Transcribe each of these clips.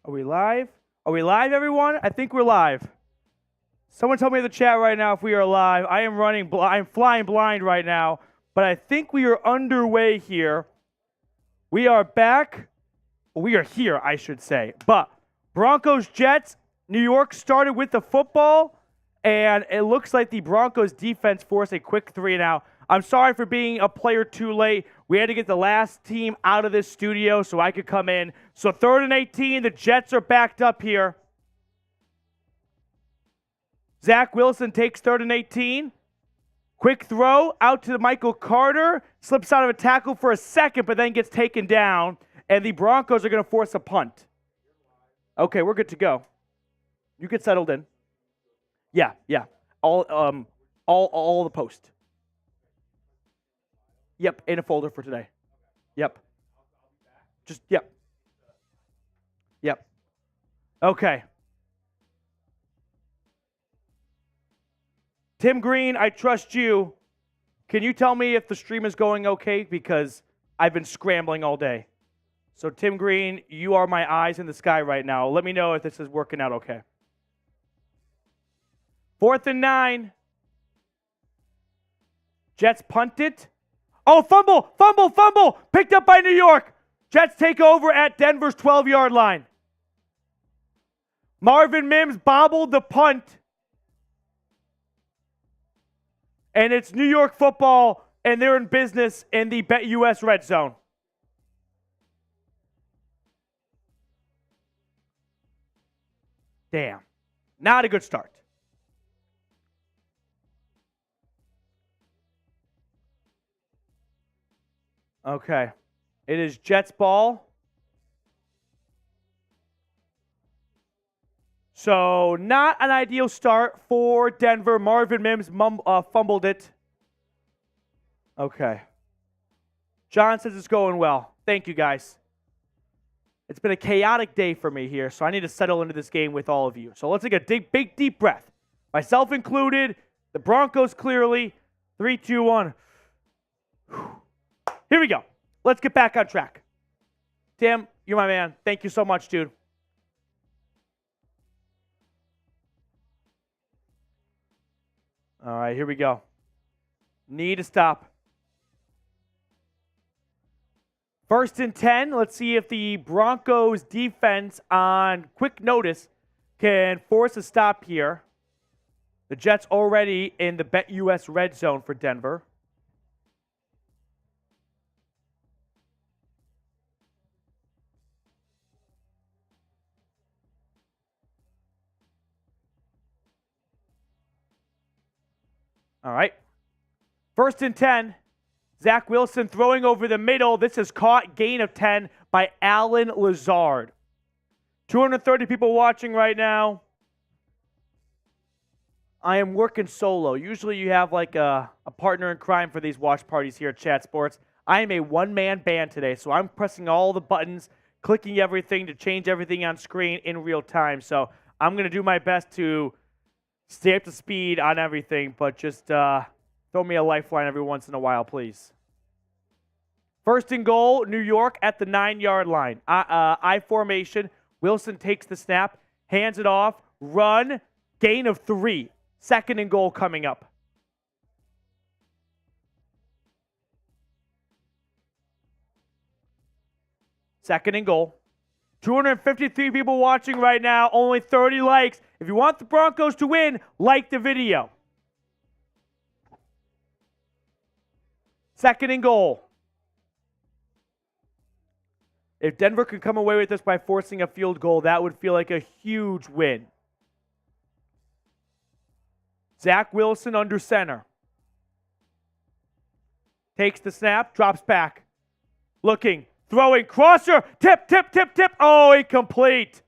Are we live? Are we live, everyone? I think we're live. Someone tell me in the chat right now if we are live. I am I'm flying blind right now, but I think we are underway here. We are back. We are here, I should say. But Broncos Jets, New York started with the football, and it looks like the Broncos defense forced a quick 3 and out. I'm sorry for being a player too late. We had to get the last team out of this studio so I could come in. So 3rd and 18, the Jets are backed up here. Zach Wilson takes 3rd and 18. Quick throw out to Michael Carter. Slips out of a tackle for a second, but then gets taken down. And the Broncos are going to force a punt. Okay, we're good to go. You get settled in. Yeah. All the post. Yep, in a folder for today. Yep. Yep. Okay. Tim Green, I trust you. Can you tell me if the stream is going okay? Because I've been scrambling all day. So Tim Green, you are my eyes in the sky right now. Let me know if this is working out okay. 4th and 9. Jets punt it. Oh, fumble. Picked up by New York. Jets take over at Denver's 12-yard line. Marvin Mims bobbled the punt. And it's New York football, and they're in business in the BetUS red zone. Damn. Not a good start. Okay. It is Jets ball. So not an ideal start for Denver. Marvin Mims fumbled it. Okay. John says it's going well. Thank you, guys. It's been a chaotic day for me here, so I need to settle into this game with all of you. So let's take a big, deep breath. Myself included. The Broncos clearly. 3, 2, 1. Here we go. Let's get back on track. Tim, you're my man. Thank you so much, dude. All right, here we go. Need to stop. 1st and 10. Let's see if the Broncos defense on quick notice can force a stop here. The Jets already in the BetUS red zone for Denver. All right. 1st and 10. Zach Wilson throwing over the middle. This is caught. Gain of 10 by Allen Lazard. 230 people watching right now. I am working solo. Usually you have like a partner in crime for these watch parties here at Chat Sports. I am a one-man band today, so I'm pressing all the buttons, clicking everything to change everything on screen in real time. So I'm going to do my best to stay up to speed on everything, but just throw me a lifeline every once in a while, please. 1st and goal, New York at the 9-yard line. I formation. Wilson takes the snap, hands it off, run, gain of 3. 2nd and goal coming up. Second and goal. 253 people watching right now, only 30 likes. If you want the Broncos to win, like the video. 2nd and goal. If Denver could come away with this by forcing a field goal, that would feel like a huge win. Zach Wilson under center. Takes the snap, drops back. Looking, throwing, crosser, tip. Oh, incomplete.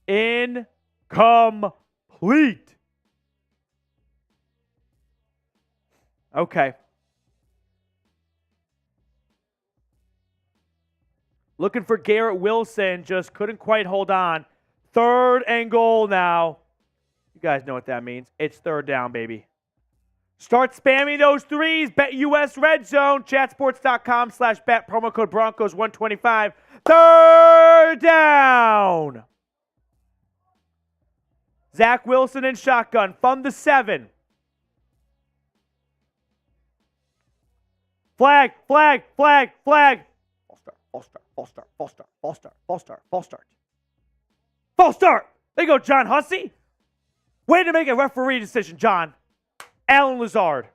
Incomplete. Okay. Looking for Garrett Wilson, just couldn't quite hold on. 3rd and goal now. You guys know what that means. It's 3rd down, baby. Start spamming those threes. Bet US Red Zone. Chatsports.com/bet. Promo code Broncos 125. Third down. Zach Wilson in shotgun from the 7. Flag, flag, flag, flag. False start, false start, false start, false start, false start, false start. False start. There you go, John Hussey. Way to make a referee decision, John. Alan Lazard.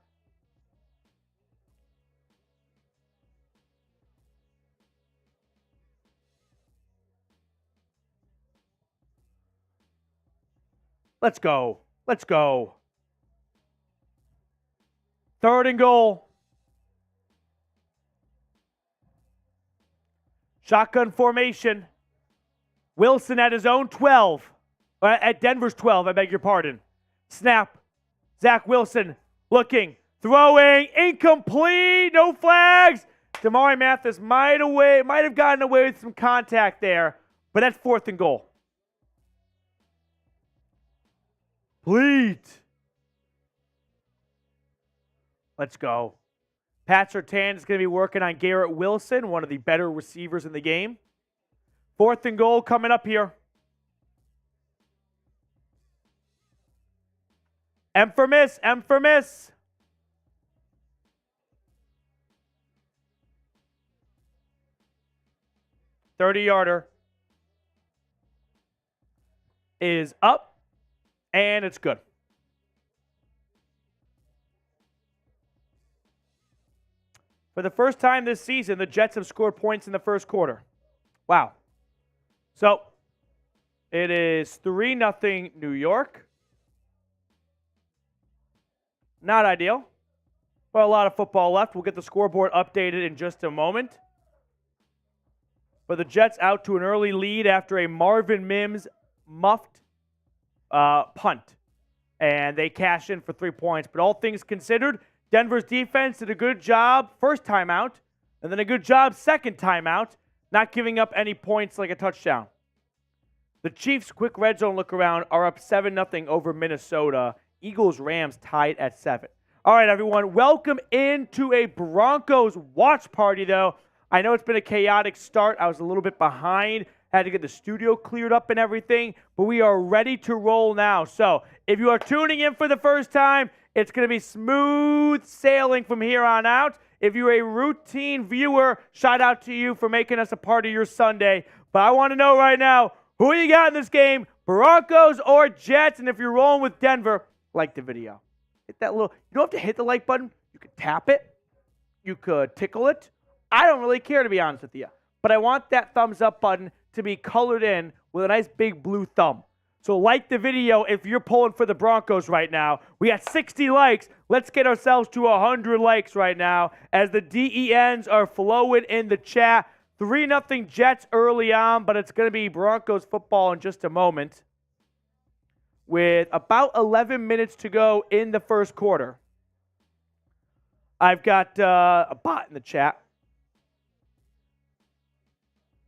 Let's go. Let's go. Third and goal. Shotgun formation. Wilson at his own 12. At Denver's 12, I beg your pardon. Snap. Zach Wilson looking. Throwing. Incomplete. No flags. Damari Mathis might have gotten away with some contact there, but that's 4th and goal. Complete. Let's go. Pat Surtain is going to be working on Garrett Wilson, one of the better receivers in the game. 4th and goal coming up here. M for miss, M for miss. $30-yarder is up, and it's good. For the first time this season, the Jets have scored points in the first quarter. Wow. So, it is 3-0 New York. Not ideal, but a lot of football left. We'll get the scoreboard updated in just a moment. But the Jets out to an early lead after a Marvin Mims muffed punt. And they cash in for 3 points. But all things considered, Denver's defense did a good job first time out, and then a good job second time out, not giving up any points like a touchdown. The Chiefs' quick red zone look around are up 7-0 over Minnesota. Eagles-Rams tied at 7. All right, everyone, welcome into a Broncos watch party, though. I know it's been a chaotic start. I was a little bit behind. Had to get the studio cleared up and everything, but we are ready to roll now. So if you are tuning in for the first time, it's going to be smooth sailing from here on out. If you're a routine viewer, shout out to you for making us a part of your Sunday. But I want to know right now, who you got in this game, Broncos or Jets? And if you're rolling with Denver, like the video. Hit that little, you don't have to hit the like button. You could tap it. You could tickle it. I don't really care, to be honest with you. But I want that thumbs up button to be colored in with a nice big blue thumb. So like the video if you're pulling for the Broncos right now. We got 60 likes. Let's get ourselves to 100 likes right now as the DENs are flowing in the chat. 3-0 Jets early on, but it's going to be Broncos football in just a moment. With about 11 minutes to go in the first quarter. I've got a bot in the chat.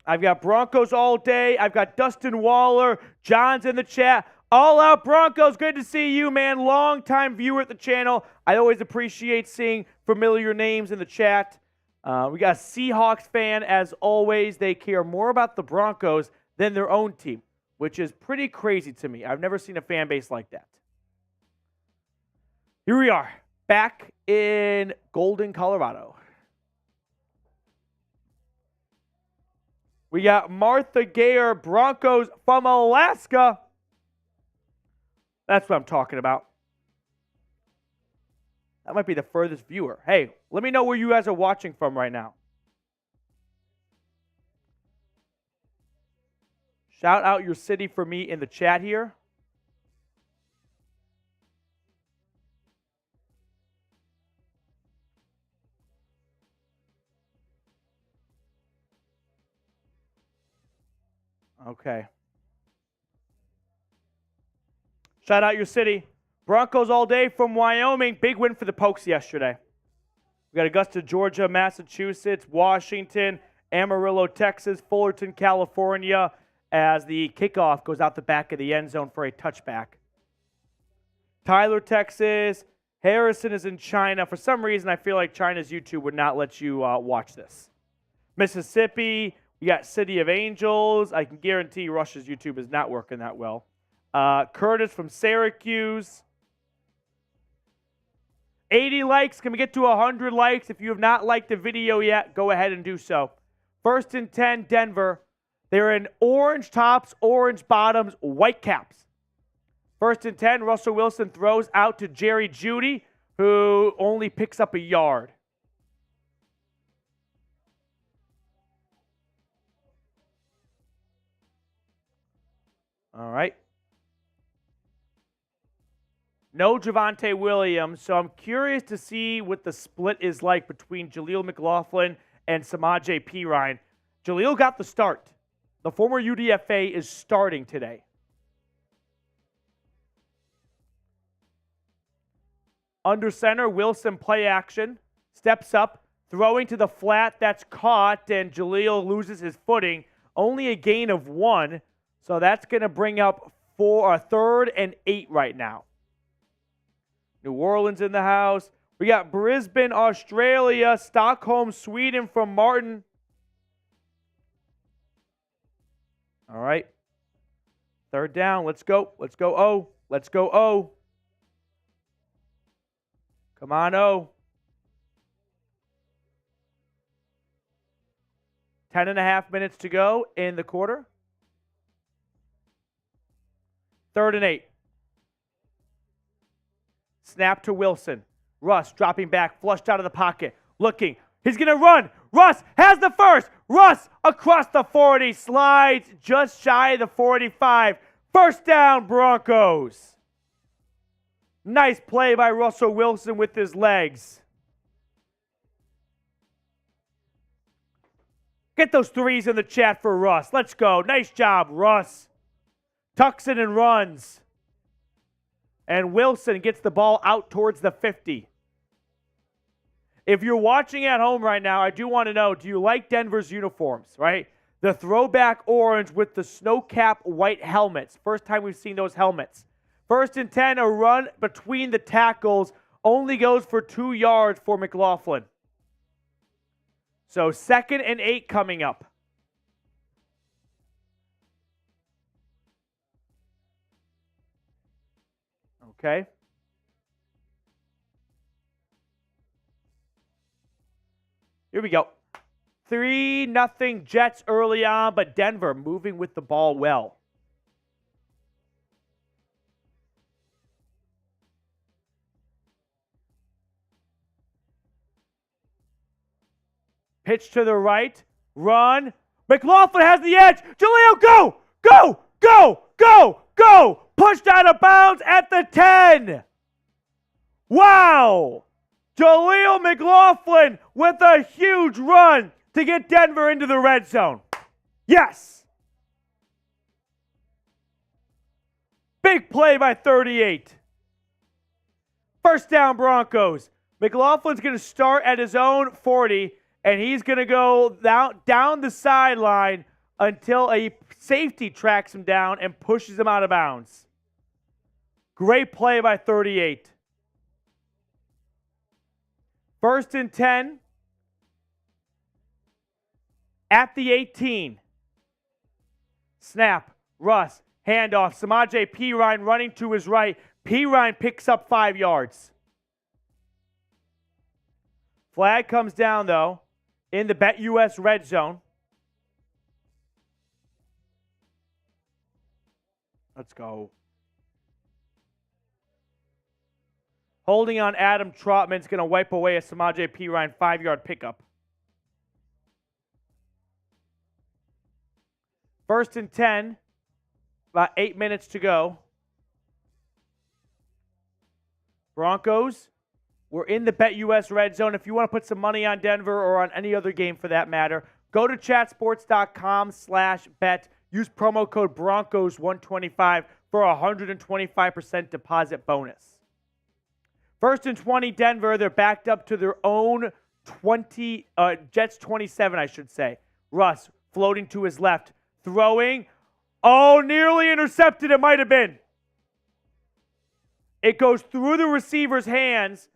I've got Broncos all day. I've got Dustin Waller. John's in the chat. All out Broncos. Good to see you, man. Long-time viewer at the channel. I always appreciate seeing familiar names in the chat. We got a Seahawks fan, as always. They care more about the Broncos than their own team, which is pretty crazy to me. I've never seen a fan base like that. Here we are, back in Golden, Colorado. We got Martha Gayer, Broncos from Alaska. That's what I'm talking about. That might be the furthest viewer. Hey, let me know where you guys are watching from right now. Shout out your city for me in the chat here. Okay. Shout out your city. Broncos all day from Wyoming. Big win for the Pokes yesterday. We got Augusta, Georgia, Massachusetts, Washington, Amarillo, Texas, Fullerton, California, as the kickoff goes out the back of the end zone for a touchback. Tyler, Texas, Harrison is in China. For some reason, I feel like China's YouTube would not let you watch this. Mississippi, we got City of Angels. I can guarantee Russia's YouTube is not working that well. Curtis from Syracuse. 80 likes. Can we get to 100 likes? If you have not liked the video yet, go ahead and do so. 1st and 10, Denver. They're in orange tops, orange bottoms, white caps. 1st and 10, Russell Wilson throws out to Jerry Jeudy, who only picks up a yard. All right. No Javonte Williams, so I'm curious to see what the split is like between Jaleel McLaughlin and Samaje Perine. Jaleel got the start. The former UDFA is starting today. Under center, Wilson play action, steps up, throwing to the flat, that's caught, and Jaleel loses his footing. Only a gain of 1, so that's going to bring up 3rd and 8 right now. New Orleans in the house. We got Brisbane, Australia, Stockholm, Sweden from Martin. All right. 3rd down. Let's go. Let's go O. Let's go O. Come on, O. 10.5 minutes to go in the quarter. 3rd and 8. Snap to Wilson. Russ dropping back, flushed out of the pocket. Looking. He's going to run. Russ has the first. Russ across the 40. Slides just shy of the 45. 1st down, Broncos. Nice play by Russell Wilson with his legs. Get those 3s in the chat for Russ. Let's go. Nice job, Russ. Tucks it and runs. And Wilson gets the ball out towards the 50. If you're watching at home right now, I do want to know, do you like Denver's uniforms, right? The throwback orange with the snow-cap white helmets. First time we've seen those helmets. 1st and 10, a run between the tackles. Only goes for 2 yards for McLaughlin. So 2nd and 8 coming up. Okay. Here we go. 3-0 Jets early on, but Denver moving with the ball well. Pitch to the right. Run. McLaughlin has the edge. Jaleel, go! Go! Go! Go! Go! Pushed out of bounds at the 10. Wow! Jaleel McLaughlin with a huge run to get Denver into the red zone. Yes! Big play by 38. 1st down, Broncos. McLaughlin's going to start at his own 40, and he's going to go down the sideline until a safety tracks him down and pushes him out of bounds. Great play by 38. 1st and 10 at the 18. Snap, Russ, handoff. Samaje Perine running to his right. Perine picks up 5 yards. Flag comes down, though, in the BetUS red zone. Let's go. Holding on Adam Trotman's going to wipe away a Samaje Perine 5-yard pickup. 1st and 10, about 8 minutes to go. Broncos, we're in the BetUS red zone. If you want to put some money on Denver or on any other game for that matter, go to chatsports.com/bet. Use promo code Broncos125 for a 125% deposit bonus. 1st and 20, Denver. They're backed up to their own 20, Jets 27, I should say. Russ floating to his left, throwing. Oh, nearly intercepted. It might have been. It goes through the receiver's hands,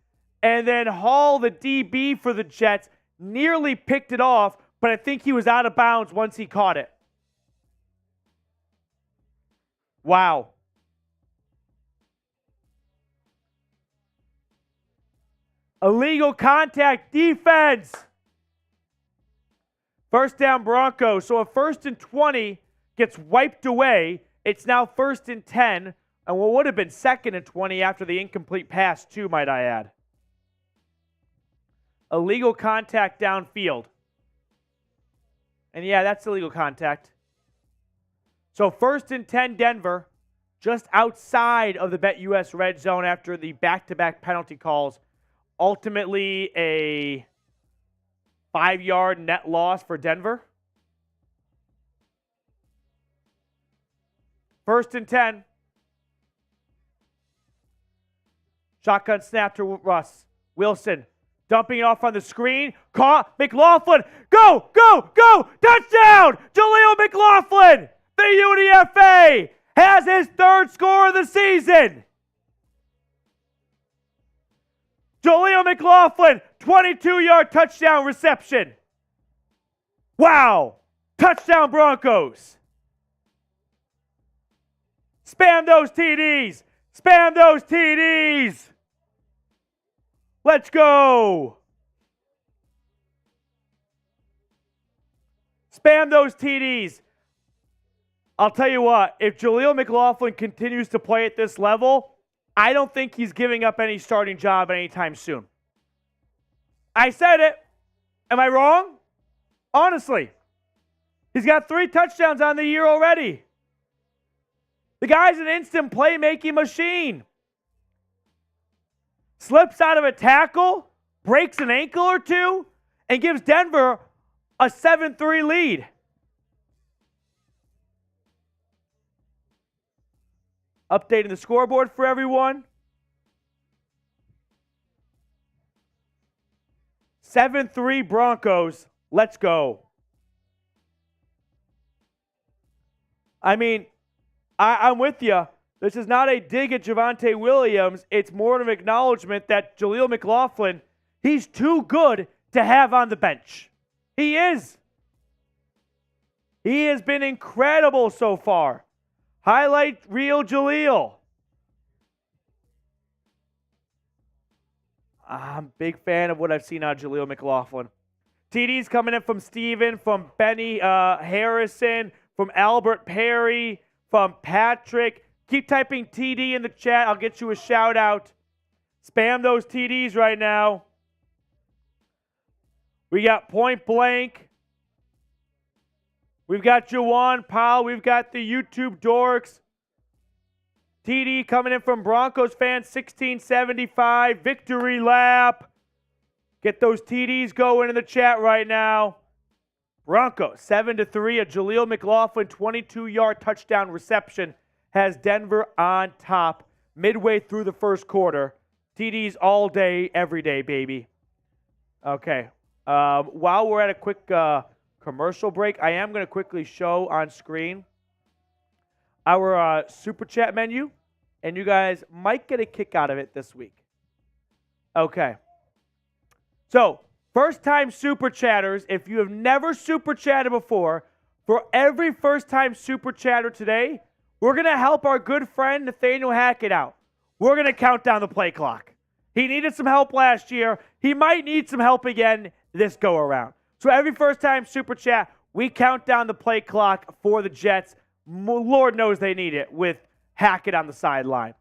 and then Hall, the DB for the Jets, nearly picked it off, but I think he was out of bounds once he caught it. Wow. Illegal contact defense. First down Broncos. So a 1st and 20 gets wiped away. It's now 1st and 10. And what would have been 2nd and 20 after the incomplete pass, too, might I add. Illegal contact downfield. And yeah, that's illegal contact. So 1st and 10 Denver, just outside of the BetUS red zone after the back-to-back penalty calls. Ultimately, a 5-yard net loss for Denver. 1st and 10. Shotgun snap to Russ. Wilson dumping it off on the screen. Caught. McLaughlin. Go, go, go. Touchdown. Jaleel McLaughlin. The UDFA has his 3rd score of the season. Jaleel McLaughlin, 22-yard touchdown reception. Wow. Touchdown Broncos. Spam those TDs. Spam those TDs. Let's go. Spam those TDs. I'll tell you what, if Jaleel McLaughlin continues to play at this level, I don't think he's giving up any starting job anytime soon. I said it. Am I wrong? Honestly. He's got 3 touchdowns on the year already. The guy's an instant playmaking machine. Slips out of a tackle, breaks an ankle or two, and gives Denver a 7-3 lead. Updating the scoreboard for everyone. 7-3 Broncos. Let's go. I mean, I'm with you. This is not a dig at Javonte Williams. It's more of an acknowledgement that Jaleel McLaughlin, he's too good to have on the bench. He is. He has been incredible so far. Highlight reel Jaleel. I'm a big fan of what I've seen out of Jaleel McLaughlin. TD's coming in from Steven, from Benny Harrison, from Albert Perry, from Patrick. Keep typing TD in the chat. I'll get you a shout out. Spam those TDs right now. We got Point Blank. We've got Jawan Powell. We've got the YouTube dorks. TD coming in from Broncos fan 1675. Victory lap. Get those TDs going in the chat right now. Broncos 7-3. A Jaleel McLaughlin 22-yard touchdown reception has Denver on top midway through the first quarter. TDs all day, every day, baby. Okay. While we're at a quick commercial break, I am going to quickly show on screen our Super Chat menu, and you guys might get a kick out of it this week. Okay. So, first-time Super Chatters, if you have never Super Chatted before, for every first-time Super Chatter today, we're going to help our good friend Nathaniel Hackett out. We're going to count down the play clock. He needed some help last year. He might need some help again this go-around. So every first-time Super Chat, we count down the play clock for the Jets. Lord knows they need it with Hackett on the sideline.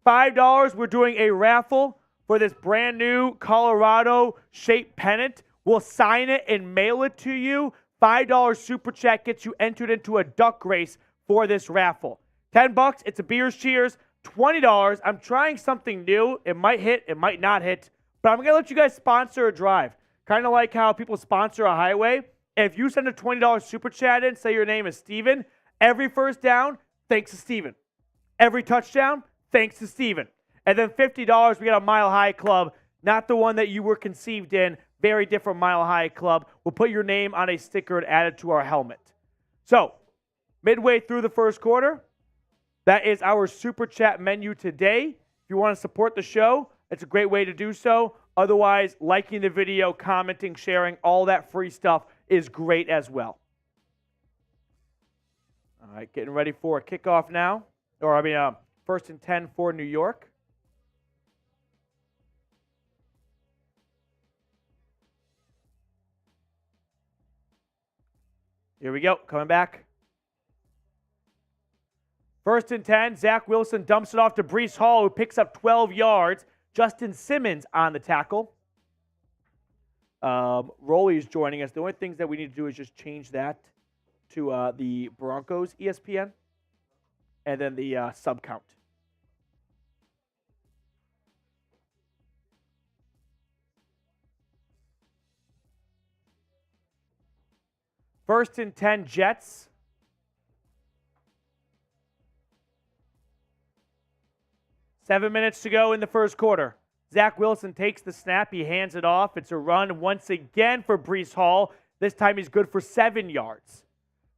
$5, we're doing a raffle for this brand-new Colorado-shaped pennant. We'll sign it and mail it to you. $5 Super Chat gets you entered into a duck race for this raffle. $10, it's a Beers Cheers. $20, I'm trying something new. It might hit, it might not hit, but I'm going to let you guys sponsor a drive. Kind of like how people sponsor a highway. If you send a $20 Super Chat in, say your name is Steven, every first down, thanks to Steven. Every touchdown, thanks to Steven. And then $50, we got a Mile High Club, not the one that you were conceived in, very different Mile High Club. We'll put your name on a sticker and add it to our helmet. So, midway through the first quarter, that is our Super Chat menu today. If you want to support the show, it's a great way to do so. Otherwise, liking the video, commenting, sharing, all that free stuff is great as well. All right, getting ready for a kickoff now. First and 10 for New York. Here we go, coming back. First and 10, Zach Wilson dumps it off to Breece Hall, who picks up 12 yards. Justin Simmons on the tackle. Roley is joining us. The only things that we need to do is just change that to the Broncos ESPN and then the sub count. First and 10, Jets. Seven minutes to go in the first quarter. Zach Wilson takes the snap. He hands it off. It's a run once again for Breece Hall. This time he's good for 7 yards.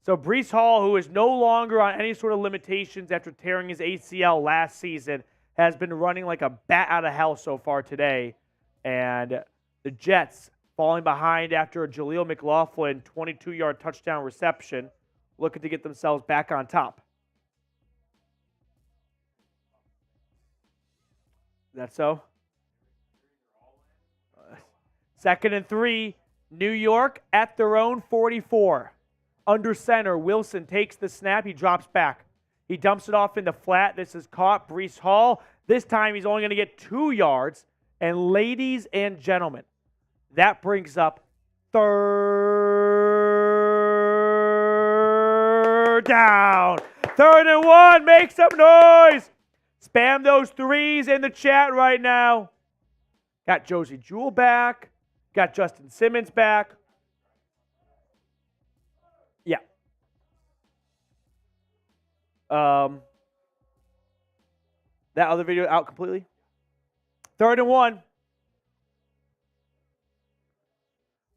So Breece Hall, who is no longer on any sort of limitations after tearing his ACL last season, has been running like a bat out of hell so far today. And the Jets, falling behind after a Jaleel McLaughlin 22-yard touchdown reception, looking to get themselves back on top. Is that so? Second and 3, New York at their own 44. Under center, Wilson takes the snap. He drops back. He dumps it off in the flat. This is caught. Breece Hall. This time he's only going to get 2 yards. And ladies and gentlemen, that brings up third down. 3rd and 1. Make some noise. Spam those 3s in the chat right now. Got Josie Jewell back. Got Justin Simmons back. Yeah. That other video out completely. 3rd and 1.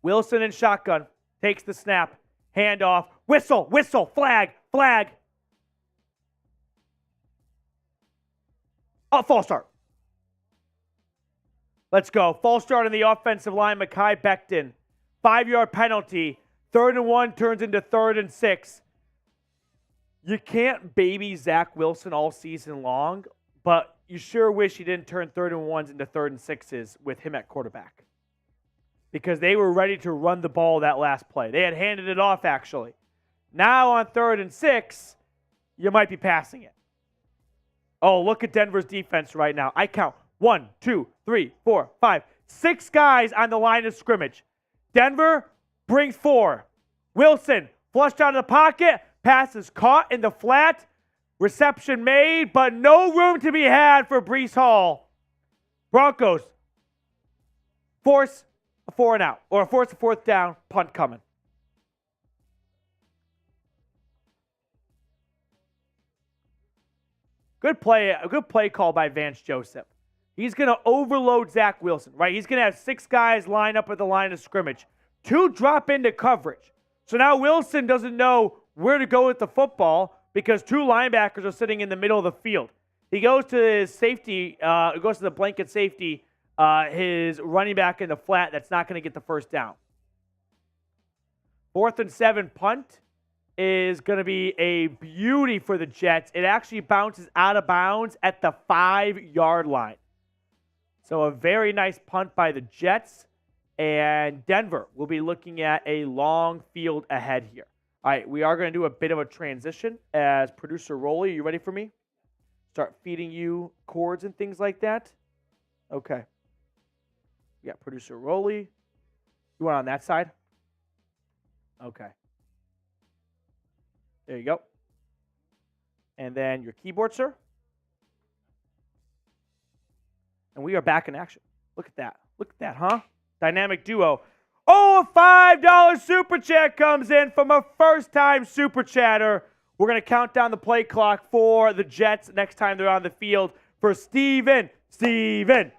Wilson in shotgun. Takes the snap. Handoff. Whistle, whistle, flag, flag. Oh, false start. Let's go. False start on the offensive line. Mekhi Becton. 5-yard penalty. 3rd and 1 turns into 3rd and 6. You can't baby Zach Wilson all season long, but you sure wish he didn't turn 3rd and 1s into 3rd and 6s with him at quarterback. Because they were ready to run the ball that last play. They had handed it off, actually. Now on 3rd and 6, you might be passing it. Oh, look at Denver's defense right now. I count 1, 2, 3, 4, 5, 6 guys on the line of scrimmage. Denver brings 4. Wilson flushed out of the pocket. Pass is caught in the flat. Reception made, but no room to be had for Breece Hall. Broncos force a 4 and out, or force a 4th down, punt coming. Good play, a good play call by Vance Joseph. He's going to overload Zach Wilson, right? He's going to have 6 guys line up at the line of scrimmage. 2 drop into coverage. So now Wilson doesn't know where to go with the football because 2 linebackers are sitting in the middle of the field. He goes to his safety, goes to the blanket safety, his running back in the flat that's not going to get the 1st down. 4th and 7 punt is going to be a beauty for the Jets. It actually bounces out of bounds at the 5-yard line. So a very nice punt by the Jets. And Denver will be looking at a long field ahead here. All right, we are going to do a bit of a transition as producer Roley. Are you ready for me? Start feeding you chords and things like that. Okay. We got producer Roley. You want on that side? Okay. There you go. And then your keyboard, sir. And we are back in action. Look at that. Look at that, huh? Dynamic duo. Oh, a $5 super chat comes in from a first-time super chatter. We're going to count down the play clock for the Jets next time they're on the field for Steven Ramel,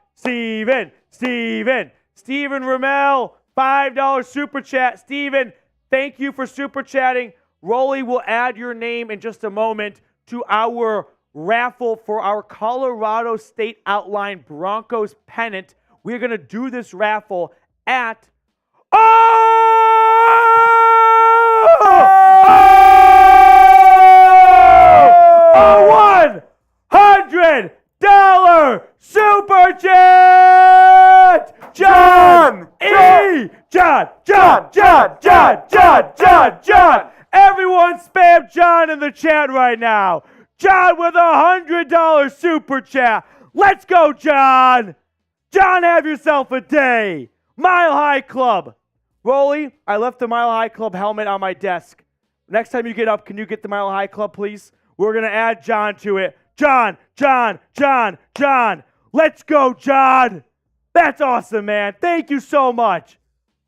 $5 super chat. Steven, thank you for super chatting. Rolly will add your name in just a moment to our raffle for our Colorado State Outline Broncos pennant. We're going to do this raffle at $100 Super Chat! John! John! Everyone spam John in the chat right now. John with $100 Super Chat. Let's go, John! John, have yourself a day. Mile High Club. Rolly, I left the Mile High Club helmet on my desk. Next time you get up, can you get the Mile High Club, please? We're going to add John to it. John. Let's go, John. That's awesome, man. Thank you so much.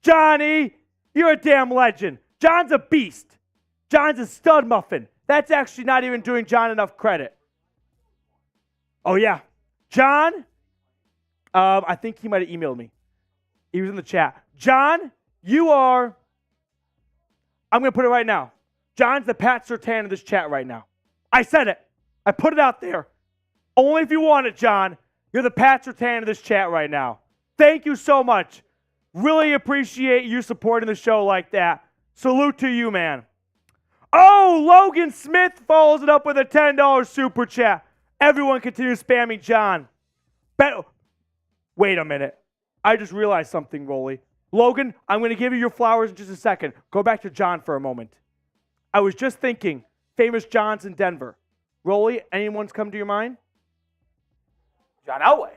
Johnny, you're a damn legend. John's a beast. John's a stud muffin. That's actually not even doing John enough credit. Oh, yeah. John, I think he might have emailed me. He was in the chat. John, you are, I'm going to put it right now. John's the Pat Surtain of this chat right now. I said it. I put it out there. Only if you want it, John. You're the Pat Surtain of this chat right now. Thank you so much. Really appreciate you supporting the show like that. Salute to you, man. Oh, Logan Smith follows it up with a $10 super chat. Everyone continue spamming John. Wait a minute. I just realized something, Rolly. Logan, I'm going to give you your flowers in just a second. Go back to John for a moment. I was just thinking, famous Johns in Denver. Rolly, anyone's come to your mind? John Elway.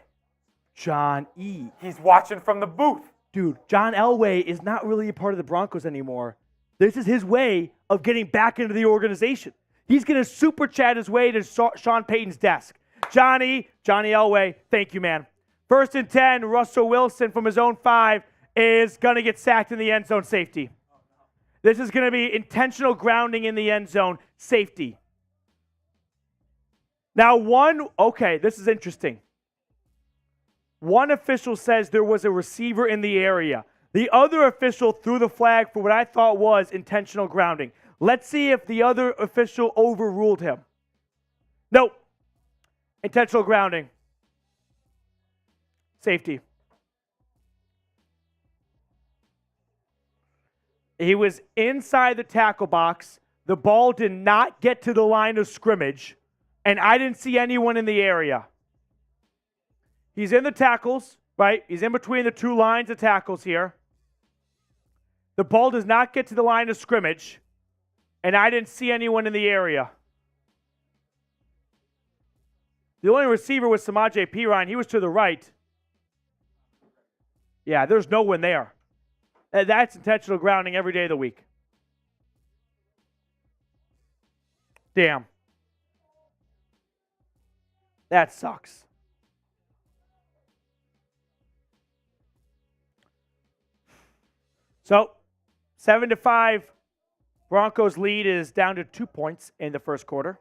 John E. He's watching from the booth. Dude, John Elway is not really a part of the Broncos anymore. This is his way of getting back into the organization. He's going to super chat his way to Sean Payton's desk. Johnny Elway, thank you, man. 1st and 10, Russell Wilson from his own 5 is going to get sacked in the end zone, safety. This is going to be intentional grounding in the end zone, safety. Now, this is interesting. One official says there was a receiver in the area. The other official threw the flag for what I thought was intentional grounding. Let's see if the other official overruled him. Nope. Intentional grounding. Safety. He was inside the tackle box. The ball did not get to the line of scrimmage, and I didn't see anyone in the area. He's in the tackles, right? He's in between the two lines of tackles here. The ball does not get to the line of scrimmage, and I didn't see anyone in the area. The only receiver was Samaje Perine. He was to the right. Yeah, there's no one there. That's intentional grounding every day of the week. Damn. That sucks. So, 7-5, Broncos lead is down to 2 points in the first quarter.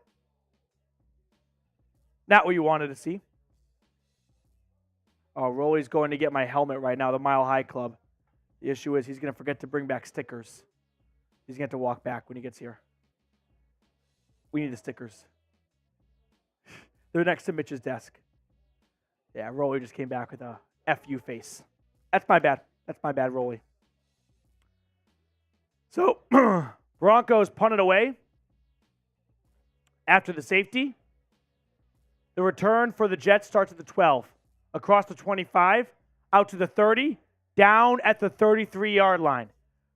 Not what you wanted to see. Oh, Rolly's going to get my helmet right now, the Mile High Club. The issue is he's going to forget to bring back stickers. He's going to have to walk back when he gets here. We need the stickers. They're next to Mitch's desk. Yeah, Rolly just came back with a FU face. That's my bad. That's my bad, Rolly. So, Broncos punted away after the safety. The return for the Jets starts at the 12, across the 25, out to the 30, down at the 33-yard line.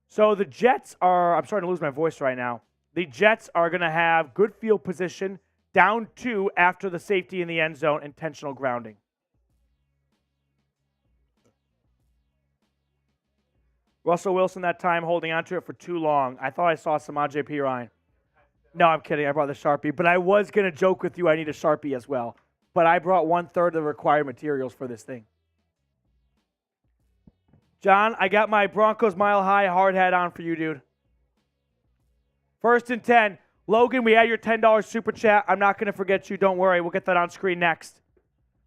So the Jets are, I'm starting to lose my voice right now. The Jets are going to have good field position, down 2 after the safety in the end zone, intentional grounding. Russell Wilson that time holding on to it for too long. I thought I saw Samaje Perine. No, I'm kidding. I brought the Sharpie. But I was going to joke with you I need a Sharpie as well. But I brought 1/3 of the required materials for this thing. John, I got my Broncos Mile High hard hat on for you, dude. 1st and 10. Logan, we had your $10 super chat. I'm not going to forget you. Don't worry. We'll get that on screen next.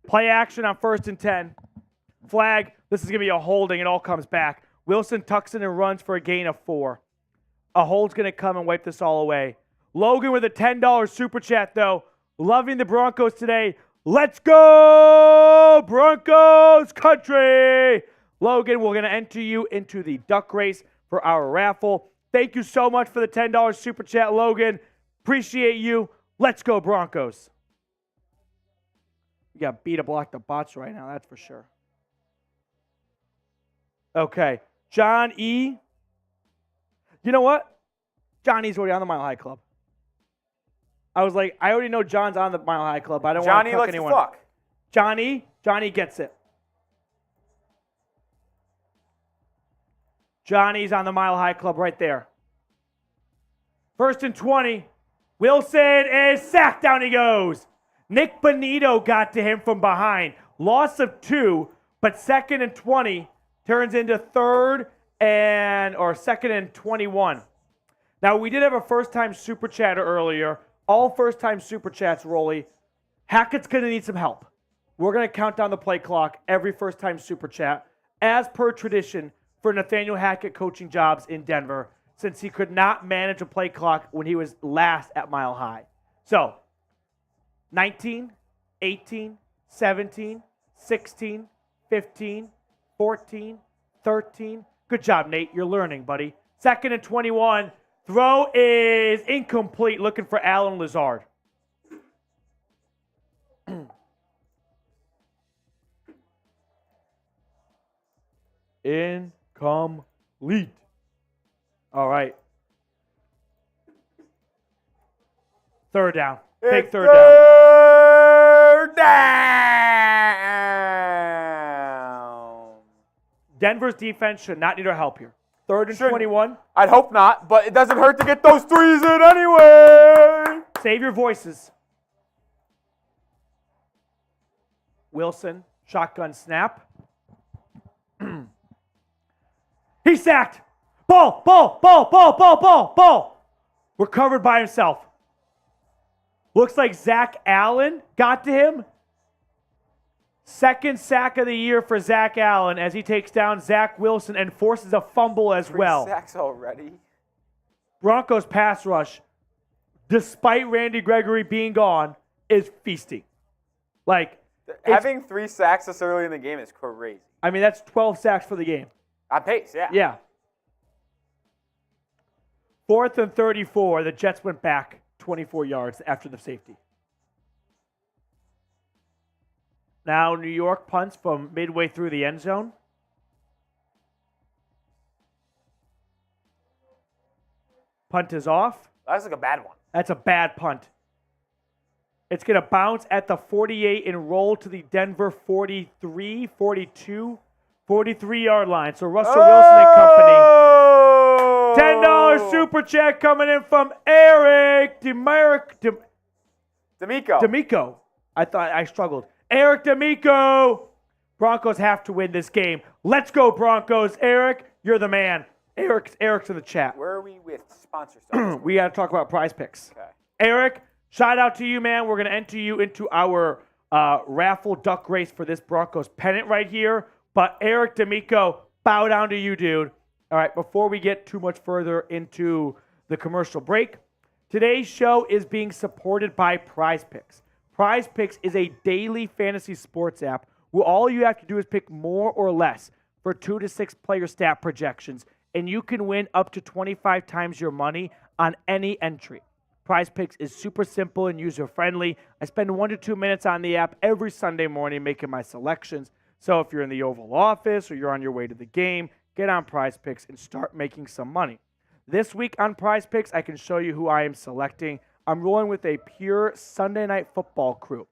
Play action on 1st and 10. Flag. This is going to be a holding. It all comes back. Wilson tucks in and runs for a gain of 4. A hold's going to come and wipe this all away. Logan with a $10 super chat, though. Loving the Broncos today. Let's go, Broncos country. Logan, we're going to enter you into the duck race for our raffle. Thank you so much for the $10 super chat, Logan. Appreciate you. Let's go, Broncos. You got beat to block the bots right now, that's for sure. Okay. John E. You know what? John E's already on the Mile High Club. I was like, I already know John's on the Mile High Club. I don't want to cuck anyone. Johnny likes to fuck. Johnny gets it. Johnny's on the Mile High Club right there. 1st and 20. Wilson is sacked. Down he goes. Nick Bonito got to him from behind. Loss of 2, but 2nd and 20 turns into 2nd and 21. Now, we did have a first-time super chatter earlier. All first-time super chats, Rolly. Hackett's going to need some help. We're going to count down the play clock every first-time super chat, as per tradition for Nathaniel Hackett coaching jobs in Denver, since he could not manage a play clock when he was last at Mile High. So, 19, 18, 17, 16, 15, 14, 13. Good job, Nate. You're learning, buddy. 2nd and 21. Throw is incomplete. Looking for Alan Lazard. Incomplete. All right. 3rd down. Big 3rd down. Denver's defense should not need our help here. 3rd and 21. I'd hope not, but it doesn't hurt to get those 3s in anyway. Save your voices. Wilson, shotgun snap. He's sacked. Ball. Recovered by himself. Looks like Zach Allen got to him. 2nd sack of the year for Zach Allen as he takes down Zach Wilson and forces a fumble as well. 3 sacks already. Broncos pass rush, despite Randy Gregory being gone, is feasting. Having 3 sacks this early in the game is crazy. I mean, that's 12 sacks for the game. On pace, yeah. Yeah. 4th and 34. The Jets went back 24 yards after the safety. Now New York punts from midway through the end zone. Punt is off. That's like a bad one. That's a bad punt. It's going to bounce at the 48 and roll to the Denver 43, 42, 43-yard line. So Russell Wilson and company. $10 super chat coming in from Eric D'Amico. I thought I struggled. Eric D'Amico. Broncos have to win this game. Let's go, Broncos. Eric, you're the man. Eric's in the chat. Where are we with sponsor? We got to talk about Prize Picks. Okay. Eric, shout out to you, man. We're going to enter you into our raffle duck race for this Broncos pennant right here. But Eric D'Amico, bow down to you, dude. All right, before we get too much further into the commercial break, today's show is being supported by Prize Picks. Prize Picks is a daily fantasy sports app where all you have to do is pick more or less for 2 to 6 player stat projections, and you can win up to 25 times your money on any entry. Prize Picks is super simple and user-friendly. I spend 1 to 2 minutes on the app every Sunday morning making my selections. So if you're in the Oval Office or you're on your way to the game, get on Prize Picks and start making some money. This week on Prize Picks, I can show you who I am selecting. I'm rolling with a pure Sunday Night Football crew.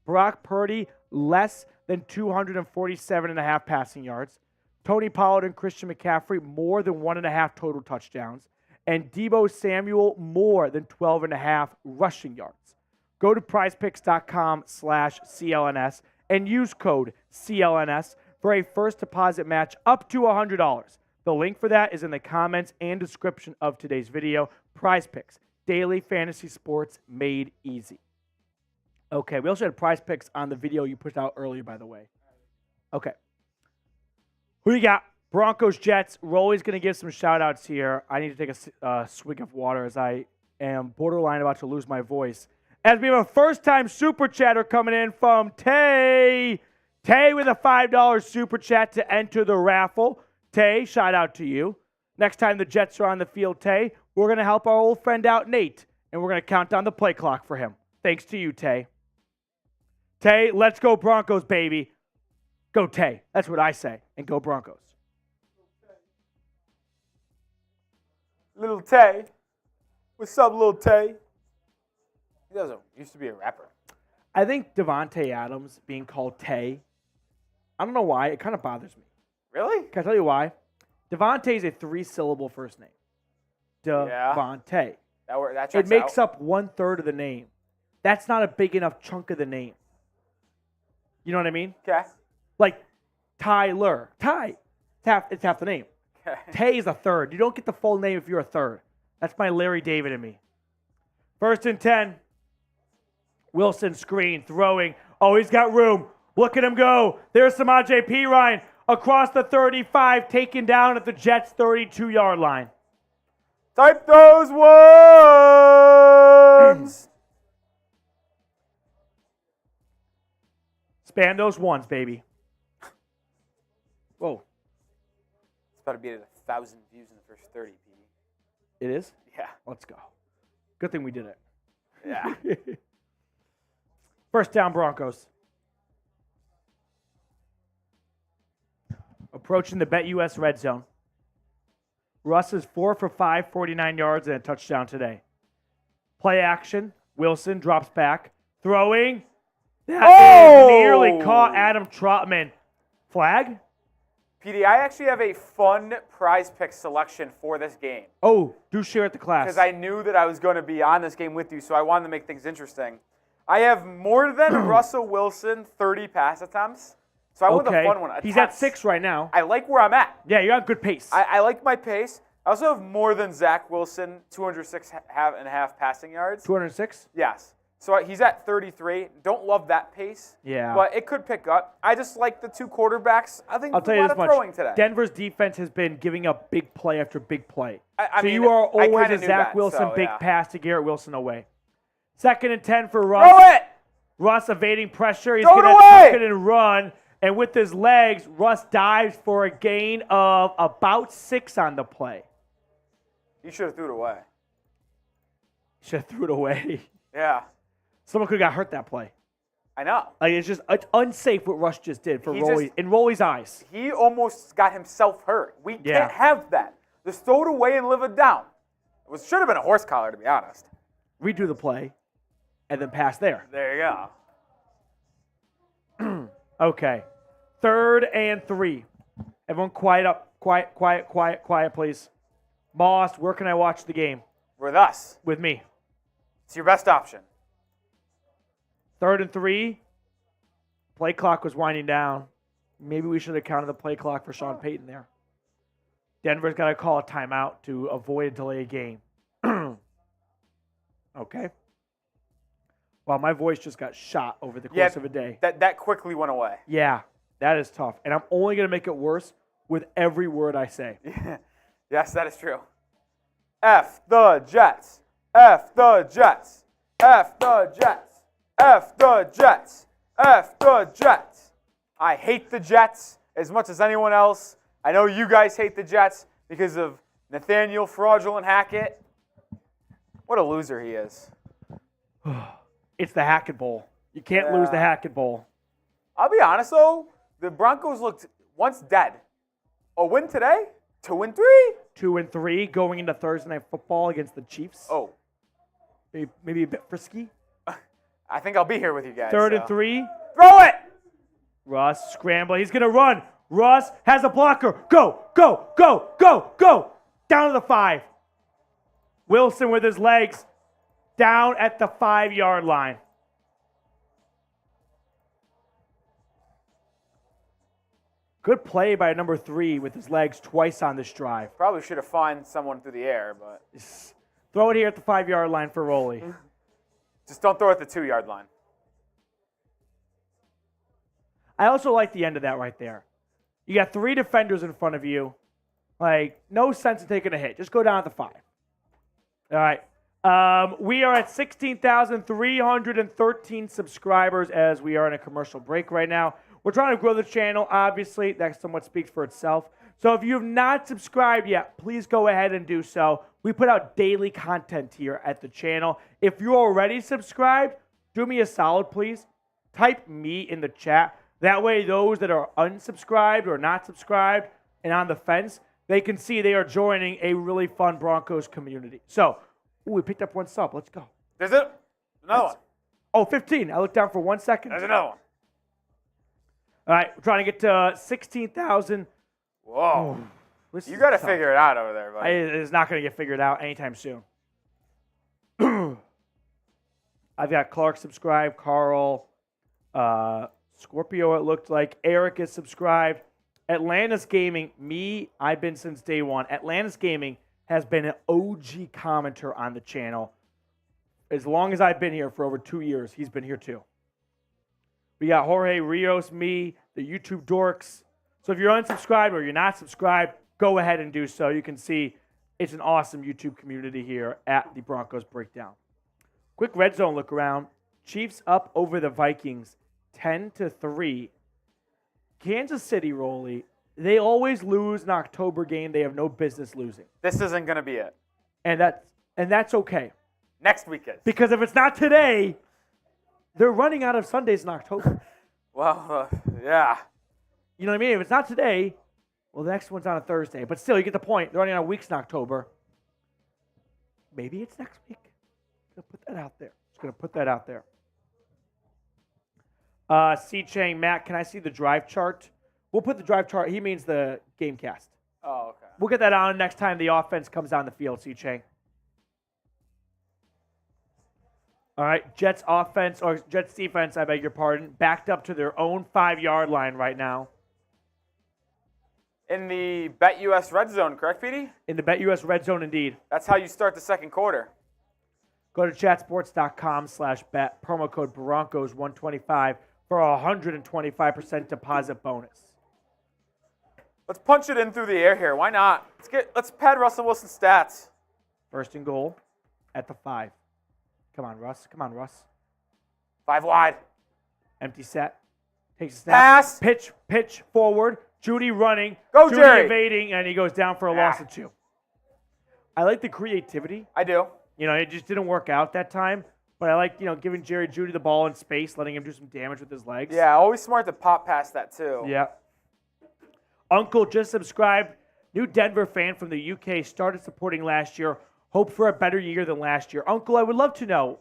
Brock Purdy, less than 247.5 passing yards. Tony Pollard and Christian McCaffrey, more than 1.5 total touchdowns. And Deebo Samuel, more than 12.5 rushing yards. Go to prizepicks.com/CLNS and use code CLNS for a first deposit match up to $100. The link for that is in the comments and description of today's video. Prize Picks, daily fantasy sports made easy. Okay, we also had Prize Picks on the video you pushed out earlier, by the way. Okay. Who you got? Broncos Jets. Rolly's going to give some shout-outs here. I need to take a swig of water as I am borderline about to lose my voice As we have a first-time super chatter coming in from Tay. Tay with a $5 super chat to enter the raffle. Tay, shout out to you. Next time the Jets are on the field, Tay, we're going to help our old friend out, Nate, and we're going to count down the play clock for him. Thanks to you, Tay. Tay, let's go Broncos, baby. Go Tay. That's what I say. And go Broncos. Little Tay. What's up, Little Tay? He used to be a rapper. I think Devontae Adams being called Tay, I don't know why. It kind of bothers me. Really? Can I tell you why? Devontae is a 3-syllable first name. Devontae. That it makes up 1/3 of the name. That's not a big enough chunk of the name. You know what I mean? Okay. Like Tyler. Ty. It's half the name. Okay. Tay is a third. You don't get the full name if you're a third. That's my Larry David in me. 1st and 10. Wilson screen, throwing. Oh, he's got room. Look at him go. There's Samaje Perine across the 35, taken down at the Jets' 32-yard line. Type those ones. Span those ones, baby. Whoa. It's about to be at 1,000 views in the first 30, P. It is? Yeah. Let's go. Good thing we did it. Yeah. First down, Broncos. Approaching the BetUS red zone. Russ is 4 for 5, 49 yards, and a touchdown today. Play action. Wilson drops back. Throwing. That is nearly caught Adam Trotman. Flag? PD, I actually have a fun prize pick selection for this game. Oh, do share it the class. Because I knew that I was going to be on this game with you, so I wanted to make things interesting. I have more than Russell Wilson 30 pass attempts. So I want the fun one. He's at 6 right now. I like where I'm at. Yeah, you're on good pace. I like my pace. I also have more than Zach Wilson, 206.5 passing yards. 206? Yes. So he's at 33. Don't love that pace. Yeah. But it could pick up. I just like the two quarterbacks. I think I'll tell you a lot this of much. throwing today. Denver's defense has been giving up big play after big play. I mean, you are I always kinda a knew Zach that, Wilson so, big yeah. pass to Garrett Wilson away. 2nd and 10 for Russ. Throw it! Russ evading pressure. He's Throw going it to away! tuck it and run. And with his legs, Russ dives for a gain of about 6 on the play. You should have threw it away. Should have threw it away. Yeah. Someone could have got hurt that play. I know. Like it's unsafe what Russ just did for Rolly in Rolly's eyes. He almost got himself hurt. We can't have that. Just throw it away and live it down. It should have been a horse collar, to be honest. Redo the play, and then pass there. There you go. Okay. 3rd and 3. Everyone quiet up. Quiet, please. Moss, where can I watch the game? With us. With me. It's your best option. 3rd and 3. Play clock was winding down. Maybe we should have counted the play clock for Sean Payton there. Denver's got to call a timeout to avoid a delay game. Okay. Well, my voice just got shot over the course of a day. That quickly went away. Yeah, that is tough. And I'm only going to make it worse with every word I say. Yes, that is true. F the Jets. F the Jets. F the Jets. F the Jets. F the Jets. I hate the Jets as much as anyone else. I know you guys hate the Jets because of Nathaniel Fraudulent Hackett. What a loser he is. It's the Hackett Bowl. You can't lose the Hackett Bowl. I'll be honest, though. The Broncos looked once dead. A win today? 2-3? 2-3 going into Thursday Night Football against the Chiefs. Oh. Maybe a bit frisky. I think I'll be here with you guys. 3rd and 3. Throw it! Russ scrambling. He's going to run. Russ has a blocker. Go. Down to the 5. Wilson with his legs down at the 5-yard line. Good play by number 3 with his legs twice on this drive. Probably should have found someone through the air, but... Throw it here at the 5-yard line for Rolly. Just don't throw it at the 2-yard line. I also like the end of that right there. You got 3 defenders in front of you. Like, no sense in taking a hit. Just go down at the 5. All right. We are at 16,313 subscribers as we are in a commercial break right now. We're trying to grow the channel, obviously. That somewhat speaks for itself. So if you have not subscribed yet, please go ahead and do so. We put out daily content here at the channel. If you're already subscribed, do me a solid, please. Type me in the chat. That way those that are unsubscribed or not subscribed and on the fence, they can see they are joining a really fun Broncos community. So, we picked up one sub. Let's go. There's it. Another one. Oh, 15. I looked down for 1 second. There's another one. All right, we're trying to get to 16,000. Whoa. This You is got to tough. figure it out over there, buddy. It's not going to get figured out anytime soon. I've got Clark subscribed, Carl, Scorpio, it looked like. Eric is subscribed. Atlantis Gaming, I've been since day one. Atlantis Gaming has been an OG commenter on the channel. As long as I've been here, for over 2 years, he's been here too. We got Jorge Rios, me, the YouTube dorks. So if you're unsubscribed or you're not subscribed, go ahead and do so. You can see it's an awesome YouTube community here at the Broncos Breakdown. Quick red zone look around. Chiefs up over the Vikings 10-3. Kansas City, Rolly, they always lose an October game they have no business losing. This isn't going to be it. And that's okay. Next week is. Because if it's not today, they're running out of Sundays in October. Well, yeah. You know what I mean? If it's not today, well, the next one's on a Thursday. But still, you get the point. They're running out of weeks in October. Maybe it's next week. I'm going to put that out there. Just going to put that out there. C. Chang, Matt, can I see the drive chart? We'll put the drive chart. He means the game cast. Oh, okay. We'll get that on next time the offense comes on the field, C. Chang. All right, Jets offense, or Jets defense, I beg your pardon, backed up to their own 5-yard line right now. In the BetUS red zone, correct, Petey? In the BetUS red zone, indeed. That's how you start the second quarter. Go to chatsports.com/bet, promo code Broncos125 for a 125% deposit bonus. Let's punch it in through the air here. Why not? Let's pad Russell Wilson's stats. First and goal at the 5. Come on, Russ. Come on, Russ. 5 wide. Empty set. Takes a snap. Pass. Pitch forward. Judy running. Go, Judy Jerry. evading, and he goes down for a loss of 2. I like the creativity. I do. You know, it just didn't work out that time. But I like, giving Jerry Judy the ball in space, letting him do some damage with his legs. Yeah, always smart to pop past that, too. Yeah. Uncle just subscribed. New Denver fan from the UK, started supporting last year. Hope for a better year than last year. Uncle, I would love to know,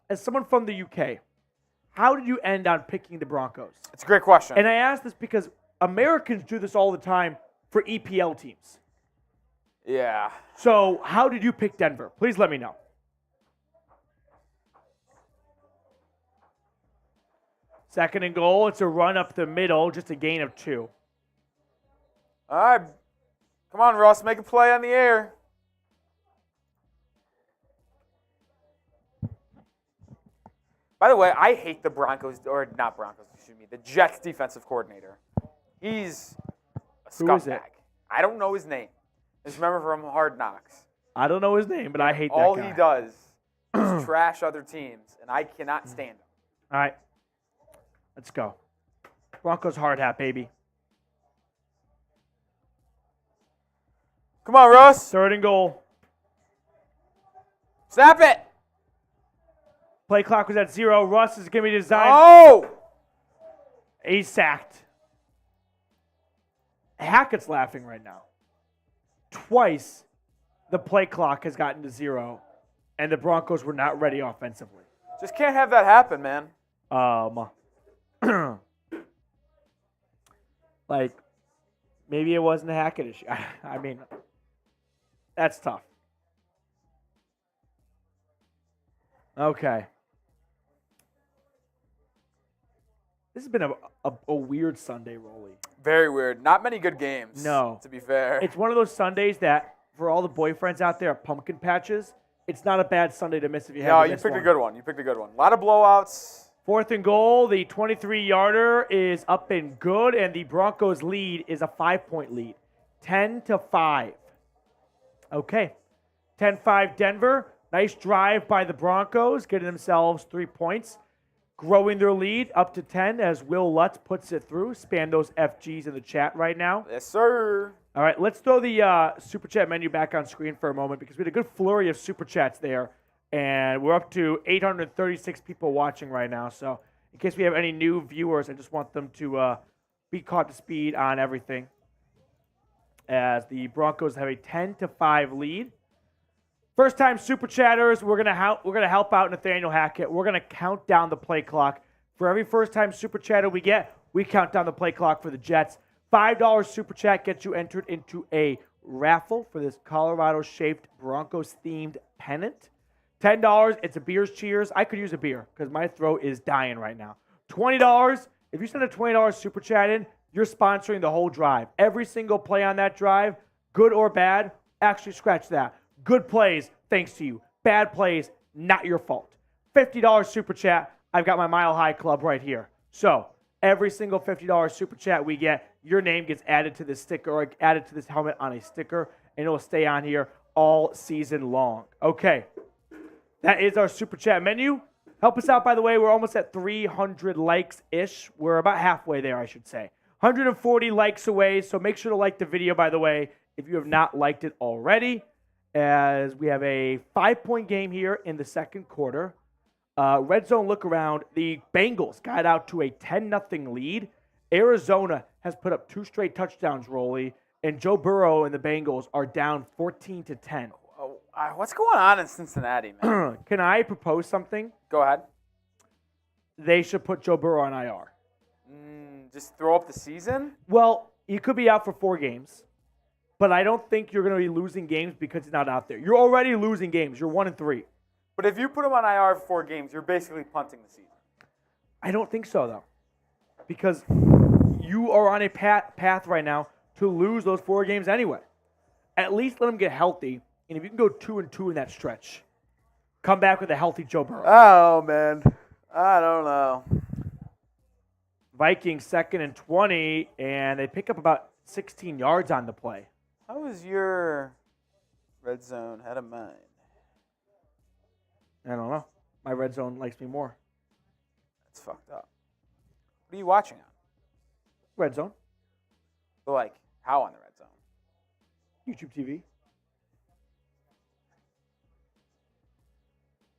as someone from the UK, how did you end on picking the Broncos? It's a great question. And I ask this because Americans do this all the time for EPL teams. Yeah. So how did you pick Denver? Please let me know. Second and goal. It's a run up the middle, just a gain of 2. All right. Come on, Russ. Make a play on the air. By the way, I hate the Broncos, or not Broncos, excuse me, the Jets defensive coordinator. He's a scumbag. Who is it? I don't know his name. Just remember from Hard Knocks. I don't know his name, but I hate that All guy. he does is trash other teams, and I cannot stand him. All right. Let's go. Broncos hard hat, baby. Come on, Russ. Third and goal. Snap it. Play clock was at 0. Russ is going to be designed. Oh! He's sacked. Hackett's laughing right now. Twice the play clock has gotten to 0, and the Broncos were not ready offensively. Just can't have that happen, man. Like, maybe it wasn't a Hackett issue. I mean, that's tough. Okay. This has been a weird Sunday, Rolly. Very weird. Not many good games. No. To be fair. It's one of those Sundays that, for all the boyfriends out there at pumpkin patches, it's not a bad Sunday to miss if you have No, to you miss picked one. a good one. You picked a good one. A lot of blowouts. Fourth and goal, the 23-yarder is up and good, and the Broncos' lead is a 5-point lead, 10-5. Okay, 10-5 Denver. Nice drive by the Broncos, getting themselves 3 points, growing their lead up to 10 as Will Lutz puts it through. Spam those FGs in the chat right now. Yes, sir. All right, let's throw the Super Chat menu back on screen for a moment because we had a good flurry of Super Chats there, and we're up to 836 people watching right now. So in case we have any new viewers, I just want them to be caught to speed on everything as the Broncos have a 10-5 lead. First-time Super Chatters, we're gonna help out Nathaniel Hackett. We're gonna count down the play clock. For every first-time Super Chatter we get, we count down the play clock for the Jets. $5 Super Chat gets you entered into a raffle for this Colorado-shaped Broncos-themed pennant. $10, it's a Beers Cheers. I could use a beer because my throat is dying right now. $20, if you send a $20 Super Chat in, you're sponsoring the whole drive. Every single play on that drive, good or bad, actually scratch that. Good plays, thanks to you. Bad plays, not your fault. $50 Super Chat, I've got my Mile High Club right here. So every single $50 Super Chat we get, your name gets added to this sticker or added to this helmet on a sticker, and it will stay on here all season long. Okay, that is our Super Chat menu. Help us out, by the way. We're almost at 300 likes-ish. We're about halfway there, I should say. 140 likes away, so make sure to like the video, by the way, if you have not liked it already, as we have a 5-point game here in the second quarter. Red zone look around. The Bengals got out to a 10-0 lead. Arizona has put up 2 straight touchdowns, Rolly, and Joe Burrow and the Bengals are down 14-10. What's going on in Cincinnati, man? Can I propose something? Go ahead. They should put Joe Burrow on IR. Just throw up the season? Well, he could be out for 4 games, but I don't think you're going to be losing games because he's not out there. You're already losing games. You're 1-3. But if you put him on IR for 4 games, you're basically punting the season. I don't think so, though, because you are on a path right now to lose those 4 games anyway. At least let him get healthy, and if you can go 2-2 in that stretch, come back with a healthy Joe Burrow. Oh, man. I don't know. Vikings 2nd and 20, and they pick up about 16 yards on the play. How is your red zone ahead of mine? I don't know. My red zone likes me more. That's fucked up. What are you watching on? Red zone. But like, how on the red zone? YouTube TV.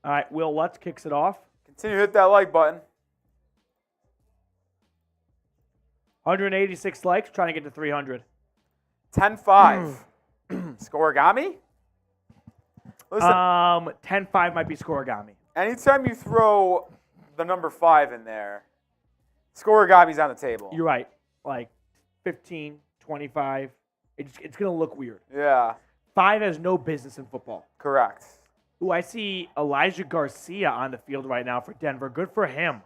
All right, Will Lutz kicks it off. Continue to hit that like button. 186 likes, trying to get to 300. 10-5. Scorigami? Listen, 10-5 might be Scorigami. anytime you throw the number 5 in there, Scorigami's on the table. You're right. Like 15, 25. It's going to look weird. Yeah. 5 has no business in football. Correct. Ooh, I see Elijah Garcia on the field right now for Denver. Good for him.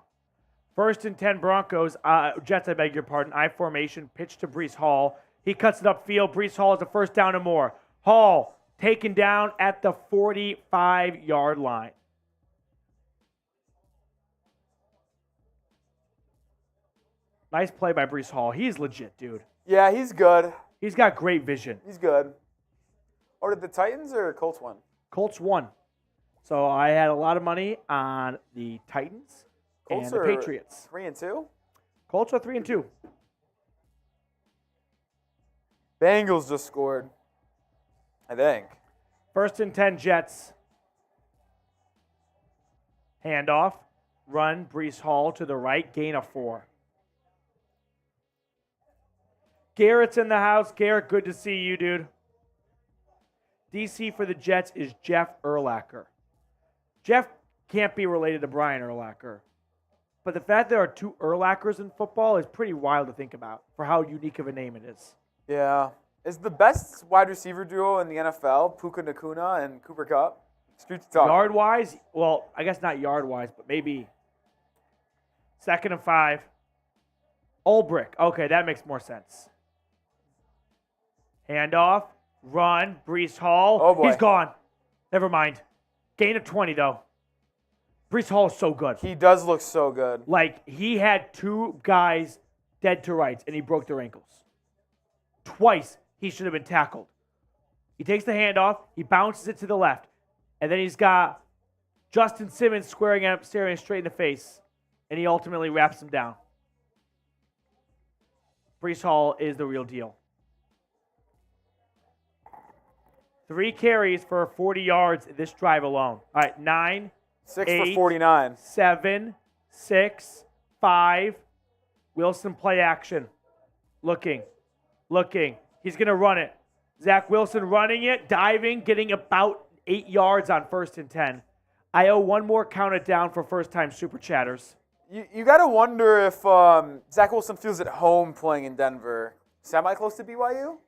1st and 10 Broncos. Jets, I beg your pardon. I formation. Pitch to Breece Hall. He cuts it upfield. Breece Hall is a 1st down and more. Hall taken down at the 45-yard line. Nice play by Breece Hall. He's legit, dude. Yeah, he's good. He's got great vision. He's good. Or did the Titans or Colts win? Colts won. So I had a lot of money on the Titans Colts and the Patriots. 3-2? Colts are 3-2. Bengals just scored, I think. 1st and 10 Jets. Handoff. Run. Breece Hall to the right. Gain of 4. Garrett's in the house. Garrett, good to see you, dude. DC for the Jets is Jeff Urlacher. Jeff can't be related to Brian Urlacher. But the fact there are 2 Urlachers in football is pretty wild to think about for how unique of a name it is. Yeah. Is the best wide receiver duo in the NFL Puka Nacua and Cooper Kupp? Streets talk. Yard-wise, well, I guess not yard-wise, but maybe 2nd and 5. Ulbrich. Okay, that makes more sense. Handoff. Run. Breece Hall. Oh, boy. He's gone. Never mind. Gain of 20, though. Breece Hall is so good. He does look so good. Like, he had 2 guys dead to rights, and he broke their ankles. Twice, he should have been tackled. He takes the handoff. He bounces it to the left. And then he's got Justin Simmons squaring up, staring him straight in the face. And he ultimately wraps him down. Breece Hall is the real deal. 3 carries for 40 yards this drive alone. All right, 9, 6 8, for 49. 7, 6, 5. Wilson play action. Looking. He's going to run it. Zach Wilson running it, diving, getting about 8 yards on 1st and 10. I owe one more count it down for first-time Super Chatters. You got to wonder if Zach Wilson feels at home playing in Denver. Semi-close to BYU?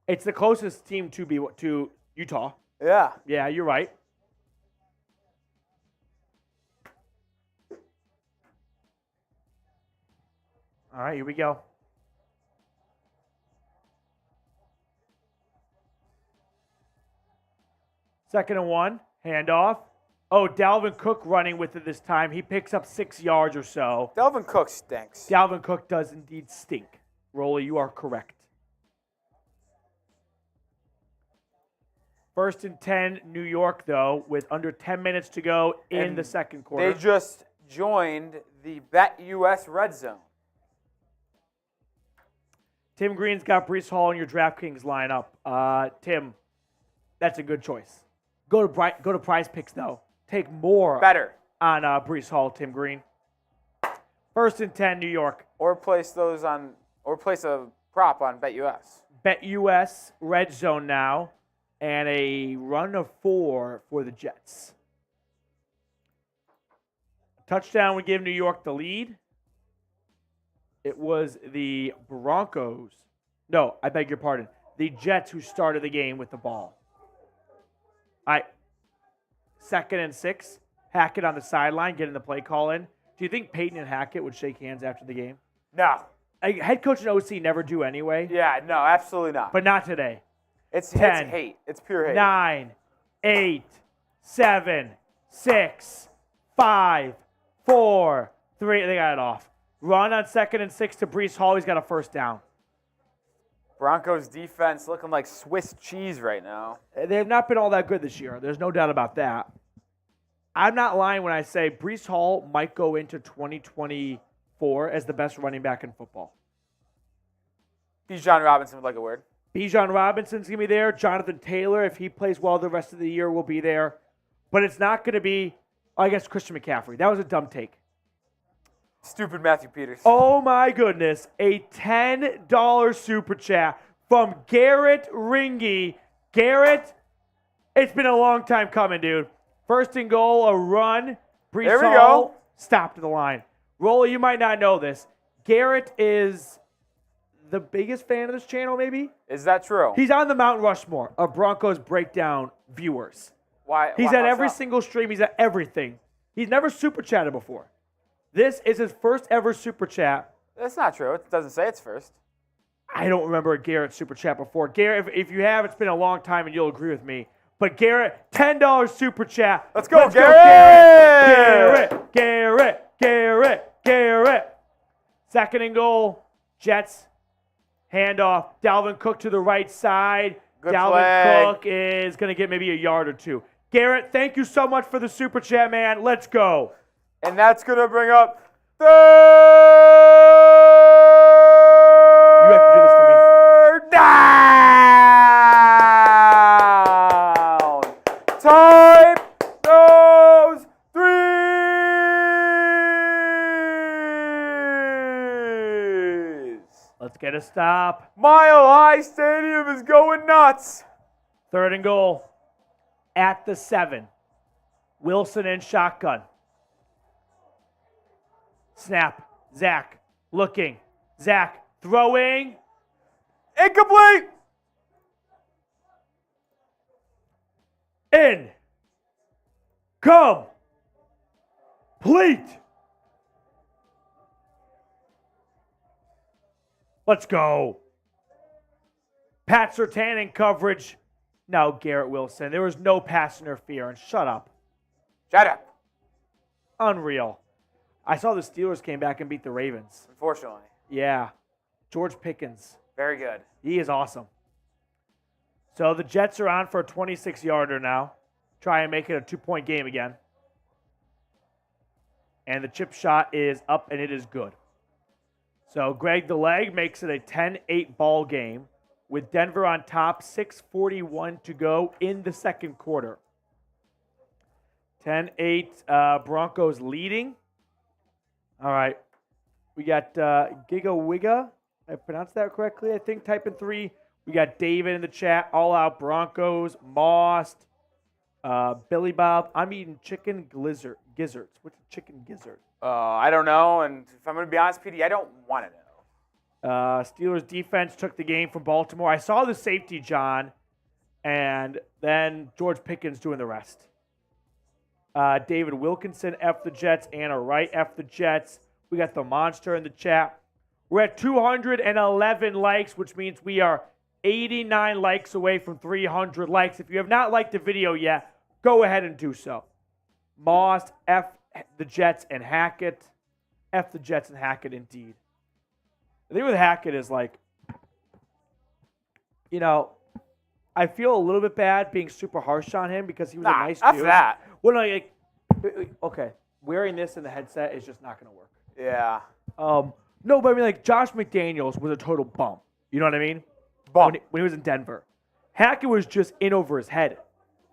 It's the closest team to Utah. Yeah. Yeah, you're right. All right, here we go. Second and 1, handoff. Oh, Dalvin Cook running with it this time. He picks up 6 yards or so. Dalvin Cook stinks. Dalvin Cook does indeed stink. Rolly, you are correct. 1st and 10, New York, though, with under 10 minutes to go in the second quarter. They just joined the BetUS Red Zone. Tim Green's got Breece Hall in your DraftKings lineup. Tim, that's a good choice. Go to Prize Picks, though. Take more Better. on Breece Hall, Tim Green. 1st and 10, New York. Or place a prop on BetUS. BetUS Red Zone now. And a run of 4 for the Jets. Touchdown would give New York the lead. It was the Broncos. No, I beg your pardon. The Jets who started the game with the ball. All right. 2nd and 6. Hackett on the sideline, getting the play call in. Do you think Payton and Hackett would shake hands after the game? No. Head coach and OC never do anyway. Yeah, no, absolutely not. But not today. It's 10, hate. It's pure hate. 9, 8, 7, 6, 5, 4, 3. They got it off. Run on 2nd and 6 to Breece Hall. He's got a first down. Broncos defense looking like Swiss cheese right now. They have not been all that good this year. There's no doubt about that. I'm not lying when I say Breece Hall might go into 2024 as the best running back in football. Bijan Robinson would like a word. Bijan Robinson's going to be there. Jonathan Taylor, if he plays well the rest of the year, will be there. But it's not going to be, I guess, Christian McCaffrey. That was a dumb take. Stupid Matthew Peters. Oh, my goodness. A $10 super chat from Garrett Ringy. Garrett, it's been a long time coming, dude. 1st and goal, a run. Breece There we Hall go. stopped at the line. Rolly, you might not know this. Garrett is the biggest fan of this channel, maybe? Is that true? He's on the Mount Rushmore of Broncos Breakdown viewers. Why? He's why, at how's every that? single stream. He's at everything. He's never super chatted before. This is his first ever super chat. That's not true. It doesn't say it's first. I don't remember a Garrett super chat before. Garrett, if you have, it's been a long time and you'll agree with me. But Garrett, $10 super chat. Let's go, Garrett! Garrett! Garrett. 2nd and goal, Jets. Handoff. Dalvin Cook to the right side. Good Dalvin play. Cook is going to get maybe a yard or 2. Garrett, thank you so much for the super chat, man. Let's go. And that's going to bring up You have to do this for me. third down. Type those threes. Let's get a stop. Mile High Stadium is going nuts. 3rd and goal. At the 7. Wilson in shotgun. Snap. Zach looking. Zach throwing. Incomplete. In. Complete. Let's go. Pat Surtain in coverage. No, Garrett Wilson. There was no pass interference. Shut up. Shut up. Unreal. I saw the Steelers came back and beat the Ravens. Unfortunately. Yeah. George Pickens. Very good. He is awesome. So the Jets are on for a 26-yarder now. try and make it a 2-point game again. And the chip shot is up, and it is good. So Greg the Leg makes it a 10-8 ball game with Denver on top, 6:41 to go in the second quarter. 10-8, Broncos leading. All right. We got Giga Wigga. I pronounced that correctly, I think. Type in 3. We got David in the chat. All out Broncos. Moss. Billy Bob. I'm eating chicken gizzards. What's a chicken gizzard? I don't know. And if I'm going to be honest, PD, I don't want to know. Steelers defense took the game from Baltimore. I saw the safety, John, and then George Pickens doing the rest. David Wilkinson, F the Jets. Anna Wright, F the Jets. We got the monster in the chat. We're at 211 likes, which means we are 89 likes away from 300 likes. If you have not liked the video yet, go ahead and do so. Moss, F the Jets, and Hackett. F the Jets and Hackett, indeed. The thing with Hackett is, like, I feel a little bit bad being super harsh on him because he was a nice dude. That. Well, no, okay, wearing this in the headset is just not going to work. Yeah. No, but I mean, like, Josh McDaniels was a total bum. You know what I mean? Bum. When he was in Denver. Hackett was just in over his head.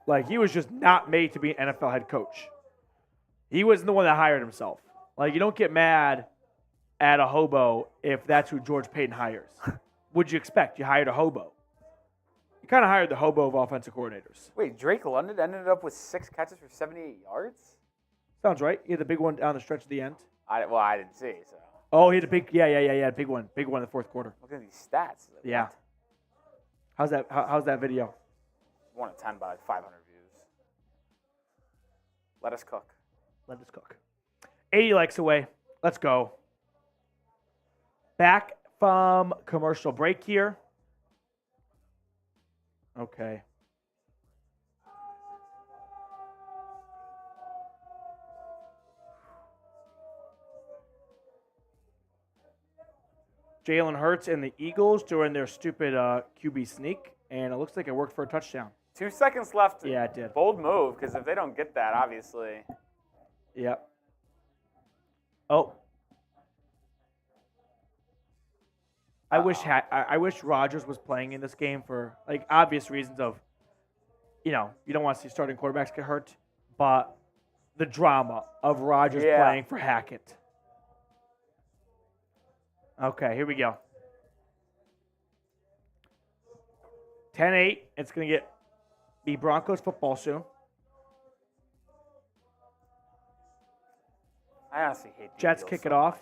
Like, he was just not made to be an NFL head coach. He wasn't the one that hired himself. Like, you don't get mad at a hobo if that's who George Payton hires. What'd you expect? You hired a hobo. You kind of hired the hobo of offensive coordinators. Wait, Drake London ended up with 6 catches for 78 yards? Sounds right. He had the big one down the stretch at the end. I didn't see, so. Oh, he had a big, yeah, big one. Big one in the fourth quarter. Look at these stats. Yeah. How's that video? 1 of 10 by like 500 views. Let us cook. Let us cook. 80 likes away. Let's go. Back from commercial break here. Okay. Jalen Hurts and the Eagles doing their stupid QB sneak, and it looks like it worked for a touchdown. 2 seconds left. Yeah, it did. Bold move, because if they don't get that, obviously. Yep. Oh. I wish Rodgers was playing in this game for, like, obvious reasons of, you don't want to see starting quarterbacks get hurt, but the drama of Rodgers playing for Hackett. Okay, here we go. 10-8. It's going to be Broncos football soon. I honestly hate the Jets Eagles kick so it off.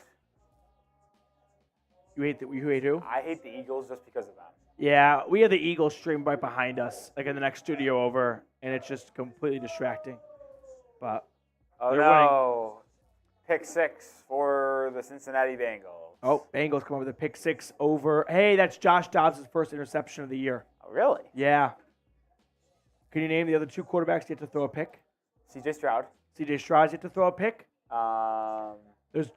much. You hate who? I hate the Eagles just because of that. Yeah, we have the Eagles stream right behind us, like in the next studio over, and it's just completely distracting. But oh they're no. Pick 6 for the Cincinnati Bengals. Oh, Bengals come over with a pick 6 over. Hey, that's Josh Dobbs' first interception of the year. Oh, really? Yeah. Can you name the other 2 quarterbacks yet to throw a pick? C.J. Stroud. C.J. Stroud's yet to throw a pick. There's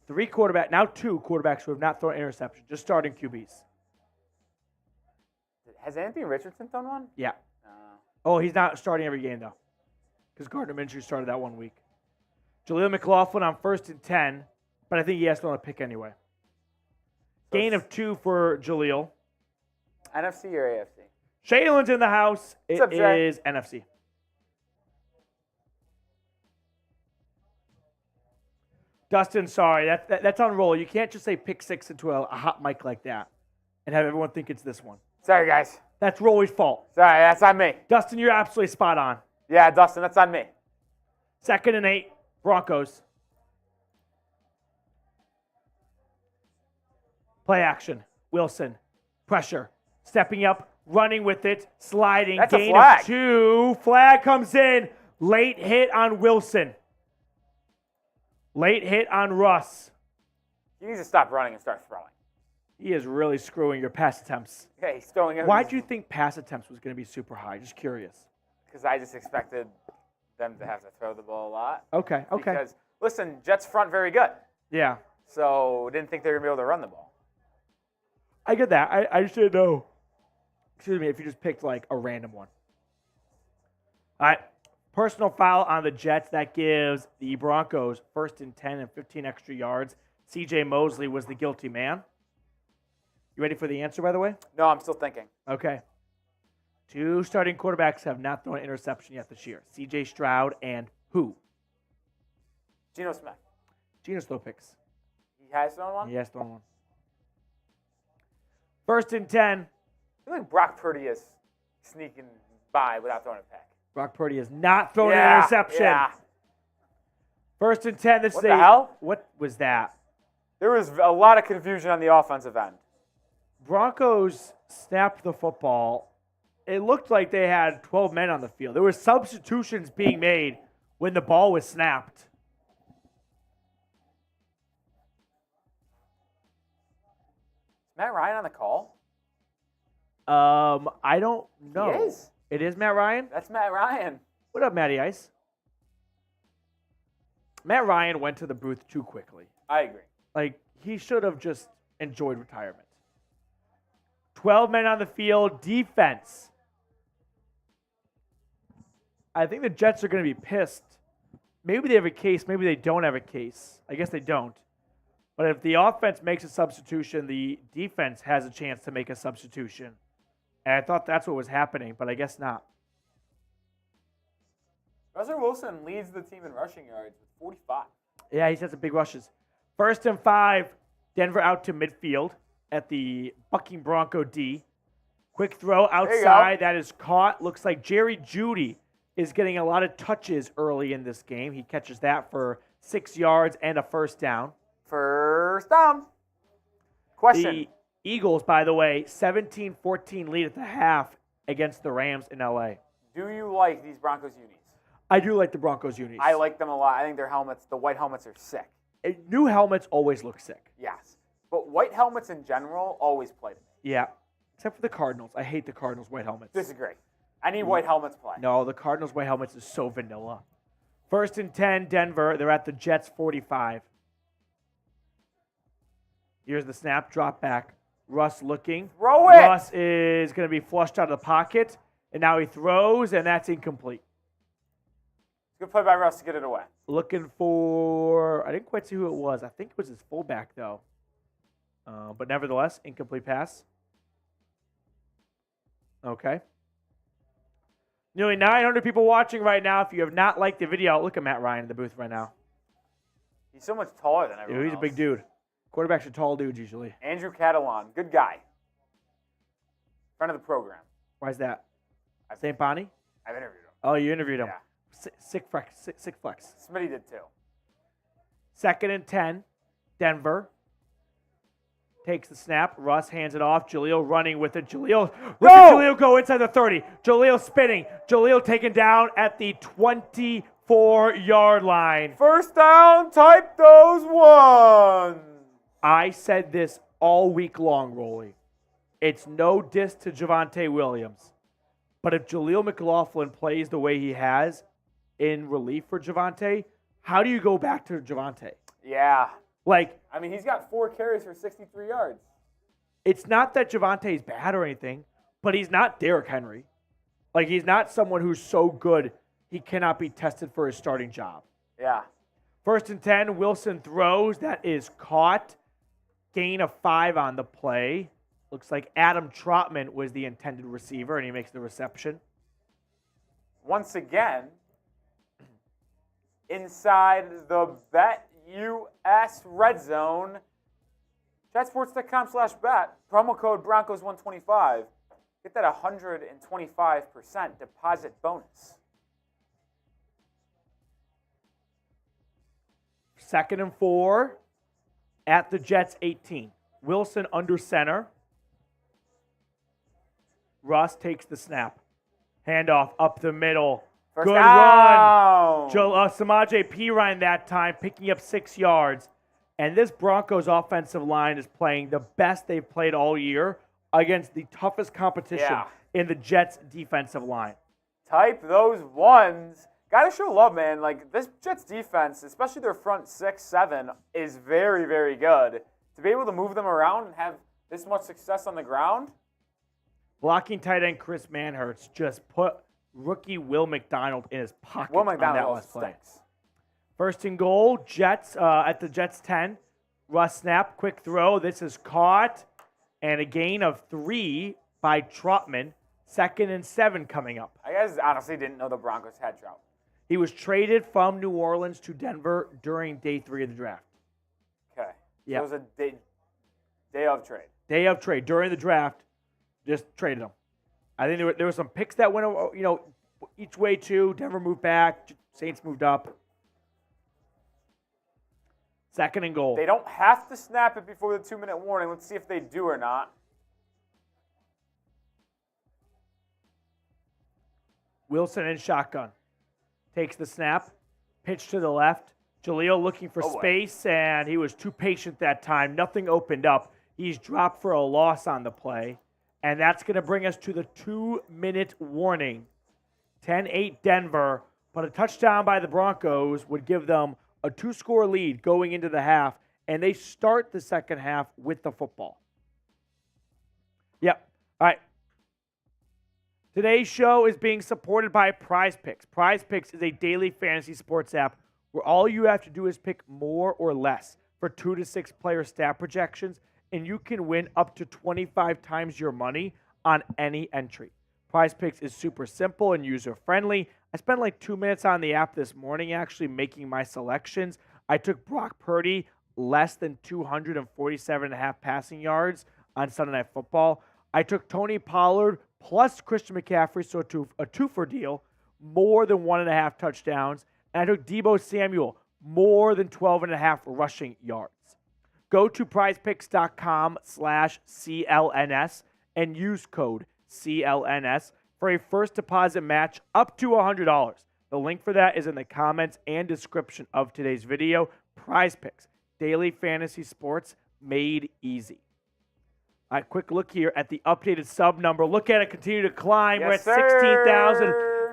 2 quarterbacks who have not thrown an interception, just starting QBs. Has Anthony Richardson thrown one? Yeah. Oh, he's not starting every game, though, because Gardner Minshew started that 1 week. Jaleel McLaughlin on 1st and 10, but I think he has thrown a pick anyway. Gain of 2 for Jaleel. NFC or AFC? Shaylin's in the house. It What's up, Jay? is NFC. Dustin, sorry, that's on roll. You can't just say pick 6 into a hot mic like that and have everyone think it's this one. Sorry, guys. That's Rolly's fault. Sorry, that's on me. Dustin, you're absolutely spot on. Yeah, Dustin, that's on me. 2nd and 8, Broncos. Play action. Wilson. Pressure. Stepping up. Running with it. Sliding. That's a Gain flag. of 2. Flag comes in. Late hit on Wilson. Late hit on Russ. He needs to stop running and start throwing. He is really screwing your pass attempts. Yeah, he's throwing it. Why do you think pass attempts was going to be super high? Just curious. Because I just expected them to have to throw the ball a lot. Okay. Because, listen, Jets front very good. Yeah. So didn't think they were going to be able to run the ball. I get that. I just didn't know. Excuse me, if you just picked like a random one. All right. Personal foul on the Jets. That gives the Broncos 1st and 10 and 15 extra yards. C.J. Mosley was the guilty man. You ready for the answer, by the way? No, I'm still thinking. Okay. 2 starting quarterbacks have not thrown an interception yet this year. C.J. Stroud and who? Geno Smith. Geno's throw picks. He has thrown one? He has thrown one. 1st and 10. I feel like Brock Purdy is sneaking by without throwing a pick. Brock Purdy has not thrown an interception. Yeah. 1st and 10. What the hell? What was that? There was a lot of confusion on the offensive end. Broncos snapped the football. It looked like they had 12 men on the field. There were substitutions being made when the ball was snapped. Is Matt Ryan on the call? I don't know. He is. It is Matt Ryan? That's Matt Ryan. What up, Matty Ice? Matt Ryan went to the booth too quickly. I agree. Like, he should have just enjoyed retirement. 12 men on the field. Defense. I think the Jets are going to be pissed. Maybe they have a case. Maybe they don't have a case. I guess they don't. But if the offense makes a substitution, the defense has a chance to make a substitution. And I thought that's what was happening, but I guess not. Russell Wilson leads the team in rushing yards with 45. Yeah, he's had some big rushes. 1st and 5, Denver out to midfield at the bucking Bronco D. Quick throw outside. That is caught. Looks like Jerry Jeudy is getting a lot of touches early in this game. He catches that for 6 yards and a 1st down. First down. Question. The Eagles, by the way, 17-14 lead at the half against the Rams in L.A. Do you like these Broncos unis? I do like the Broncos unis. I like them a lot. I think their helmets, the white helmets, are sick. New helmets always look sick. Yes. But white helmets in general always play to me. Yeah. Except for the Cardinals. I hate the Cardinals' white helmets. Disagree. Any white helmets play. No, the Cardinals' white helmets is so vanilla. 1st and 10, Denver. They're at the Jets' 45. Here's the snap, drop back. Russ looking. Throw it! Russ is going to be flushed out of the pocket, and now he throws, and that's incomplete. Good play by Russ to get it away. Looking for, I didn't quite see who it was. I think it was his fullback, though. But nevertheless, incomplete pass. Okay. Nearly 900 people watching right now. If you have not liked the video, look at Matt Ryan in the booth right now. He's so much taller than everyone He's else. a big dude. Quarterbacks are tall dudes usually. Andrew Catalan, good guy. Friend of the program. Why is that? St. Bonnie? I've interviewed him. Oh, you interviewed him. Yeah. Sick flex. Smitty did too. 2nd and 10. Denver. Takes the snap. Russ hands it off. Jaleel running with it. Jaleel. Look at Jaleel go inside the 30. Jaleel spinning. Jaleel taken down at the 24-yard line. First down, type those ones. I said this all week long, Rolly. It's no diss to Javonte Williams. But if Jaleel McLaughlin plays the way he has in relief for Javonte, how do you go back to Javonte? Yeah. Like, I mean, he's got 4 carries for 63 yards. it's not that Javonte's bad or anything, but he's not Derrick Henry. Like, he's not someone who's so good he cannot be tested for his starting job. Yeah. 1st and 10, Wilson throws. That is caught. Gain of 5 on the play. Looks like Adam Trotman was the intended receiver, and he makes the reception. Once again, inside the BetUS red zone, chatsports.com/bet, promo code Broncos125. Get that 125% deposit bonus. 2nd and 4 at the Jets 18. Wilson under center. Russ takes the snap. Handoff up the middle. First Good down. run. Samaje Perine that time, picking up 6 yards. And this Broncos offensive line is playing the best they've played all year against the toughest competition in the Jets defensive line. Type those ones. Got to show love, man. Like, this Jets defense, especially their front 6, 7, is very, very good. To be able to move them around and have this much success on the ground. Blocking tight end Chris Manhertz just put rookie Will McDonald in his pocket Will on that McDonald last play. stinks. First and goal, Jets at the Jets 10. Russ snap, quick throw. This is caught. And a gain of 3 by Trotman. 2nd and 7 coming up. I guys honestly didn't know the Broncos had Trout. He was traded from New Orleans to Denver during day 3 of the draft. Okay. Yeah. So it was a day of trade. Day of trade. During the draft, just traded him. I think there were some picks that went, each way too. Denver moved back. Saints moved up. 2nd and goal. They don't have to snap it before the 2-minute warning. Let's see if they do or not. Wilson in shotgun. Takes the snap. Pitch to the left. Jaleel looking for space, and he was too patient that time. Nothing opened up. He's dropped for a loss on the play. And that's going to bring us to the 2-minute warning. 10-8 Denver, but a touchdown by the Broncos would give them a 2-score lead going into the half, and they start the second half with the football. Yep. All right. Today's show is being supported by Prize Picks. Prize Picks is a daily fantasy sports app where all you have to do is pick more or less for 2 to 6 player stat projections, and you can win up to 25 times your money on any entry. Prize Picks is super simple and user-friendly. I spent like 2 minutes on the app this morning actually making my selections. I took Brock Purdy less than 247.5 passing yards on Sunday Night Football. I took Tony Pollard plus Christian McCaffrey, so a 2-for deal, more than 1.5 touchdowns. And I took Deebo Samuel, more than 12.5 rushing yards. Go to prizepicks.com/CLNS and use code CLNS for a first deposit match up to $100. The link for that is in the comments and description of today's video. Prize Picks, daily fantasy sports made easy. All right, quick look here at the updated sub number. Look at it continue to climb. Yes, We're at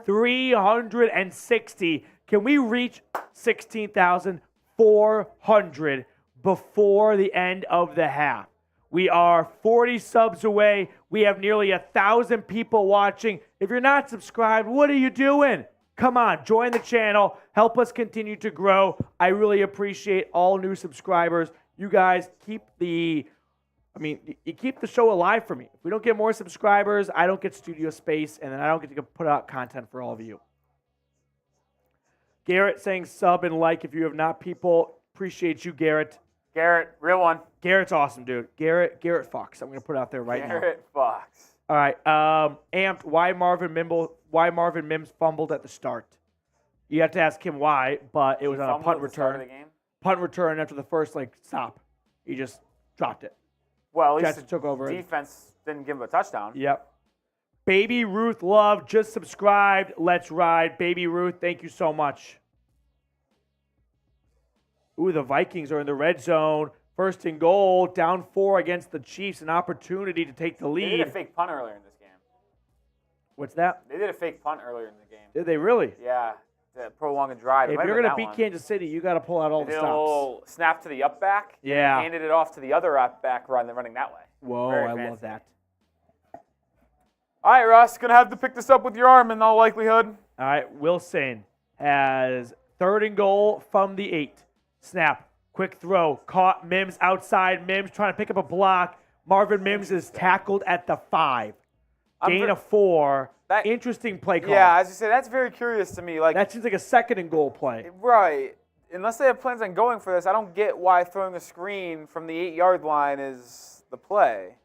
16,360. Can we reach 16,400 before the end of the half? We are 40 subs away. We have nearly 1,000 people watching. If you're not subscribed, what are you doing? Come on, join the channel. Help us continue to grow. I really appreciate all new subscribers. You guys keep you keep the show alive for me. If we don't get more subscribers, I don't get studio space, and then I don't get to put out content for all of you. Garrett saying sub and like if you have not, people. Appreciate you, Garrett. Garrett, real one. Garrett's awesome, dude. Garrett Fox. I'm going to put it out there right now. Garrett Fox. All right. Amped, why Marvin Mims fumbled at the start? You have to ask him why, but it was on a punt return. Of the game? Punt return after the first stop. He just dropped it. Well, at least Jets took over. Defense didn't give him a touchdown. Yep. Baby Ruth Love just subscribed. Let's ride. Baby Ruth, thank you so much. Ooh, the Vikings are in the red zone. First and goal, down 4 against the Chiefs. An opportunity to take the lead. They did a fake punt earlier in this game. What's that? They did a fake punt earlier in the game. Did they really? Yeah, to prolong a drive. If you're going to beat Kansas City, you got to pull out all the stops. stops. A little snap to the up back. Yeah. And handed it off to the other up back rather than running that way. Whoa, I love that. All right, Russ, going to have to pick this up with your arm in all likelihood. All right, Wilson has 3rd and goal from the 8. Snap, quick throw, caught Mims outside. Mims trying to pick up a block. Marvin Mims is tackled at the 5. Gain of 4. Interesting play call. Yeah, as you say, that's very curious to me. That seems like a 2nd and goal play. Right. Unless they have plans on going for this, I don't get why throwing a screen from the 8-yard line is the play.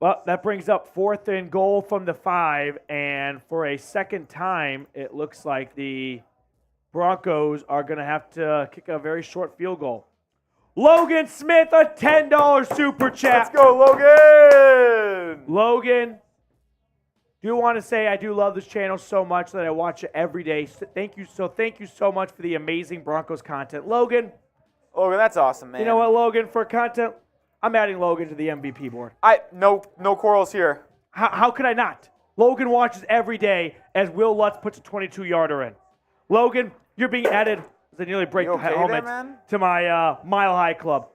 Well, that brings up 4th and goal from the 5, and for a second time, it looks like the Broncos are going to have to kick a very short field goal. Logan Smith, a $10 super chat. Let's go, Logan! Logan, do want to say I do love this channel so much that I watch it every day. Thank you so much for the amazing Broncos content. Logan, that's awesome, man. You know what, Logan, for content, I'm adding Logan to the MVP board. No quarrels here. How could I not? Logan watches every day as Will Lutz puts a 22-yarder in. Logan, you're being added as I nearly break the helmet to my Mile High Club.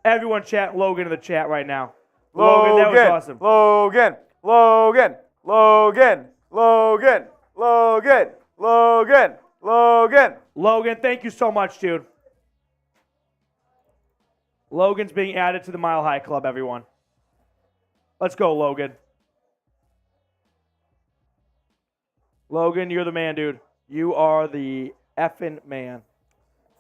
Everyone chat Logan in the chat right now. Logan, that was awesome. Logan. Logan, Logan, Logan, Logan. Logan, thank you so much, dude. Logan's being added to the Mile High Club, everyone. Let's go, Logan. Logan, you're the man, dude. You are the effing man.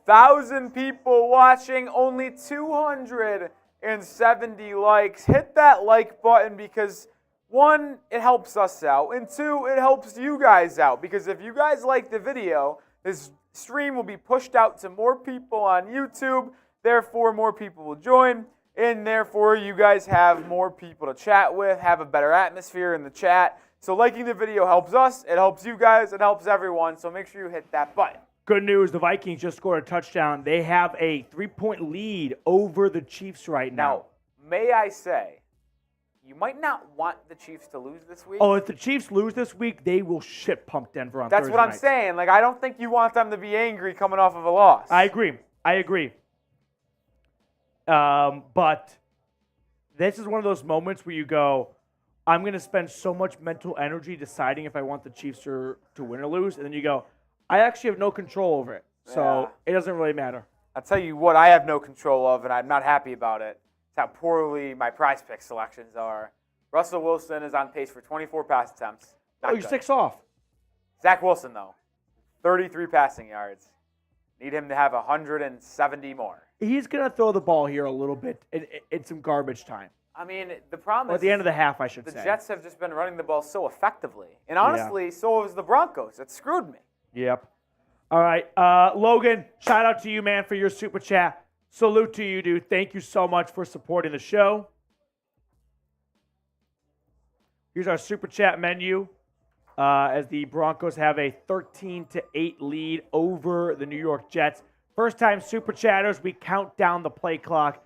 1,000 people watching, only 270 likes. Hit that like button because, one, it helps us out, and two, it helps you guys out. Because if you guys like the video, this stream will be pushed out to more people on YouTube. Therefore, more people will join, and therefore, you guys have more people to chat with, have a better atmosphere in the chat. So liking the video helps us, it helps you guys, it helps everyone. So make sure you hit that button. Good news, the Vikings just scored a touchdown. They have a 3-point lead over the Chiefs right now. Now, may I say, you might not want the Chiefs to lose this week. Oh, if the Chiefs lose this week, they will shit pump Denver on Thursday That's what I'm night. saying. Like, I don't think you want them to be angry coming off of a loss. I agree. But this is one of those moments where you go, I'm going to spend so much mental energy deciding if I want the Chiefs to win or lose. And then you go, I actually have no control over it. So it doesn't really matter. I'll tell you what I have no control of, and I'm not happy about it. It's how poorly my prize pick selections are. Russell Wilson is on pace for 24 pass attempts. Oh, you're 6 off. Zach Wilson, though, 33 passing yards. Need him to have 170 more. He's going to throw the ball here a little bit in some garbage time. I mean, the problem Or is at the end of the half, I should the say. Jets have just been running the ball so effectively. And honestly, so has the Broncos. It screwed me. Yep. All right. Logan, shout out to you, man, for your super chat. Salute to you, dude. Thank you so much for supporting the show. Here's our super chat menu as the Broncos have a 13-8 lead over the New York Jets. First time super chatters, we count down the play clock.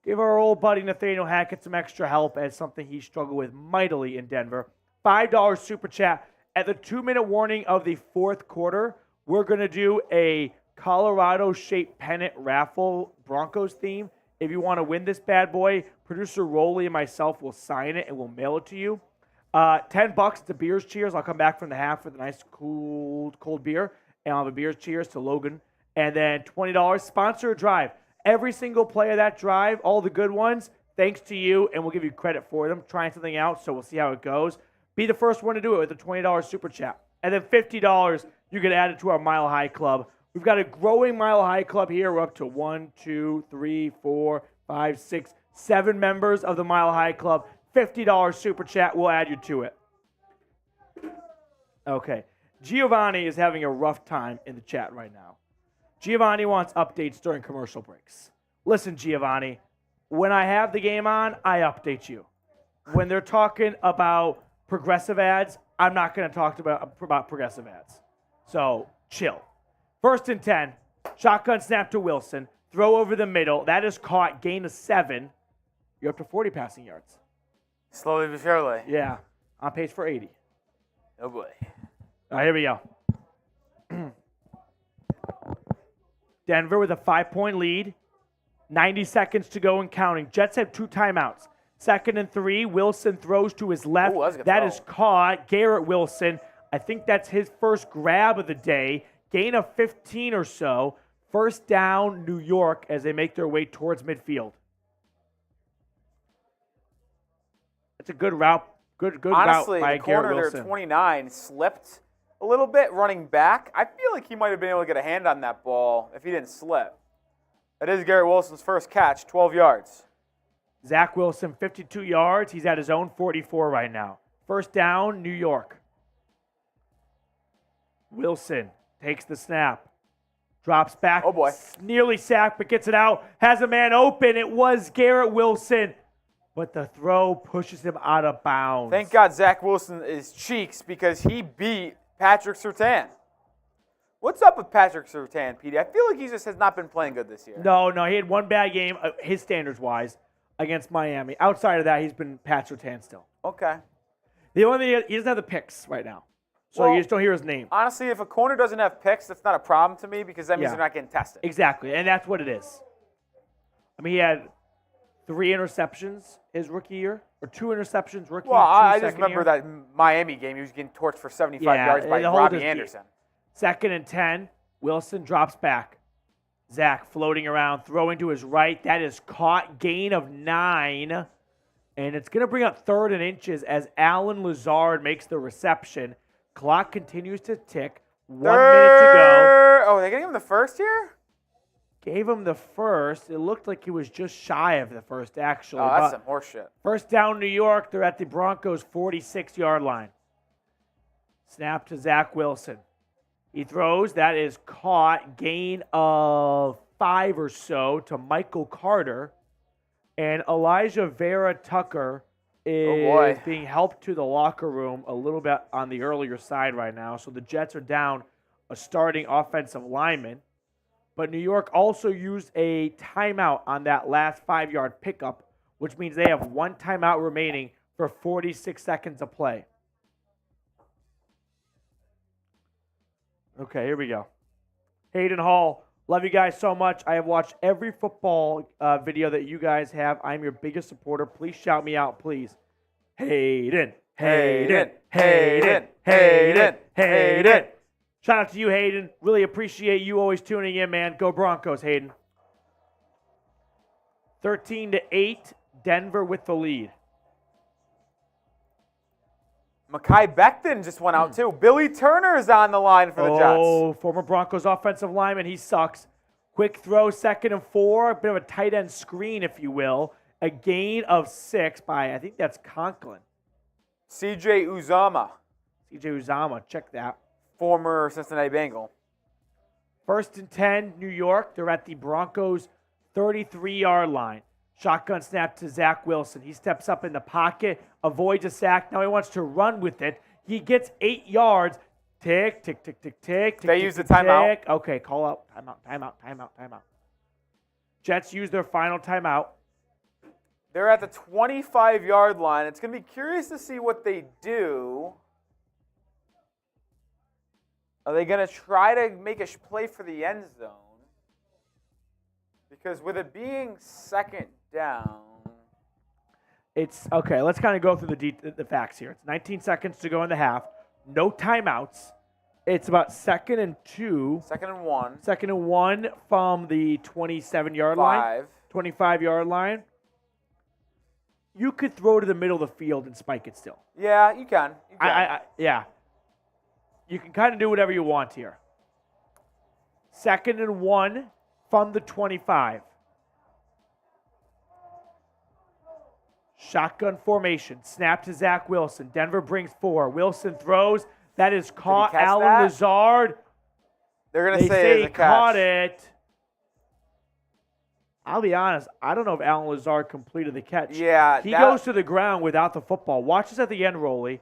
Give our old buddy Nathaniel Hackett some extra help as something he struggled with mightily in Denver. $5 super chat. At the 2-minute warning of the fourth quarter, we're going to do a Colorado-shaped pennant raffle Broncos theme. If you want to win this bad boy, producer Rolly and myself will sign it and we'll mail it to you. $10 to Beers Cheers. I'll come back from the half with a nice cold beer, and I'll have a Beers Cheers to Logan. And then $20 sponsor a drive. Every single play of that drive, all the good ones, thanks to you, and we'll give you credit for them. Trying something out, so we'll see how it goes. Be the first one to do it with a $20 super chat. And then $50, you get added to our Mile High Club. We've got a growing Mile High Club here. We're up to 1, 2, 3, 4, 5, 6, 7 members of the Mile High Club. $50 super chat, we'll add you to it. Okay. Giovanni is having a rough time in the chat right now. Giovanni wants updates during commercial breaks. Listen, Giovanni, when I have the game on, I update you. When they're talking about progressive ads, I'm not going to talk about progressive ads. So, chill. 1st and 10, shotgun snap to Wilson, throw over the middle. That is caught, gain of 7. You're up to 40 passing yards. Slowly but surely. Yeah, on pace for 80. Oh, boy. All right, here we go. Denver with a 5-point lead. 90 seconds to go and counting. Jets have 2 timeouts. 2nd and 3. Wilson throws to his left. Ooh, that is caught. Garrett Wilson. I think that's his first grab of the day. Gain of 15 or so. First down, New York, as they make their way towards midfield. It's a good route. Good Honestly, route by the corner Garrett there, Wilson. 29, slipped a little bit running back. I feel like he might have been able to get a hand on that ball if he didn't slip. That is Garrett Wilson's first catch, 12 yards. Zach Wilson, 52 yards. He's at his own 44 right now. First down, New York. Wilson takes the snap. Drops back. Oh, boy. Nearly sacked, but gets it out. Has a man open. It was Garrett Wilson. But the throw pushes him out of bounds. Thank God Zach Wilson is cheeks because he beat Patrick Surtain. What's up with Patrick Surtain, Petey? I feel like he just has not been playing good this year. No, he had one bad game, his standards-wise, against Miami. Outside of that, he's been Pat Surtain still. Okay. The only thing, he doesn't have the picks right now. So you just don't hear his name. Honestly, if a corner doesn't have picks, that's not a problem to me because that means they're not getting tested. Exactly, and that's what it is. I mean, he had 3 interceptions his rookie year, or 2 interceptions rookie. Well, I just second remember year. that Miami game. He was getting torched for 75 yards by the whole Robbie just- Anderson. 2nd and 10. Wilson drops back. Zach floating around, throwing to his right. That is caught. Gain of 9. And it's going to bring up 3rd and inches as Alan Lazard makes the reception. Clock continues to tick. 1 minute to go. Oh, they gave him the first here? Gave him the first. It looked like he was just shy of the first, actually. Oh, that's But some horseshit. first down, New York. They're at the Broncos' 46-yard line. Snap to Zach Wilson. He throws. That is caught. Gain of 5 or so to Michael Carter. And Elijah Vera Tucker is being helped to the locker room a little bit on the earlier side right now. So the Jets are down a starting offensive lineman. But New York also used a timeout on that last 5-yard pickup, which means they have 1 timeout remaining for 46 seconds of play. Okay, here we go. Hayden Hall, love you guys so much. I have watched every football video that you guys have. I'm your biggest supporter. Please shout me out, please. Hayden, Hayden, Hayden, Hayden, Hayden. Shout out to you, Hayden. Really appreciate you always tuning in, man. Go Broncos, Hayden. 13-8, Denver with the lead. Mekhi Becton just went out, too. Billy Turner is on the line for the Jets. Oh, former Broncos offensive lineman. He sucks. Quick throw, 2nd and 4. A bit of a tight end screen, if you will. A gain of 6 by, I think that's Conklin. C.J. Uzama. C.J. Uzama, check that. Former Cincinnati Bengal. 1st and 10, New York. They're at the Broncos' 33-yard line. Shotgun snap to Zach Wilson. He steps up in the pocket, avoids a sack. Now he wants to run with it. He gets 8 yards. Tick, tick, tick, tick, tick. They use the timeout. Okay, call out. Timeout. Jets use their final timeout. They're at the 25-yard line. It's going to be curious to see what they do. Are they going to try to make a play for the end zone? Because with it being 2nd down. It's okay. Let's kind of go through the facts here. It's 19 seconds to go in the half. No timeouts. It's about 2nd and 2. 2nd and 1. 2nd and 1 from the 27-yard line. 25-yard line. You could throw to the middle of the field and spike it still. Yeah, you can. Yeah. You can kind of do whatever you want here. 2nd and 1 from the 25. Shotgun formation. Snap to Zach Wilson. Denver brings 4. Wilson throws. That is caught. Alan Lazard. They're going to say it's a catch. Caught it. I'll be honest. I don't know if Alan Lazard completed the catch. Yeah. He goes to the ground without the football. Watch this at the end, Rolly.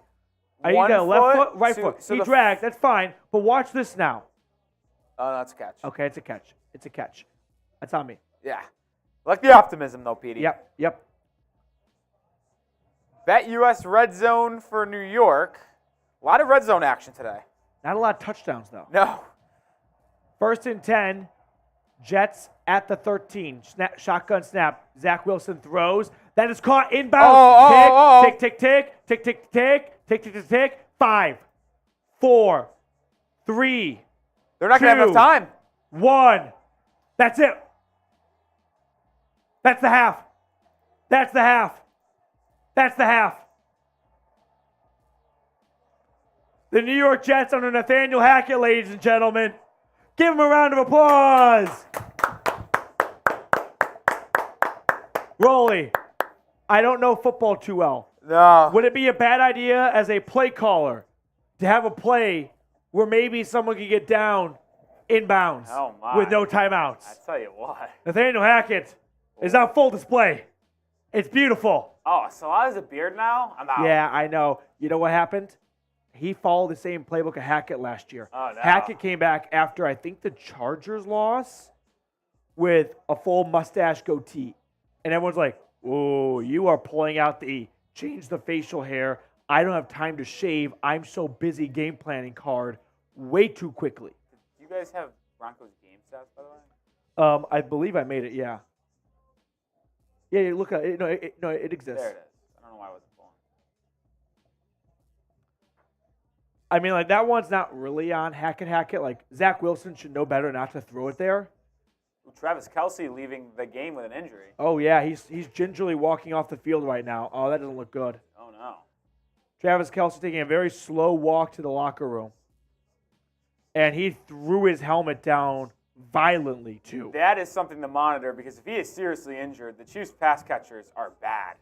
You got a left foot, right foot. He dragged. That's fine. But watch this now. Oh, no, that's a catch. Okay, it's a catch. It's a catch. That's on me. Yeah. Like the optimism, though, Petey. Yep. Bet US red zone for New York. A lot of red zone action today. Not a lot of touchdowns, though. No. 1st and 10. Jets at the 13. Shotgun snap. Zach Wilson throws. That is caught inbound. Tick, tick, tick, tick, tick, tick, tick, tick, tick, tick. 5, 4, 3. They're not going to have enough time. 1. That's it. That's the half. That's the half. That's the half. The New York Jets under Nathaniel Hackett, ladies and gentlemen. Give him a round of applause. Rolly, I don't know football too well. No. Would it be a bad idea as a play caller to have a play where maybe someone could get down inbounds with no timeouts? I tell you what. Nathaniel Hackett is on full display. It's beautiful. Oh, so I has a beard now? I'm out. Yeah, I know. You know what happened? He followed the same playbook of Hackett last year. Oh, no. Hackett came back after, I think, the Chargers loss with a full mustache goatee. And everyone's like, oh, you are pulling out the change the facial hair. I don't have time to shave. I'm so busy game planning card way too quickly. Do you guys have Broncos game stats, by the way? I believe I made it, yeah. Yeah, look at it. No, it exists. There it is. I don't know why I wasn't pulling. I mean, like, that one's not really on Hackett. Like, Zach Wilson should know better not to throw it there. Travis Kelce leaving the game with an injury. Oh, yeah, he's gingerly walking off the field right now. Oh, that doesn't look good. Oh, no. Travis Kelce taking a very slow walk to the locker room. And he threw his helmet down violently, too. That is something to monitor because if he is seriously injured, the Chiefs pass catchers are bad.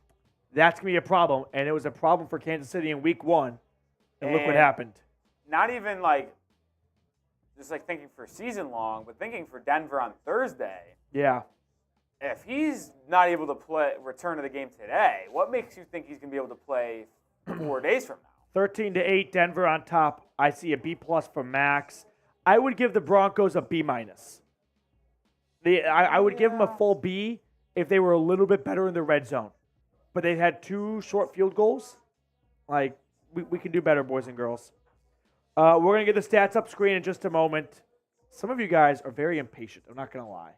That's going to be a problem. And it was a problem for Kansas City in week 1. And look what happened. Not even like just like thinking for season long, but thinking for Denver on Thursday. Yeah. If he's not able to return to the game today, what makes you think he's going to be able to play 4 days from now? 13-8, Denver on top. I see a B+ for Max. I would give the Broncos a B-. I would give them a full B if they were a little bit better in the red zone. But they had 2 short field goals. Like, we can do better, boys and girls. We're going to get the stats up screen in just a moment. Some of you guys are very impatient. I'm not going to lie.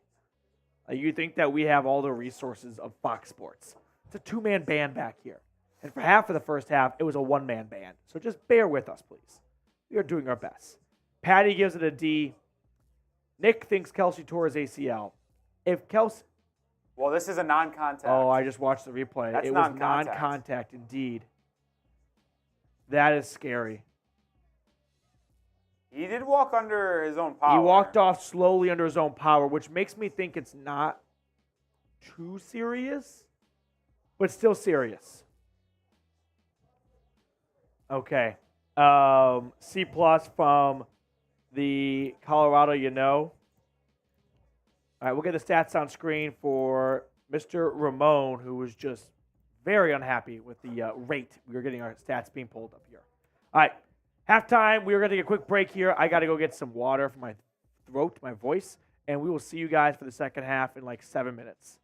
You think that we have all the resources of Fox Sports. It's a 2-man band back here. And for half of the first half, it was a 1-man band. So just bear with us, please. We are doing our best. Patty gives it a D. Nick thinks Kelce tore his ACL. If Kelce... Well, this is a non-contact. Oh, I just watched the replay. That's it was non-contact. Non-contact, indeed. That is scary. He did walk under his own power. He walked off slowly under his own power, which makes me think it's not too serious, but still serious. Okay. C+ from the Colorado All right, we'll get the stats on screen for Mr. Ramon, who was just very unhappy with the rate we were getting our stats being pulled up here. All right, halftime. We are going to take a quick break here. I got to go get some water for my throat, my voice, and we will see you guys for the second half in like 7 minutes.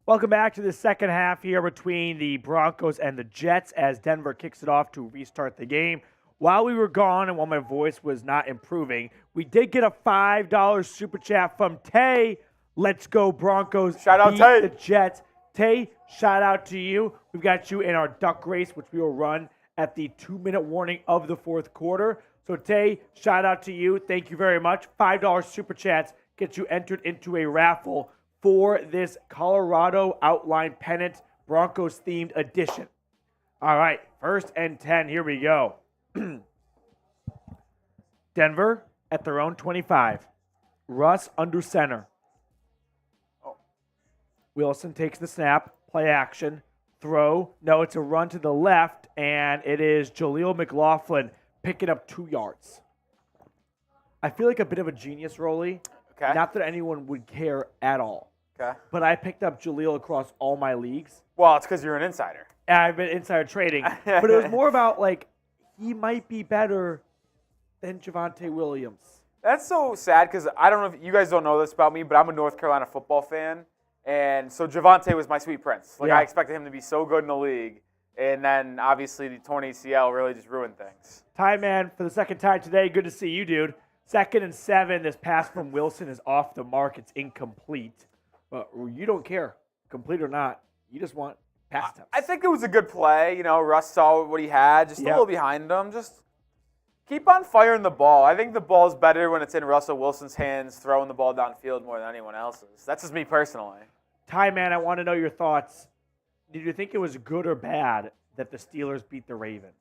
Welcome back to the second half here between the Broncos and the Jets as Denver kicks it off to restart the game. While we were gone and while my voice was not improving, we did get a $5 super chat from Tay. Let's go Broncos. Shout out beat Tay. The Jets. Tay, shout out to you. We've got you in our duck race, which we will run at the 2-minute warning of the fourth quarter. So Tay, shout out to you. Thank you very much. $5 super chats gets you entered into a raffle for this Colorado Outline Pennant Broncos themed edition. All right, 1st and 10. Here we go. Denver at their own 25. Russ under center. Wilson takes the snap, play action, throw. No, it's a run to the left, and it is Jaleel McLaughlin picking up 2 yards. I feel like a bit of a genius, Rolly. Okay. Not that anyone would care at all. Okay. But I picked up Jaleel across all my leagues. Well, it's because you're an insider. I've been insider trading. But it was more about, like, he might be better than Javonte Williams. That's so sad because I don't know if you guys don't know this about me, but I'm a North Carolina football fan. And so Javonte was my sweet prince. Like, Yeah. I expected him to be so good in the league. And then, obviously, the torn ACL really just ruined things. Ty, man, for the second time today, good to see you, dude. 2nd and 7. This pass from Wilson is off the mark. It's incomplete. But you don't care, complete or not. You just want pass attempts. I think it was a good play. You know, Russ saw what he had, just a little behind him. Just keep on firing the ball. I think the ball's better when it's in Russell Wilson's hands, throwing the ball downfield more than anyone else's. That's just me personally. Ty, man, I want to know your thoughts. Did you think it was good or bad that the Steelers beat the Ravens?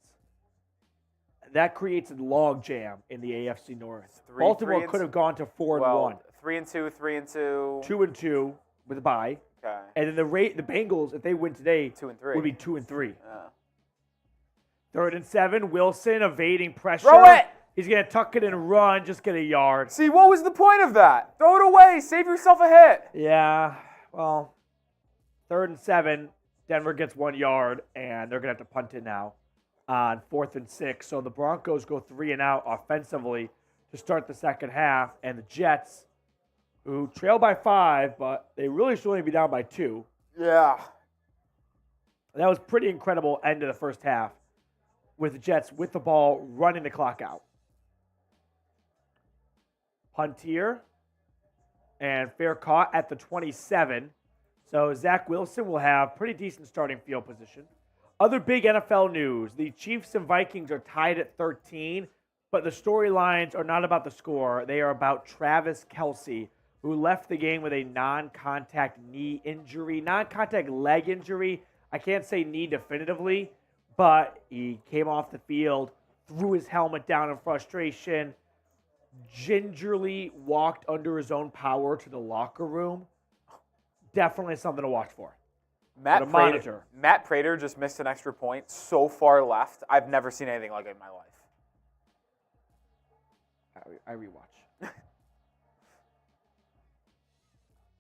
That creates a log jam in the AFC North. Baltimore could have gone to 4-1. 3-2, 3-2. 2-2 with a bye. Okay. And then the Bengals, if they win today, 2-3. would be 2-3. Yeah. 3rd and 7. Wilson evading pressure. Throw it! He's going to tuck it and run, just get a yard. See, what was the point of that? Throw it away. Save yourself a hit. Yeah, well, 3rd and 7. Denver gets 1 yard, and they're going to have to punt it now on 4th and 6. So the Broncos go 3 and out offensively to start the second half, and the Jets, who trail by 5, but they really should only be down by 2. Yeah. That was pretty incredible end of the first half with the Jets with the ball running the clock out. Punt here, and fair caught at the 27. So Zach Wilson will have pretty decent starting field position. Other big NFL news. The Chiefs and Vikings are tied at 13, but the storylines are not about the score. They are about Travis Kelce, who left the game with a non-contact knee injury, non-contact leg injury. I can't say knee definitively, but he came off the field, threw his helmet down in frustration, gingerly walked under his own power to the locker room. Definitely something to watch for. Matt Prater just missed an extra point so far left. I've never seen anything like it in my life. I rewatch.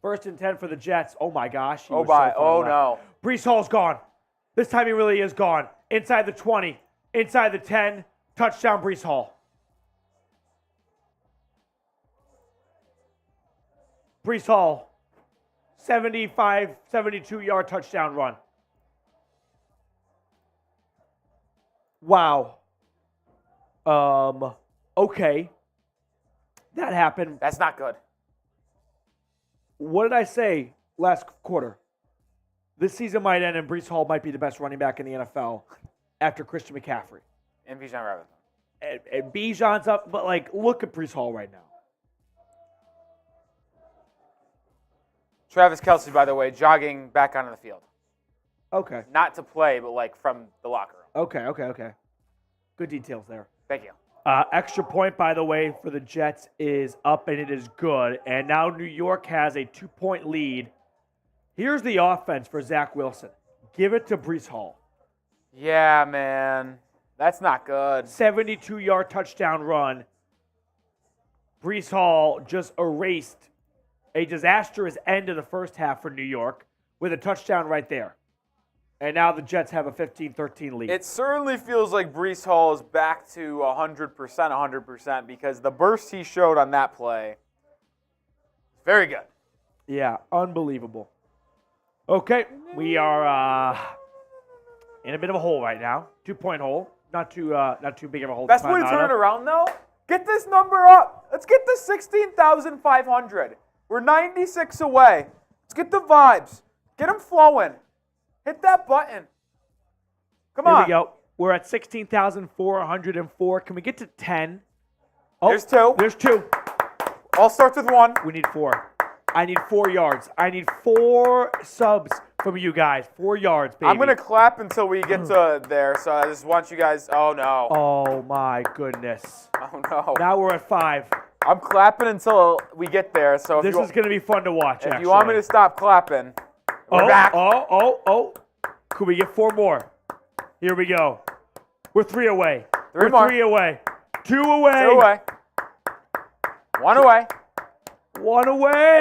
1st and 10 for the Jets. Oh my gosh. Oh no. Breece Hall's gone. This time he really is gone. Inside the 20, inside the 10, touchdown Breece Hall. Breece Hall, 75, 72-yard touchdown run. Wow. Okay. That happened. That's not good. What did I say last quarter? This season might end and Breece Hall might be the best running back in the NFL after Christian McCaffrey. And Bijan Robinson. And Bijan's up, but, like, look at Breece Hall right now. Travis Kelce, by the way, jogging back onto the field. Okay. Not to play, but, like, from the locker room. Okay. Good details there. Thank you. Extra point, by the way, for the Jets is up, and it is good. And now New York has a 2-point lead. Here's the offense for Zach Wilson. Give it to Breece Hall. Yeah, man. That's not good. 72-yard touchdown run. Breece Hall just erased a disastrous end of the first half for New York with a touchdown right there. And now the Jets have a 15-13 lead. It certainly feels like Breece Hall is back to 100%, because the burst he showed on that play, very good. Yeah, unbelievable. Okay, we are in a bit of a hole right now. 2-point hole. Not too big of a hole. Best way to turn it around, though, get this number up. Let's get to 16,500. We're 96 away. Let's get the vibes. Get them flowing. Hit that button. Come on. Here we go. We're at 16,404. Can we get to 10? Oh, There's 2. There's 2. All starts with 1. We need 4. I need 4 yards. I need 4 subs from you guys. 4 yards, baby. I'm going to clap until we get to there, so I just want you guys. Oh, no. Oh, my goodness. Oh, no. Now we're at 5. I'm clapping until we get there. So This is going to be fun to watch, if you want me to stop clapping, we're back. Oh. Could we get 4 more? Here we go. We're 3 away. Three We're more. 3 away. 2 away. 2 away. 1 away. 1 away. Hey!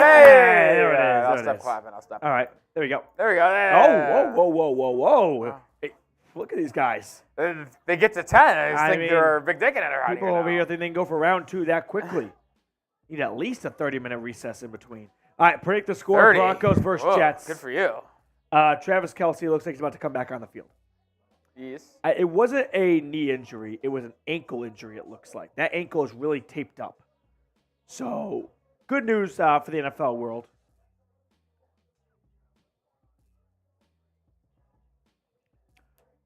There it is. I'll There stop it is. clapping. I'll stop. All right. There we go. There we go. Whoa. Hey, look at these guys. They get to 10. I just I think mean, they're big dick in it around People here over now. here think they can go for round 2 that quickly. Need at least a 30-minute recess in between. All right, predict the score. 30. Broncos versus Whoa, Jets. Good for you. Travis Kelce looks like he's about to come back on the field. Yes. It wasn't a knee injury. It was an ankle injury, it looks like. That ankle is really taped up. So, good news for the NFL world.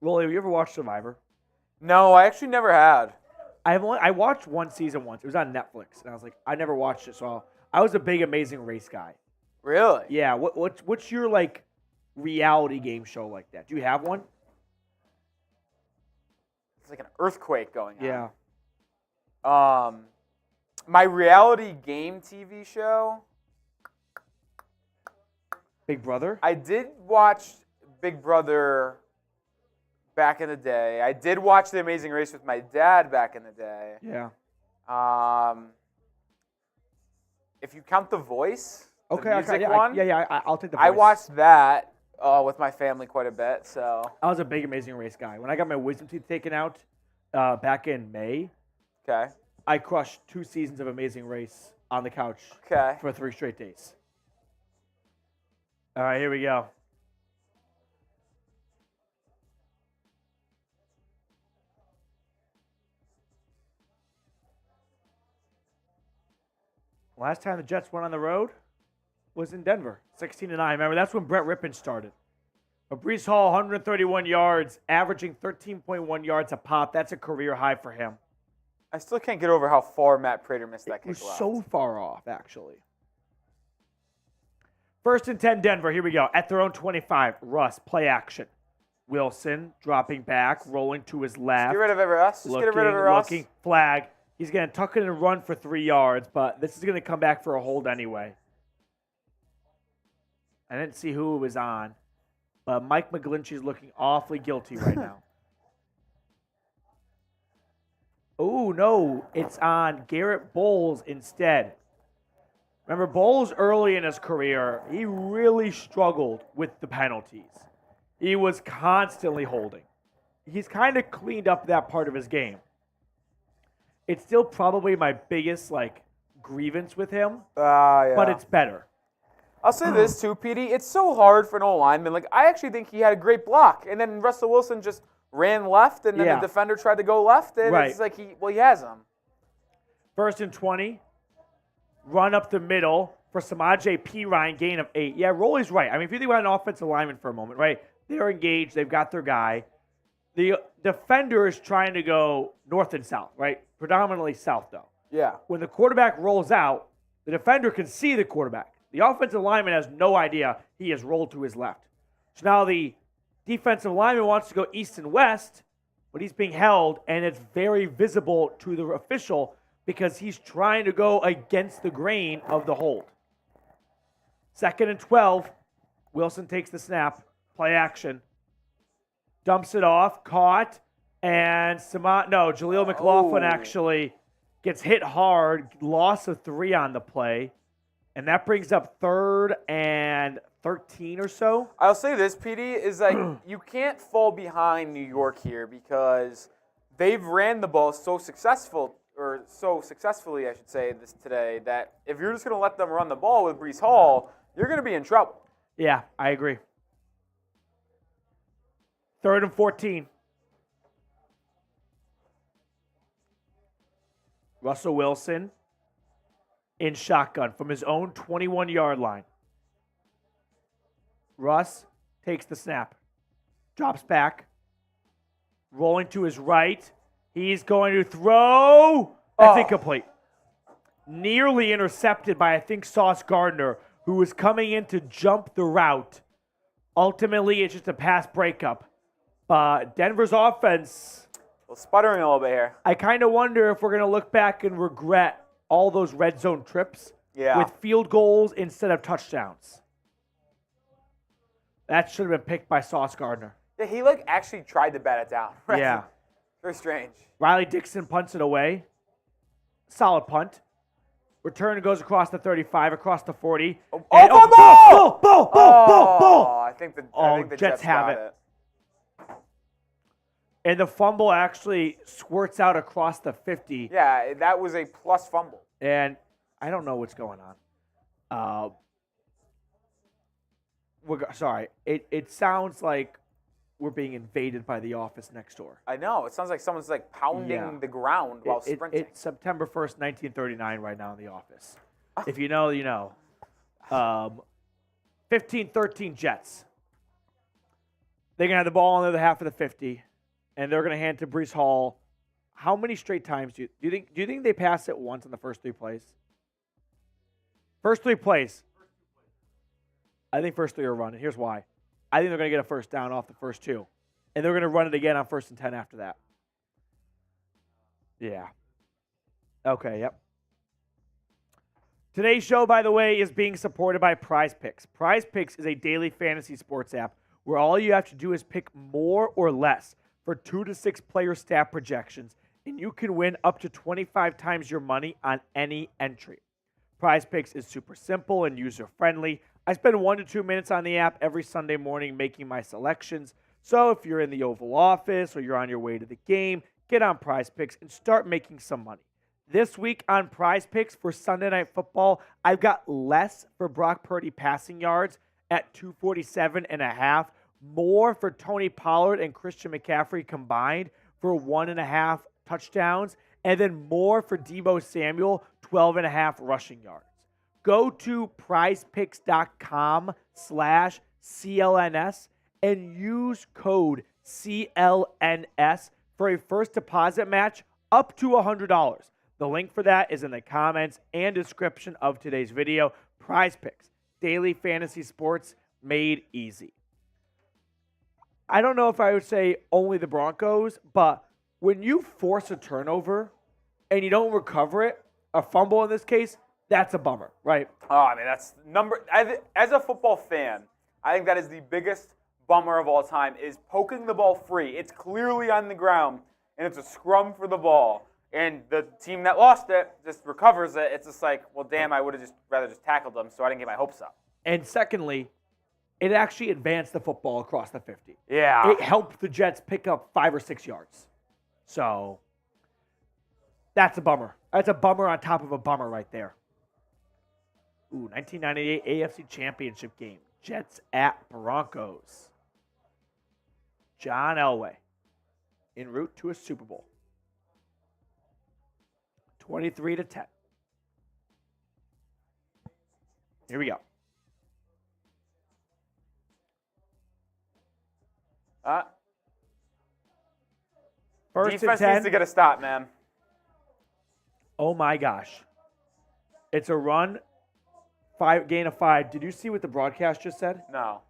Rolly, have you ever watched Survivor? No, I actually never had. I watched one season once. It was on Netflix, and I was like, I never watched it, so I was a big Amazing Race guy. Really? Yeah. What's your like reality game show like that? Do you have one? It's like an earthquake going on. Yeah. My reality game TV show. Big Brother. I did watch Big Brother back in the day. I did watch The Amazing Race with my dad back in the day. Yeah. If you count The Voice, Okay. the music Yeah, one, I'll take the. I Voice. watched that with my family quite a bit. So I was a big Amazing Race guy. When I got my wisdom teeth taken out back in May, okay, I crushed 2 seasons of Amazing Race on the couch okay. for 3 straight days. All right, here we go. Last time the Jets went on the road was in Denver, 16-9. Remember, that's when Brett Rippon started. But Breece Hall, 131 yards, averaging 13.1 yards a pop. That's a career high for him. I still can't get over how far Matt Prater missed that It kick was left. so far off, actually. 1st and 10, Denver. Here we go. At their own 25. Russ, play action. Wilson dropping back, rolling to his left. Get rid of it, Russ. Just get rid of it, Russ. Looking, flag. He's going to tuck it and run for 3 yards, but this is going to come back for a hold anyway. I didn't see who it was on, but Mike McGlinchey's looking awfully guilty right now. Oh, no, it's on Garrett Bowles instead. Remember, Bowles early in his career, he really struggled with the penalties. He was constantly holding. He's kind of cleaned up that part of his game. It's still probably my biggest grievance with him, Yeah. but it's better. I'll say this too, PD. It's so hard for an old lineman. I actually think he had a great block, and then Russell Wilson just ran left, and then Yeah. the defender tried to go left, and Right. it's like he has him. 1st and 20, run up the middle for Samaje Perine, gain of 8. Yeah, Rolly's right. I mean, if you think about an offensive lineman for a moment, right? They're engaged. They've got their guy. The defender is trying to go north and south, right? Predominantly south, though. Yeah. When the quarterback rolls out, the defender can see the quarterback. The offensive lineman has no idea he has rolled to his left. So now the defensive lineman wants to go east and west, but he's being held, and it's very visible to the official because he's trying to go against the grain of the hold. 2nd and 12. Wilson takes the snap. Play action. Dumps it off. Caught. And Jaleel McLaughlin actually gets hit hard. Loss of 3 on the play. And that brings up 3rd and 13 or so. I'll say this, PD, is you can't fall behind New York here because they've ran the ball so successfully, I should say, this today, that if you're just going to let them run the ball with Breece Hall, you're going to be in trouble. Yeah, I agree. 3rd and 14. Russell Wilson in shotgun from his own 21-yard line. Russ takes the snap, drops back, rolling to his right. He's going to throw. That's incomplete. Nearly intercepted by, I think, Sauce Gardner, who was coming in to jump the route. Ultimately, it's just a pass breakup. Denver's offense, Well, sputtering a little bit here. I kind of wonder if we're going to look back and regret all those red zone trips with field goals instead of touchdowns. That should have been picked by Sauce Gardner. Yeah, he actually tried to bat it down. Right? Yeah. Very strange. Riley Dixon punts it away. Solid punt. Return goes across the 35, across the 40. Ball! Ball! I think the Jets have got it. And the fumble actually squirts out across the 50. Yeah, that was a plus fumble. And I don't know what's going on. Sorry. It sounds like we're being invaded by the office next door. I know. It sounds like someone's pounding the ground while sprinting. It's September 1st, 1939 right now in the office. If you know, you know. 15-13 Jets. They're going to have the ball on the other half of the 50, and they're going to hand it to Breece Hall. How many straight times do you think they pass it once in the first 3 plays? First 3 plays. I think first 3 are running. Here's why. I think they're going to get a first down off the first 2. And they're going to run it again on 1st and 10 after that. Yeah. Okay, yep. Today's show, by the way, is being supported by Prize Picks. Prize Picks is a daily fantasy sports app where all you have to do is pick more or less for 2 to 6 player stat projections, and you can win up to 25 times your money on any entry. Prize Picks is super simple and user-friendly. I spend 1 to 2 minutes on the app every Sunday morning making my selections. So if you're in the Oval Office or you're on your way to the game, get on Prize Picks and start making some money. This week on Prize Picks for Sunday Night Football, I've got less for Brock Purdy passing yards at 247.5, more for Tony Pollard and Christian McCaffrey combined for 1.5 touchdowns, and then more for Deebo Samuel, 12.5 rushing yards. Go to prizepicks.com/CLNS and use code CLNS for a first deposit match up to $100. The link for that is in the comments and description of today's video. Prize Picks, daily fantasy sports made easy. I don't know if I would say only the Broncos, but when you force a turnover and you don't recover it, a fumble in this case, that's a bummer, right? Oh, I mean, that's as a football fan, I think that is the biggest bummer of all time, is poking the ball free. It's clearly on the ground, and it's a scrum for the ball. And the team that lost it just recovers it. It's just like, well, damn, I would have rather tackled them, so I didn't get my hopes up. And secondly, it actually advanced the football across the 50. Yeah. It helped the Jets pick up 5 or 6 yards. So that's a bummer. That's a bummer on top of a bummer right there. Ooh, 1998 AFC Championship game. Jets at Broncos. John Elway en route to a Super Bowl. 23-10. Here we go. First defense and 10. needs to get a stop, man. Oh my gosh. It's a run, gain of 5. Did you see what the broadcast just said? No.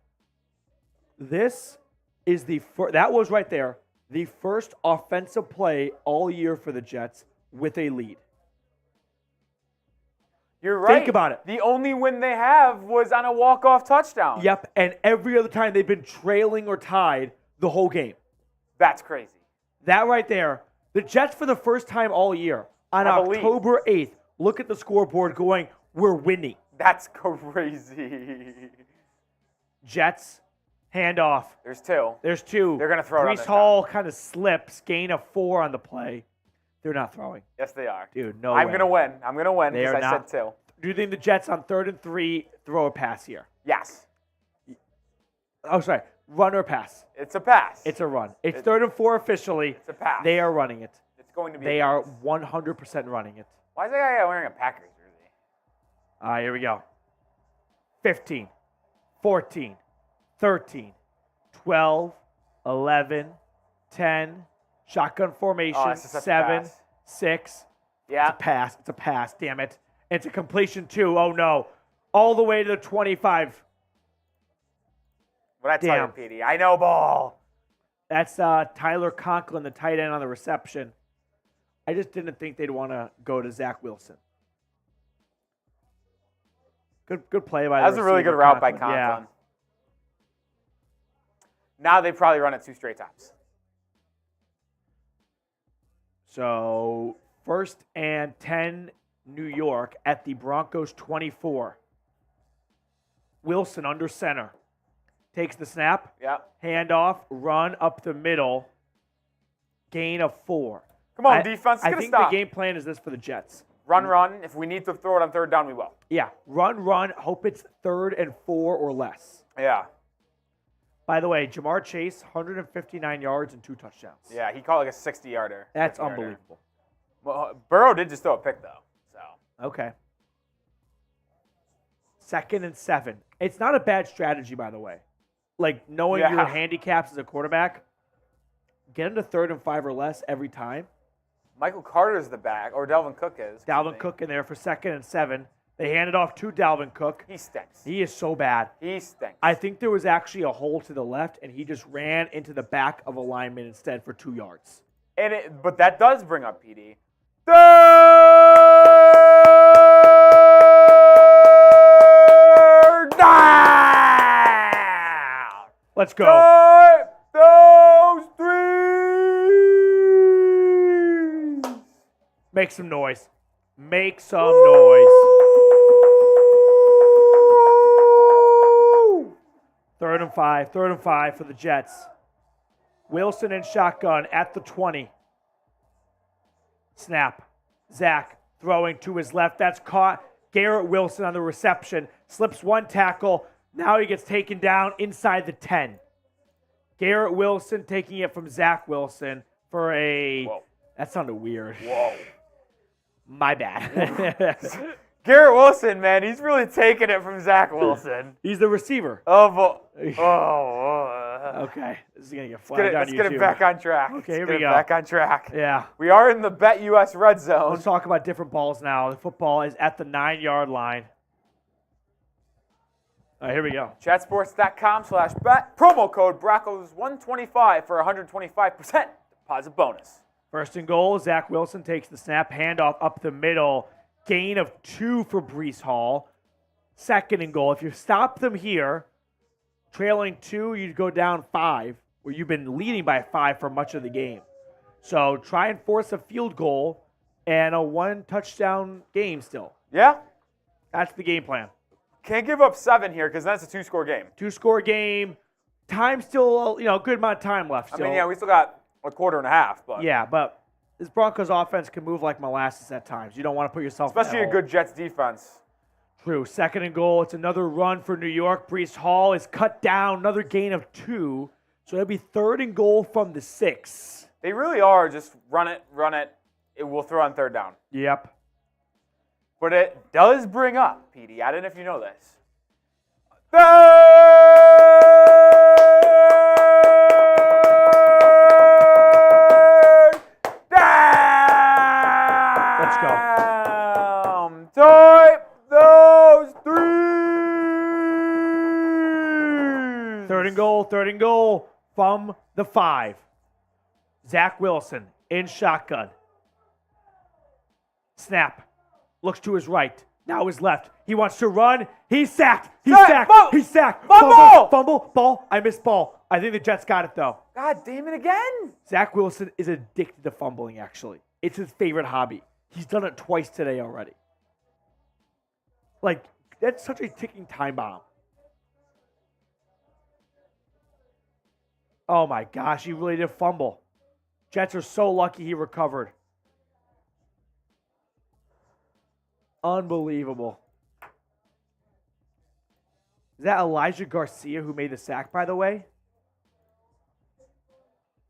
This is that was right there, the first offensive play all year for the Jets with a lead. You're right. Think about it. The only win they have was on a walk-off touchdown. Yep, and every other time they've been trailing or tied the whole game. That's crazy. That right there, the Jets for the first time all year, on October 8th, look at the scoreboard going, we're winning. That's crazy. Jets, handoff. There's 2. There's 2. They're going to throw it on Breece this Hall kind of slips, gain of 4 on the play. They're not throwing. Yes, they are. Dude, no I'm way. going to win. I'm going to win because I said 2. Do you think the Jets on 3rd and 3 throw a pass here? Yes. Oh, sorry. Run or pass? It's a pass. It's a run. It's 3rd and 4 officially. It's a pass. They are running it. It's going to be. They are 100% running it. Why is that guy wearing a Packers jersey? All right, here we go. 15, 14, 13, 12, 11, 10. Shotgun formation. Oh, it's just such a 7, pass. 6. Yeah. It's a pass. It's a pass. Damn it. It's a completion 2. Oh, no. All the way to the 25. What I tell you, Petey? I know ball. That's Tyler Conklin, the tight end on the reception. I just didn't think they'd want to go to Zach Wilson. Good play by the That was a really good route by Conklin. Yeah. Now they probably run it 2 straight times. So 1st and 10, New York at the Broncos 24. Wilson under center. Takes the snap. Yeah. Handoff, run up the middle. Gain of 4. Come on, defense. I think the game plan is this for the Jets. Run. If we need to throw it on 3rd down, we will. Yeah. Run. Hope it's 3rd and 4 or less. Yeah. By the way, Jamar Chase, 159 yards and 2 touchdowns. Yeah, he caught like a 60-yarder. That's unbelievable. Well, Burrow did just throw a pick, though. So. Okay. 2nd and 7. It's not a bad strategy, by the way. Like, knowing your handicaps as a quarterback, get into 3rd and 5 or less every time. Michael Carter's the back, or Dalvin Cook is. Dalvin Cook in there for 2nd and 7. They handed off to Dalvin Cook. He stinks. He is so bad. He stinks. I think there was actually a hole to the left, and he just ran into the back of a lineman instead for 2 yards. But that does bring up PD. 3rd down! Let's go. Those 3s! Make some noise. Make some noise. 3rd and 5. 3rd and 5 for the Jets. Wilson in shotgun at the 20. Snap. Zach throwing to his left. That's caught. Garrett Wilson on the reception. Slips 1 tackle. Now he gets taken down inside the 10. Garrett Wilson taking it from Zach Wilson for a... Whoa. That sounded weird. Whoa. My bad. Garrett Wilson, man, he's really taking it from Zach Wilson. He's the receiver. Okay. This is going to get flagged on Let's YouTube. get it back on track. Okay, here we go. Back on track. Yeah. We are in the Bet US red zone. Let's talk about different balls now. The football is at the 9-yard line. All right, here we go. Chatsports.com/bet. Promo code Broncos125 for 125% deposit bonus. 1st and goal. Zach Wilson takes the snap. Handoff up the middle. Gain of 2 for Breece Hall. 2nd and goal. If you stop them here, trailing 2, you'd go down 5, where you've been leading by 5 for much of the game. So try and force a field goal and a 1-touchdown game still. Yeah. That's the game plan. Can't give up 7 here because that's a 2-score game. 2-score game. Time still, good amount of time left still. I mean, yeah, we still got a quarter and a half. But yeah, but this Broncos offense can move like molasses at times. You don't want to put yourself especially in that a good Jets defense. True. 2nd and goal. It's another run for New York. Breece Hall is cut down. Another gain of 2. So it'll be 3rd and goal from the 6. They really are just run it. It will throw on 3rd down. Yep. But it does bring up, Petey. I don't know if you know this. 3rd down! Let's go. Type those 3s! 3rd and goal from the 5. Zach Wilson in shotgun. Snap. Looks to his right. Now his left. He wants to run. He's sacked. He's sacked. He's sacked. Fumble. Ball. I missed ball. I think the Jets got it, though. God damn it again. Zach Wilson is addicted to fumbling, actually. It's his favorite hobby. He's done it twice today already. Like, that's such a ticking time bomb. Oh, my gosh. He really did fumble. Jets are so lucky he recovered. Unbelievable. Is that Elijah Garcia who made the sack, by the way?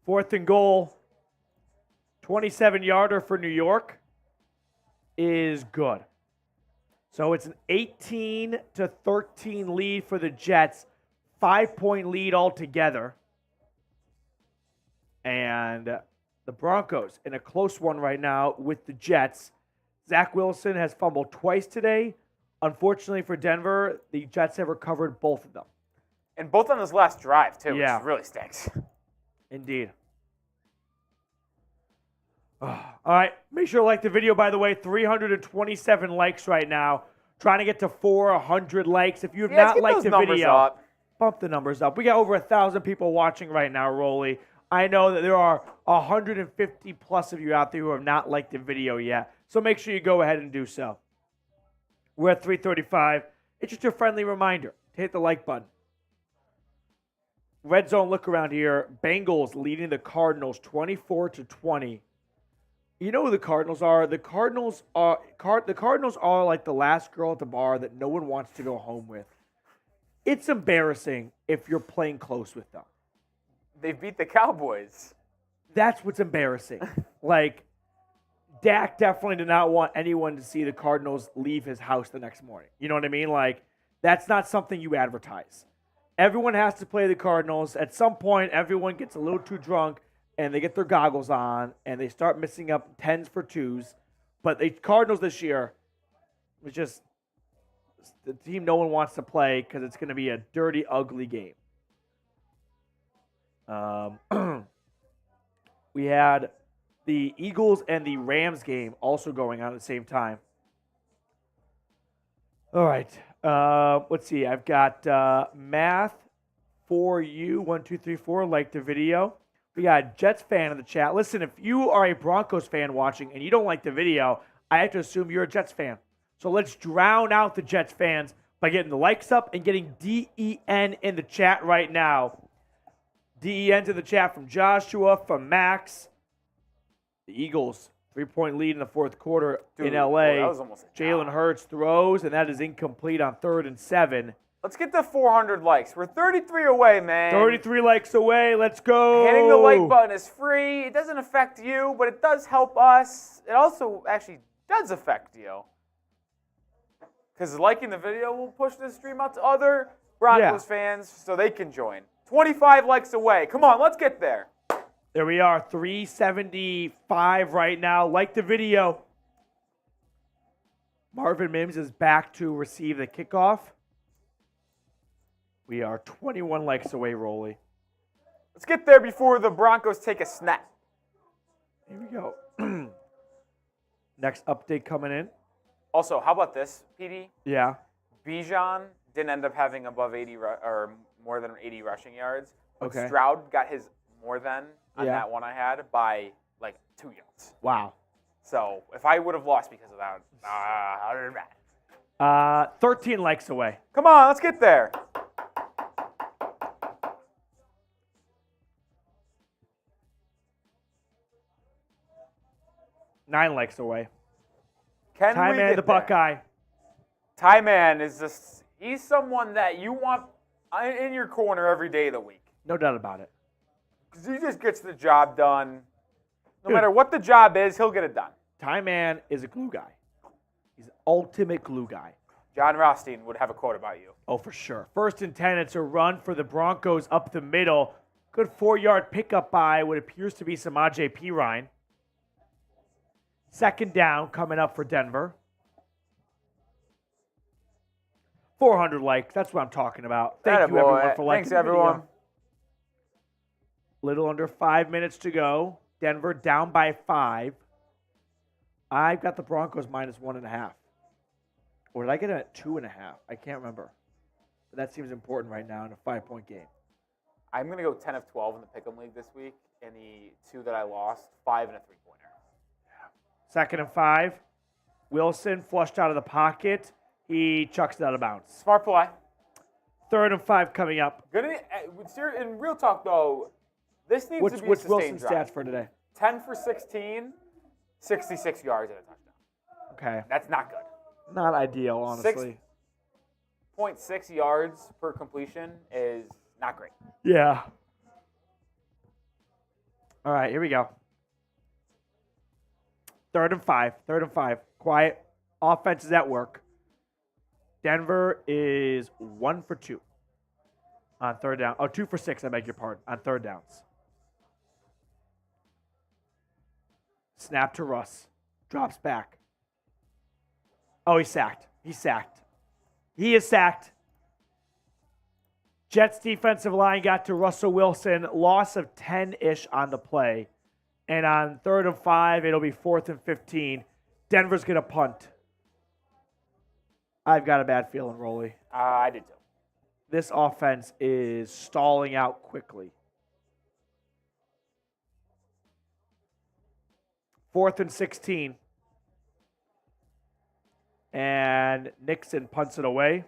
4th and goal. 27-yarder for New York is good. So it's an 18-13 lead for the Jets. 5-point lead altogether. And the Broncos in a close one right now with the Jets. Zach Wilson has fumbled twice today. Unfortunately for Denver, the Jets have recovered both of them. And both on this last drive, too, Yeah. which really stinks. Indeed. All right. Make sure to like the video, by the way. 327 likes right now. Trying to get to 400 likes. If you have not liked the video, bump the numbers up. We got over 1,000 people watching right now, Rolly. I know that there are 150 plus of you out there who have not liked the video yet. So make sure you go ahead and do so. We're at 335. It's just a friendly reminder to hit the like button. Red zone look around here. Bengals leading the Cardinals 24-20. You know who the Cardinals are? The Cardinals are like the last girl at the bar that no one wants to go home with. It's embarrassing if you're playing close with them. They beat the Cowboys. That's what's embarrassing. Like, Dak definitely did not want anyone to see the Cardinals leave his house the next morning. You know what I mean? Like, that's not something you advertise. Everyone has to play the Cardinals. At some point, everyone gets a little too drunk, and they get their goggles on, and they start missing up 10s for 2s. But the Cardinals this year was just the team no one wants to play because it's going to be a dirty, ugly game. We had the Eagles and the Rams game also going on at the same time. All right. Let's see. I've got math for you. 1, 2, 3, 4. Like the video. We got Jets fan in the chat. Listen, if you are a Broncos fan watching and you don't like the video, I have to assume you're a Jets fan. So let's drown out the Jets fans by getting the likes up and getting DEN in the chat right now. DEN's in the chat from Joshua, from Max. The Eagles, 3-point lead in the fourth quarter in LA. Boy, that was almost Jalen Hurts throws, and that is incomplete on 3rd and 7. Let's get to 400 likes. We're 33 away, man. 33 likes away. Let's go. Hitting the like button is free. It doesn't affect you, but it does help us. It also actually does affect you. Because liking the video will push this stream out to other Broncos fans so they can join. 25 likes away. Come on, let's get there. There we are, 375 right now. Like the video. Marvin Mims is back to receive the kickoff. We are 21 likes away, Rolly. Let's get there before the Broncos take a snap. Here we go. Next update coming in. Also, how about this, PD? Yeah. Bijan didn't end up having above 80 or more than 80 rushing yards. But Okay. Stroud got his more than on Yeah. that one I had by like 2 yards. Wow. So if I would have lost because of that, other than that. 13 likes away. Come on, let's get there. Nine likes away. Can Ty we Man get the there? Buckeye. Ty Man is just, he's someone that you want in your corner every day of the week. No doubt about it. Because he just gets the job done. No Dude. matter what the job is, he'll get it done. Ty Man is a glue guy. He's an ultimate glue guy. John Rothstein would have a quote about you. Oh, for sure. 1st and 10, it's a run for the Broncos up the middle. Good 4-yard pickup by what appears to be Samaje Perine. 2nd down coming up for Denver. 400 likes. That's what I'm talking about. Thank you, everyone, for liking Thanks, the everyone. video. Little under 5 minutes to go. Denver down by 5. I've got the Broncos minus 1.5. Or did I get it at 2.5? I can't remember. But that seems important right now in a 5-point game. I'm going to go 10 of 12 in the Pick'em League this week. And the 2 that I lost, 5 and a 3-pointer. 2nd and 5. Wilson flushed out of the pocket. He chucks it out of bounds. Smart play. 3rd and 5 coming up. In real talk, though, this needs to be a What's sustained Wilson's drive. stats for today? 10 for 16, 66 yards and a touchdown. Okay. That's not good. Not ideal, honestly. 6.6 yards per completion is not great. Yeah. All right, here we go. 3rd and 5. 3rd and 5. Quiet. Offense is at work. Denver is 1 for 2 on 3rd down. Oh, 2 for 6, I beg your pardon, on 3rd downs. Snap to Russ. Drops back. Oh, he's sacked. He's sacked. He is sacked. Jets defensive line got to Russell Wilson. Loss of 10-ish on the play. And on 3rd and 5, it'll be 4th and 15. Denver's going to punt. I've got a bad feeling, Rolly. I did too. This offense is stalling out quickly. 4th and 16. And Nixon punts it away.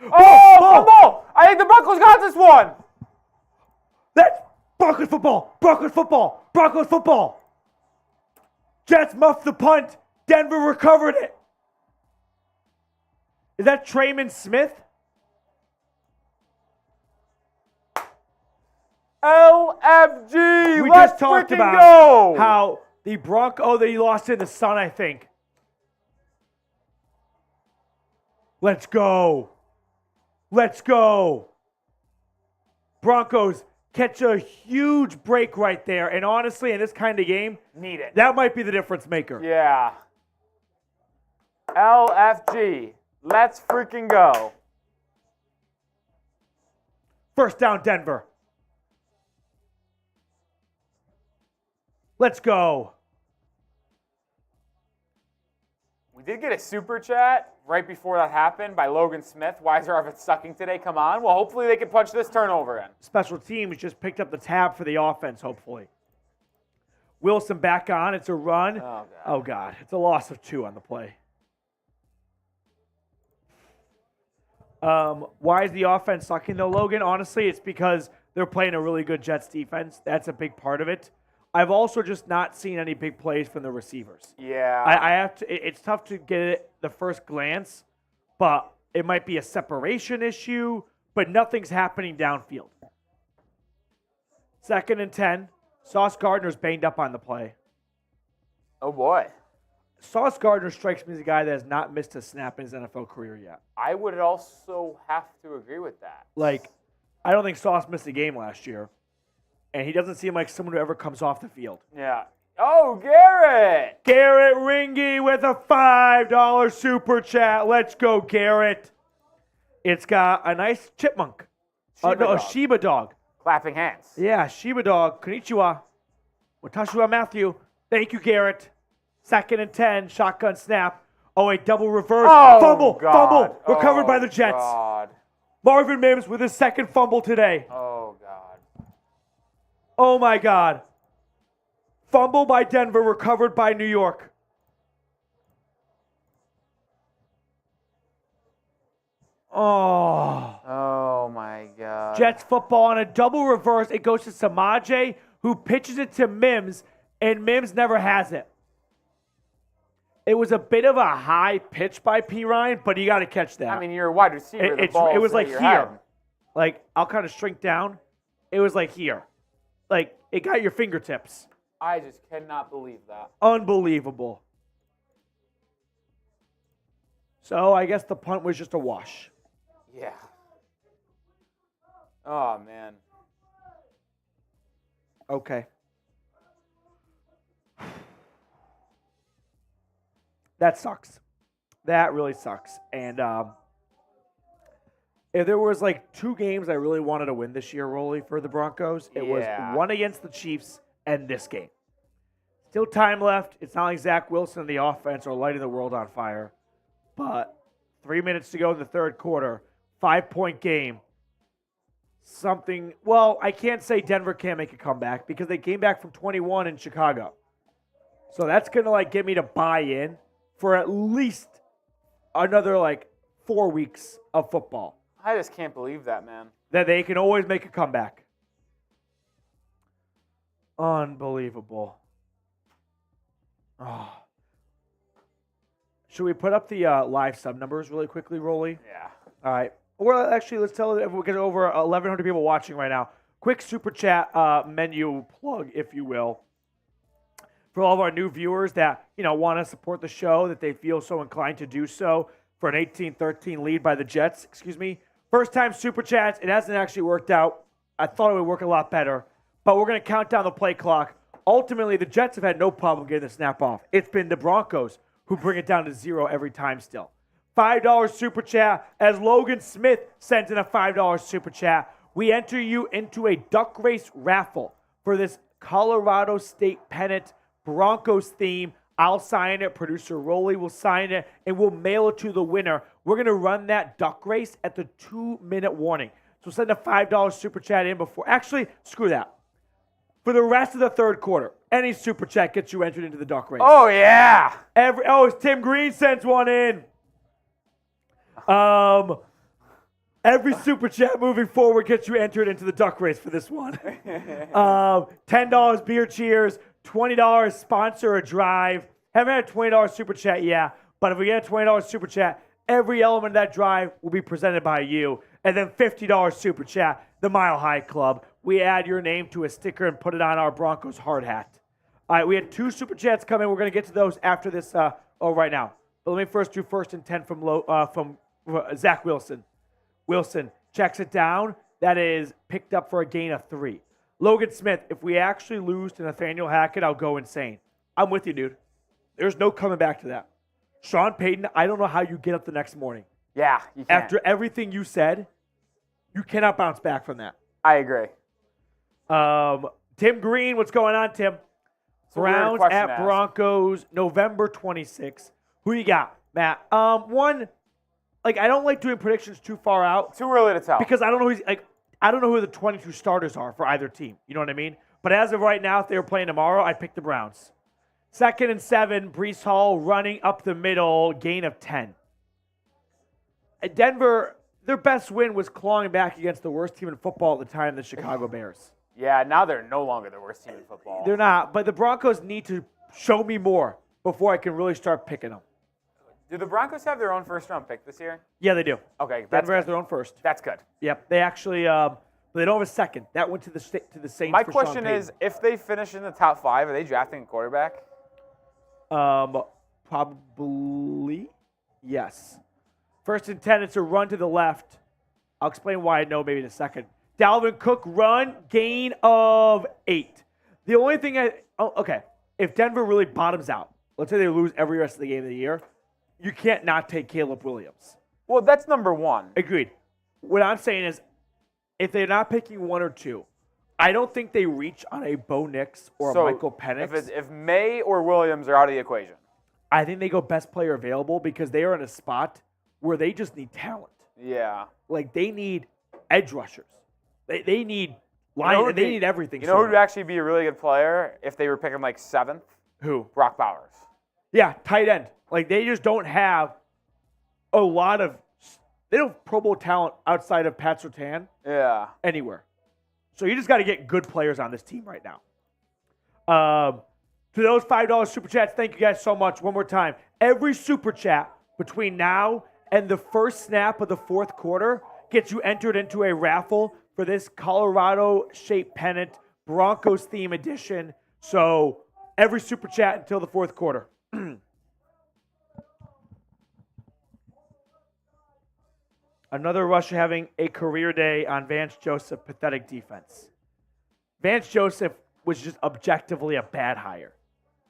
Oh, fumble! I think the Broncos got this one. That's Broncos football. Broncos football. Broncos football. Jets muffed the punt. Denver recovered it. Is that Trayman Smith? LFG. We Let's just talked freaking about go. how the Bronco that he lost in the sun, I think. Let's go. Let's go. Broncos catch a huge break right there. And honestly, in this kind of game, Need it. that might be the difference maker. Yeah. LFG. Let's freaking go. 1st down, Denver. Let's go. We did get a super chat right before that happened by Logan Smith. Why is our offense sucking today? Come on. Well, hopefully they can punch this turnover in. Special teams just picked up the tab for the offense, hopefully. Wilson back on. It's a run. Oh, God. It's a loss of 2 on the play. Why is the offense sucking, though, Logan? Honestly, it's because they're playing a really good Jets defense. That's a big part of it. I've also just not seen any big plays from the receivers. Yeah. I have to. It's tough to get it the first glance, but it might be a separation issue, but nothing's happening downfield. 2nd and 10. Sauce Gardner's banged up on the play. Oh, boy. Sauce Gardner strikes me as a guy that has not missed a snap in his NFL career yet. I would also have to agree with that. Like, I don't think Sauce missed a game last year, and he doesn't seem like someone who ever comes off the field. Yeah. Oh, Garrett. Garrett Ringy with a $5 super chat. Let's go, Garrett. It's got a nice chipmunk. A Shiba dog. Clapping hands. Yeah, Shiba dog. Konnichiwa. Watashiwa Matthew. Thank you, Garrett. 2nd and 10. Shotgun snap. Oh, a double reverse. Oh, Fumble. God. Fumble. Recovered by the Jets. God. Marvin Mims with his 2nd fumble today. Oh, God. Oh, my God. Fumble by Denver. Recovered by New York. Oh, my God. Jets football on a double reverse. It goes to Samaje, who pitches it to Mims, and Mims never has it. It was a bit of a high pitch by P. Ryan, but you got to catch that. I mean, you're a wide receiver. It was like here. Like, I'll kind of shrink down. It was like here. Like, it got your fingertips. I just cannot believe that. Unbelievable. So, I guess the punt was just a wash. Yeah. Oh, man. Okay. That sucks. That really sucks. And if there was like 2 games I really wanted to win this year, Rolly, for the Broncos, it was one against the Chiefs and this game. Still time left. It's not like Zach Wilson and the offense are lighting the world on fire. But 3 minutes to go in the 3rd quarter, 5-point game. Well, I can't say Denver can't make a comeback because they came back from 21 in Chicago. So that's going to like get me to buy in for at least another 4 weeks of football. I just can't believe that, man. That they can always make a comeback. Unbelievable. Oh. Should we put up the live sub numbers really quickly, Rolly? Yeah. All right. Well, actually, let's tell everyone, because over 1,100 people watching right now. Quick super chat menu plug, if you will, for all of our new viewers that want to support the show, that they feel so inclined to do so for an 18-13 lead by the Jets. Excuse me. First time super chats. It hasn't actually worked out. I thought it would work a lot better, but we're going to count down the play clock. Ultimately, the Jets have had no problem getting the snap off. It's been the Broncos who bring it down to 0 every time still. $5 super chat as Logan Smith sends in a $5 super chat. We enter you into a duck race raffle for this Colorado State pennant Broncos theme. I'll sign it. Producer Rolly will sign it, and we'll mail it to the winner. We're going to run that duck race at the 2-minute warning. So send a $5 super chat in before. Actually, screw that. For the rest of the third quarter, any super chat gets you entered into the duck race. Oh, yeah. Tim Green sends one in. Every super chat moving forward gets you entered into the duck race for this one. $10 beer cheers, $20 sponsor a drive. Haven't had a $20 super chat yet, but if we get a $20 super chat, every element of that drive will be presented by you. And then $50 super chat, the Mile High Club. We add your name to a sticker and put it on our Broncos hard hat. All right, we had 2 super chats come in. We're going to get to those after this. Right now. But let me first do first and 10 from Zach Wilson. Wilson checks it down. That is picked up for a gain of 3. Logan Smith, if we actually lose to Nathaniel Hackett, I'll go insane. I'm with you, dude. There's no coming back to that. Sean Payton, I don't know how you get up the next morning. Yeah, you can't. After everything you said, you cannot bounce back from that. I agree. Tim Green, what's going on, Tim? Browns at Broncos, November 26th. Who you got, Matt? I don't like doing predictions too far out. Too early to tell. Because I don't know who the 22 starters are for either team. You know what I mean? But as of right now, if they were playing tomorrow, I'd pick the Browns. 2nd and 7, Breece Hall running up the middle, gain of 10. At Denver, their best win was clawing back against the worst team in football at the time, the Chicago Bears. Yeah, now they're no longer the worst team in football. They're not, but the Broncos need to show me more before I can really start picking them. Do the Broncos have their own first-round pick this year? Yeah, they do. Okay, Denver has their own first. That's good. Yep, they actually they don't have a second. That went to the Saints. My for question Sean Payton. is, if they finish in the top 5, are they drafting a quarterback? Probably yes. 1st and 10, it's a run to the left. I'll explain why I know maybe in a second. Dalvin Cook run, gain of 8. The only thing if Denver really bottoms out, let's say they lose every rest of the game of the year, you can't not take Caleb Williams. Well, that's number 1. Agreed. What I'm saying is, if they're not picking 1 or 2, I don't think they reach on a Bo Nix or a Michael Penix. If May or Williams are out of the equation. I think they go best player available because they are in a spot where they just need talent. Yeah. Like, they need edge rushers. They need line. They need everything. You know who would actually be a really good player if they were picking 7th? Who? Brock Bowers. Yeah, tight end. Like, they just don't have a lot of – they don't have Pro Bowl talent outside of Pat Surtain anywhere. So you just got to get good players on this team right now. To those $5 super chats, thank you guys so much. One more time. Every super chat between now and the first snap of the fourth quarter gets you entered into a raffle for this Colorado-shaped pennant, Broncos theme edition. So every super chat until the fourth quarter. Another Russia having a career day on Vance Joseph, pathetic defense. Vance Joseph was just objectively a bad hire.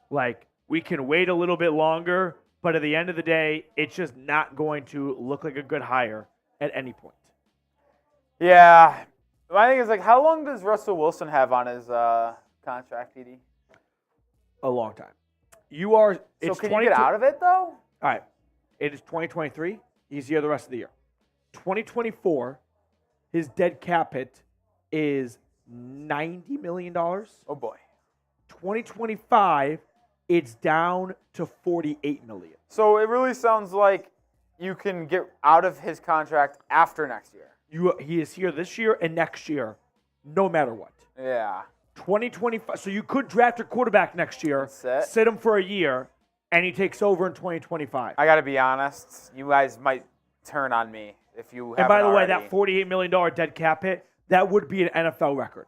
Like, we can wait a little bit longer, but at the end of the day, it's just not going to look like a good hire at any point. Yeah. My thing is, how long does Russell Wilson have on his contract, PD? A long time. So can you get out of it, though? All right. It is 2023. He's here the rest of the year. 2024, his dead cap hit is $90 million. Oh, boy. 2025, it's down to $48 million. So it really sounds like you can get out of his contract after next year. He is here this year and next year, no matter what. Yeah. 2025. So you could draft a quarterback next year, sit him for a year, and he takes over in 2025. I got to be honest. You guys might turn on me if you haven't And by the way, already. that $48 million dead cap hit, that would be an NFL record.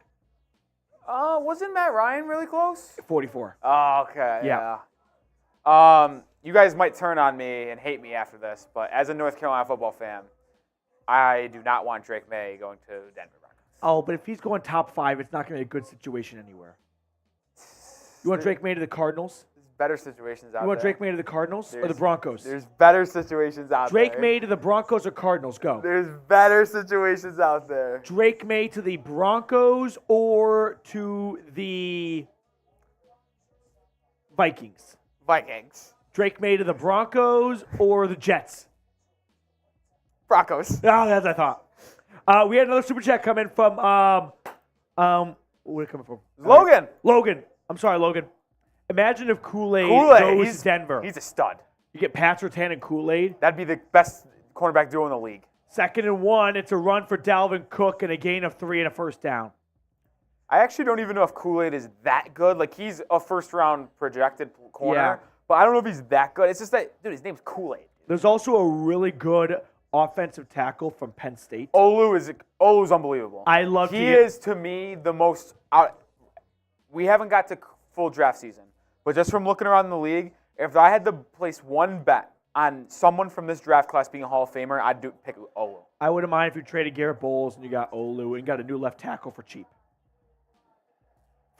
Wasn't Matt Ryan really close? 44. Oh, okay. Yeah. You guys might turn on me and hate me after this, but as a North Carolina football fan, I do not want Drake May going to Denver Broncos. Oh, but if he's going top 5, it's not going to be a good situation anywhere. You want Drake May to the Cardinals? There's better situations out there. You want Drake May to the Cardinals or the Broncos? There's better situations out there. Drake May to the Broncos or Cardinals? Go. There's better situations out there. Drake May to the Broncos or to the Vikings? Vikings. Drake May to the Broncos or the Jets? Broncos. Oh, that's what I thought. We had another super chat come in from where did it come from? Logan. Logan. I'm sorry, Logan. Imagine if Kool-Aid goes to Denver. He's a stud. You get Pat Surtain and Kool-Aid. That'd be the best cornerback duo in the league. 2nd and 1. It's a run for Dalvin Cook and a gain of 3 and a first down. I actually don't even know if Kool-Aid is that good. Like, he's a first-round projected corner, Yeah. but I don't know if he's that good. It's just that, dude, his name's Kool-Aid. There's also a really good offensive tackle from Penn State. Olu's unbelievable. I love He is, to me, the most we haven't got to full draft season, but just from looking around the league, if I had to place one bet on someone from this draft class being a Hall of Famer, I'd pick Olu. I wouldn't mind if you traded Garrett Bowles and you got Olu and got a new left tackle for cheap.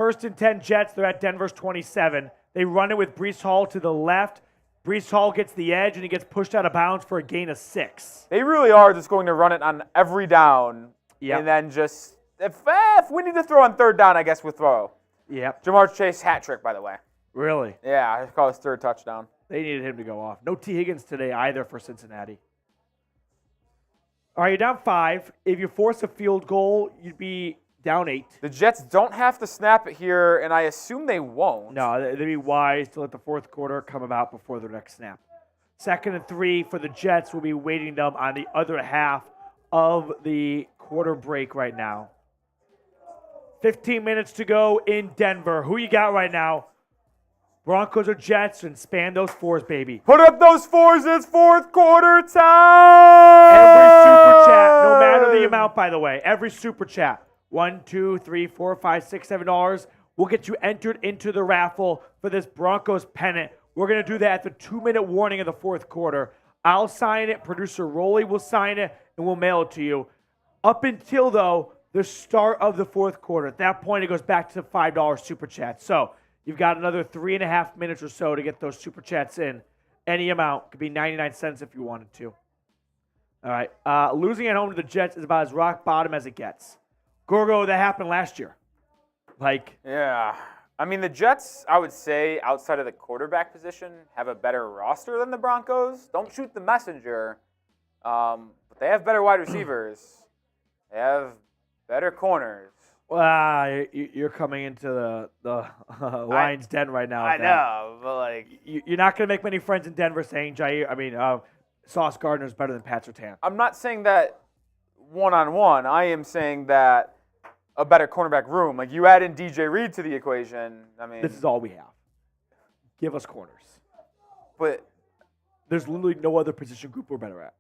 1st and 10 Jets. They're at Denver's 27. They run it with Breece Hall to the left. Breece Hall gets the edge, and he gets pushed out of bounds for a gain of 6. They really are just going to run it on every down, and then just if we need to throw on 3rd down, I guess we'll throw. Yep. Jamar Chase hat trick, by the way. Really? Yeah, I call his 3rd touchdown. They needed him to go off. No T. Higgins today either for Cincinnati. All right, you're down 5. If you force a field goal, you'd be down 8. The Jets don't have to snap it here, and I assume they won't. No, they'd be wise to let the 4th quarter come about before their next snap. 2nd and 3 for the Jets. Will be waiting them on the other half of the quarter break right now. 15 minutes to go in Denver. Who you got right now? Broncos or Jets? And span those 4s, baby. Put up those 4s. It's 4th quarter time. Every super chat, no matter the amount, by the way. Every super chat. $1, $2, $3, $4, $5, $6, $7 will get you entered into the raffle for this Broncos pennant. We're going to do that at the 2-minute warning of the 4th quarter. I'll sign it. Producer Rolly will sign it, and we'll mail it to you. Up until, though, the start of the 4th quarter. At that point, it goes back to the $5 super chat. So you've got another 3.5 minutes or so to get those super chats in. Any amount. Could be 99 cents if you wanted to. All right. Losing at home to the Jets is about as rock bottom as it gets. Gorgo, that happened last year. Yeah. I mean, the Jets, I would say, outside of the quarterback position, have a better roster than the Broncos. Don't shoot the messenger. But they have better wide receivers. They have better corners. You're coming into the Lions' den right now. I know, but you're not going to make many friends in Denver saying Sauce Gardner is better than Pat Surtain. I'm not saying that one-on-one. I am saying that a better cornerback room. Like, you add in DJ Reed to the equation. I mean, this is all we have. Give us corners. But there's literally no other position group we're better at.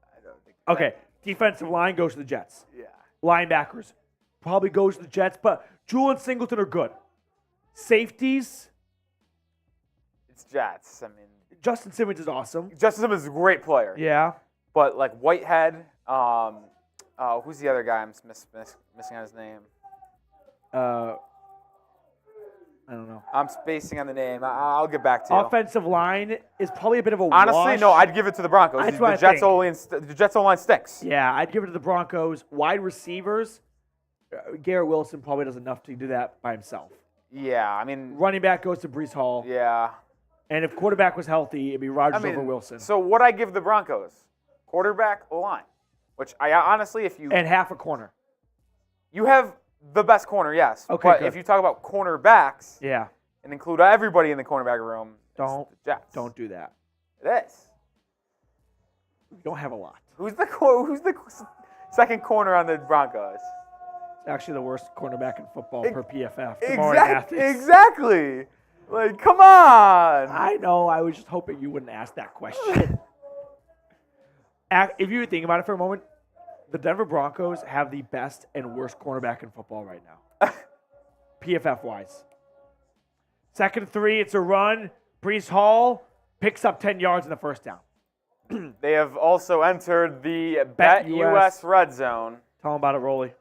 I don't think. Okay, defensive line goes to the Jets. Yeah. Linebackers probably goes to the Jets, but Jewell and Singleton are good. Safeties. It's Jets. I mean, Justin Simmons is awesome. Justin Simmons is a great player. Yeah. But like Whitehead, who's the other guy? I'm missing on his name. I don't know. I'm spacing on the name. I'll get back to you. Offensive line is probably a bit of a Honestly, wash. no, I'd give it to the Broncos. That's what The Jets O-line stinks. Yeah, I'd give it to the Broncos. Wide receivers, Garrett Wilson probably does enough to do that by himself. Yeah, I mean. Running back goes to Breece Hall. Yeah. And if quarterback was healthy, it'd be Rodgers over Wilson. So what I give the Broncos? Quarterback, O-line. Which I honestly, if you. And half a corner. You have the best corner, yes. Okay, but good. if you talk about cornerbacks. Yeah. And include everybody in the cornerback room. Don't it's the Jets. Don't do that. It is. We don't have a lot. Who's the second corner on the Broncos? It's actually the worst cornerback in football per PFF. Exactly. Exactly. Like, come on. I know. I was just hoping you wouldn't ask that question. If you think about it for a moment, the Denver Broncos have the best and worst cornerback in football right now. PFF-wise. 2nd and 3, it's a run. Breece Hall picks up 10 yards in the first down. They have also entered the BetUS Red Zone. Tell them about it, Rolly.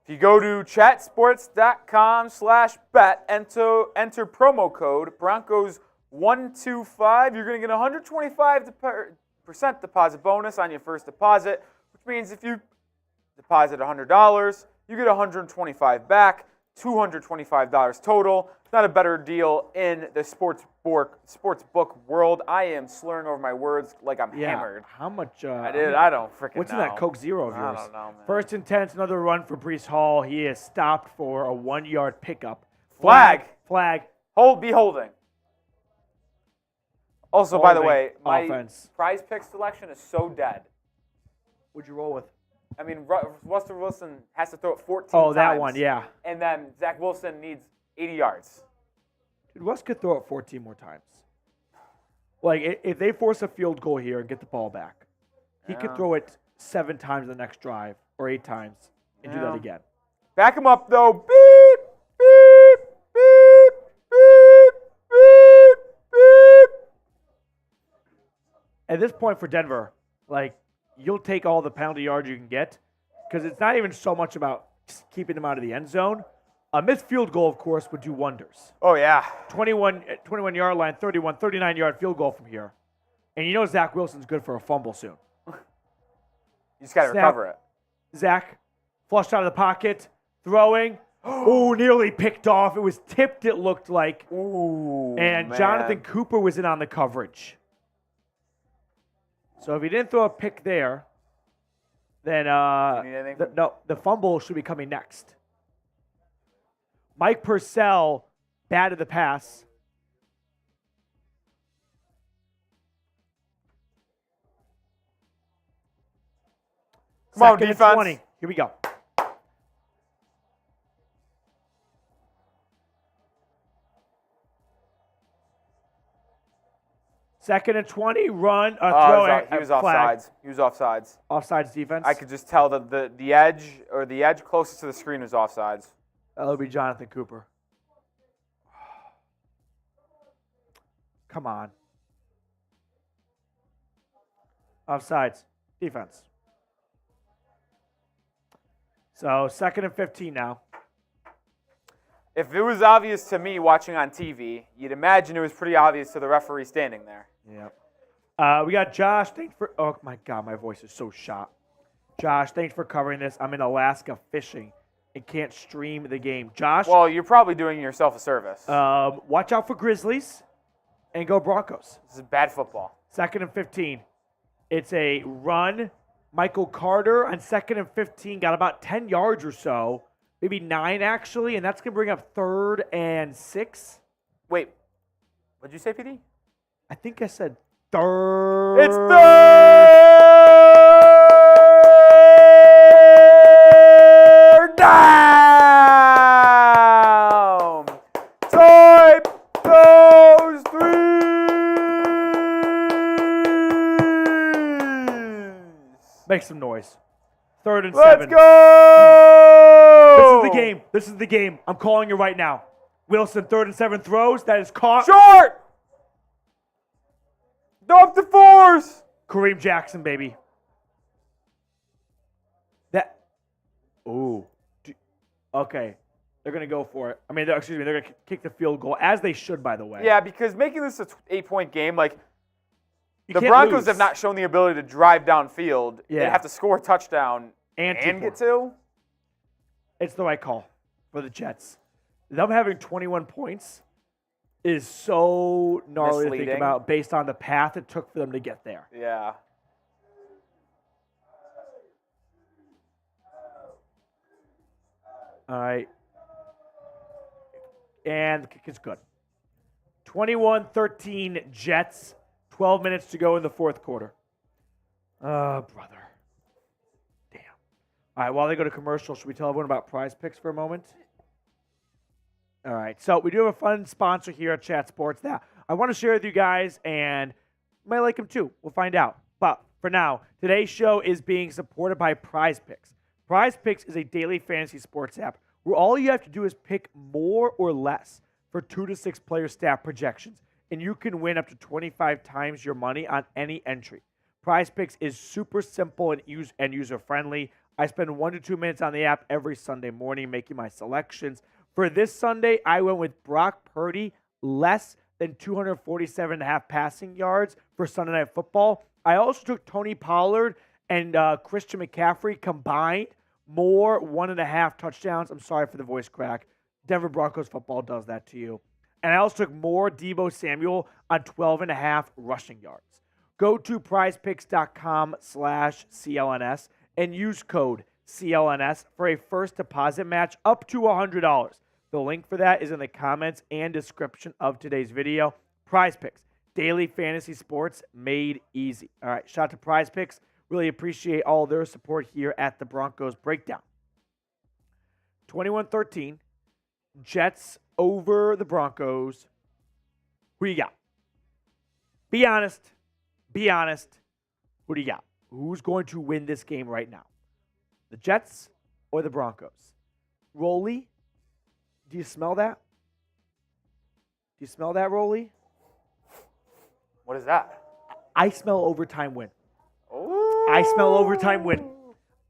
If you go to chatsports.com/bet, enter promo code Broncos125, you're going to get 125% deposit bonus on your first deposit, which means if you deposit $100, you get $125 back, $225 total. It's not a better deal in the sports book world. I am slurring over my words like I'm hammered. How much? I don't freaking know. What's in that Coke Zero of yours? I don't know, man. 1st and 10, it's another run for Breece Hall. He is stopped for a 1-yard pickup. Flag. Flag. Be holding. Also, by the way, my offense. prize pick selection is so dead. What'd you roll with? I mean, Russell Wilson has to throw it 14 times. Oh, that one, yeah. And then Zach Wilson needs 80 yards. Dude, Russ could throw it 14 more times. Like, if they force a field goal here and get the ball back, he could throw it 7 times the next drive or 8 times and do that again. Back him up, though. Beep, beep, beep, beep, beep, beep. At this point for Denver, like, you'll take all the penalty yards you can get because it's not even so much about just keeping them out of the end zone. A missed field goal, of course, would do wonders. Oh, yeah. 21-yard line, 39-yard field goal from here. And you know Zach Wilson's good for a fumble soon. You just got to recover it. Zach flushed out of the pocket, throwing. Oh, nearly picked off. It was tipped, it looked like. Ooh, and man. Jonathan Cooper was in on the coverage. So if he didn't throw a pick there, then the fumble should be coming next. Mike Purcell batted the pass. Come on, Second and defense. 20. Here we go. Second and 20, run, throw. He was offsides. He was offsides. Offsides defense. I could just tell that the edge closest to the screen was offsides. That would be Jonathan Cooper. Come on. Offsides defense. So 2nd and 15 now. If it was obvious to me watching on TV, you'd imagine it was pretty obvious to the referee standing there. Yeah. We got Josh. Thanks for. Oh my God, my voice is so shot. Josh, thanks for covering this. I'm in Alaska fishing and can't stream the game. Josh. Well, you're probably doing yourself a service. Watch out for Grizzlies and go Broncos. This is bad football. 2nd and 15. It's a run. Michael Carter on 2nd and 15 got about 10 yards or so. Maybe 9, actually, and that's going to bring up 3rd and 6. Wait, what'd you say, PD? I think I said 3rd. It's 3rd down. Type those threes. Make some noise. 3rd and 7. Let's go. This is the game. This is the game. I'm calling it right now. Wilson, 3rd and 7 throws. That is caught. Short. Dump the force. Kareem Jackson, baby. That. Ooh. Okay. They're going to go for it. I mean, they're going to kick the field goal, as they should, by the way. Yeah, because making this an 8-point game, like, You the can't Broncos lose. have not shown the ability to drive downfield. They Yeah. have to score a touchdown And get 2. It's the right call for the Jets. Them having 21 points is so gnarly to think Misleading. about based on the path it took for them to get there. Yeah. All right. And the kick is good. 21-13 Jets. 12 minutes to go in the 4th quarter. Brother. Damn. All right, while they go to commercial, should we tell everyone about prize picks for a moment? All right, so we do have a fun sponsor here at Chat Sports that I want to share with you guys, and you might like him too. We'll find out. But for now, today's show is being supported by Prize Picks. Prize Picks is a daily fantasy sports app where all you have to do is pick more or less for 2 to 6 player stat projections, and you can win up to 25 times your money on any entry. Prize Picks is super simple and user-friendly. I spend 1 to 2 minutes on the app every Sunday morning making my selections. For this Sunday, I went with Brock Purdy, less than 247.5 passing yards for Sunday Night Football. I also took Tony Pollard and Christian McCaffrey combined, more 1.5 touchdowns. I'm sorry for the voice crack. Denver Broncos football does that to you. And I also took more Deebo Samuel on 12.5 rushing yards. Go to prizepicks.com/CLNS and use code CLNS for a first deposit match up to $100. The link for that is in the comments and description of today's video. Prize Picks, daily fantasy sports made easy. All right, shout out to Prize Picks. Really appreciate all their support here at the Broncos Breakdown. 21-13, Jets over the Broncos. Who you got? Be honest. Be honest. Who do you got? Who's going to win this game right now? The Jets or the Broncos? Rolly, do you smell that? Do you smell that, Rolly? What is that? I smell overtime win. Ooh. I smell overtime win.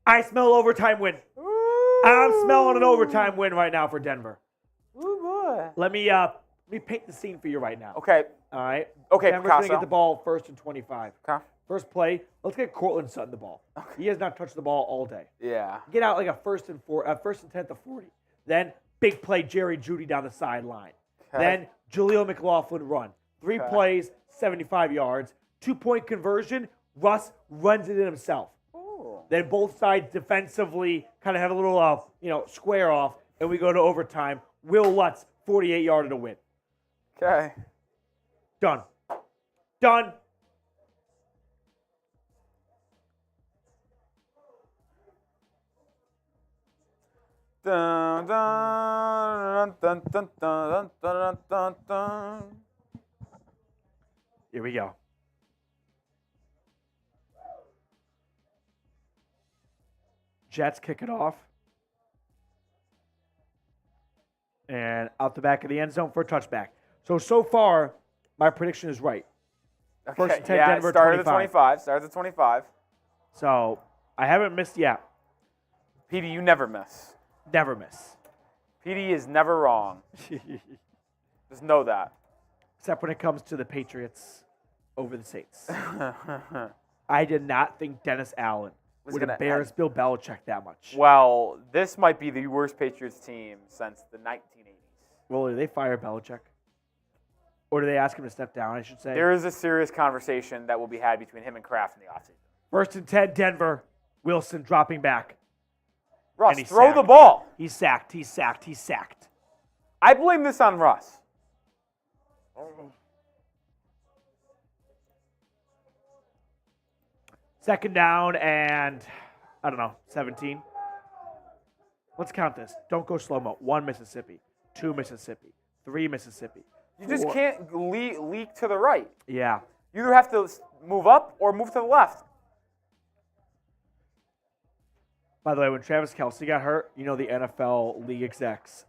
I smell overtime win. Ooh. I'm smelling an overtime win right now for Denver. Ooh, boy. Let me paint the scene for you right now. Okay. All right. Okay, Denver's going to Picasso. get the ball 1st and 25. Okay. First play, let's get Cortland Sutton the ball. Okay. He has not touched the ball all day. Yeah. Get out like a first and 10 to 40. Then big play Jerry Jeudy down the sideline. Okay. Then Jaleel McLaughlin run. 3 Okay. plays, 75 yards. 2-point conversion. Russ runs it in himself. Ooh. Then both sides defensively kind of have a little square off, and we go to overtime. Will Lutz 48-yarder to win. Okay. Done. Done. Dun, dun, dun, dun, dun, dun, dun, dun. Here we go. Jets kick it off. And out the back of the end zone for a touchback. So far, my prediction is right. Okay. First and 10, yeah, Denver, started at 25. 25. Started at 25. So I haven't missed yet. PD, you never miss. Never miss. PD is never wrong. Just know that. Except when it comes to the Patriots over the Saints. I did not think Dennis Allen would embarrass Bill Belichick that much. Well, this might be the worst Patriots team since the 1980s. Well, do they fire Belichick? Or do they ask him to step down, I should say? There is a serious conversation that will be had between him and Kraft in the offseason. First and 10, Denver. Wilson dropping back. Russ, And throw sacked. the ball. He's sacked. He's sacked. He's sacked. I blame this on Russ. Second down and, 17. Let's count this. Don't go slow-mo. 1 Mississippi. 2 Mississippi. 3 Mississippi. You just 4. can't leak to the right. Yeah. You either have to move up or move to the left. By the way, when Travis Kelce got hurt, the NFL league execs,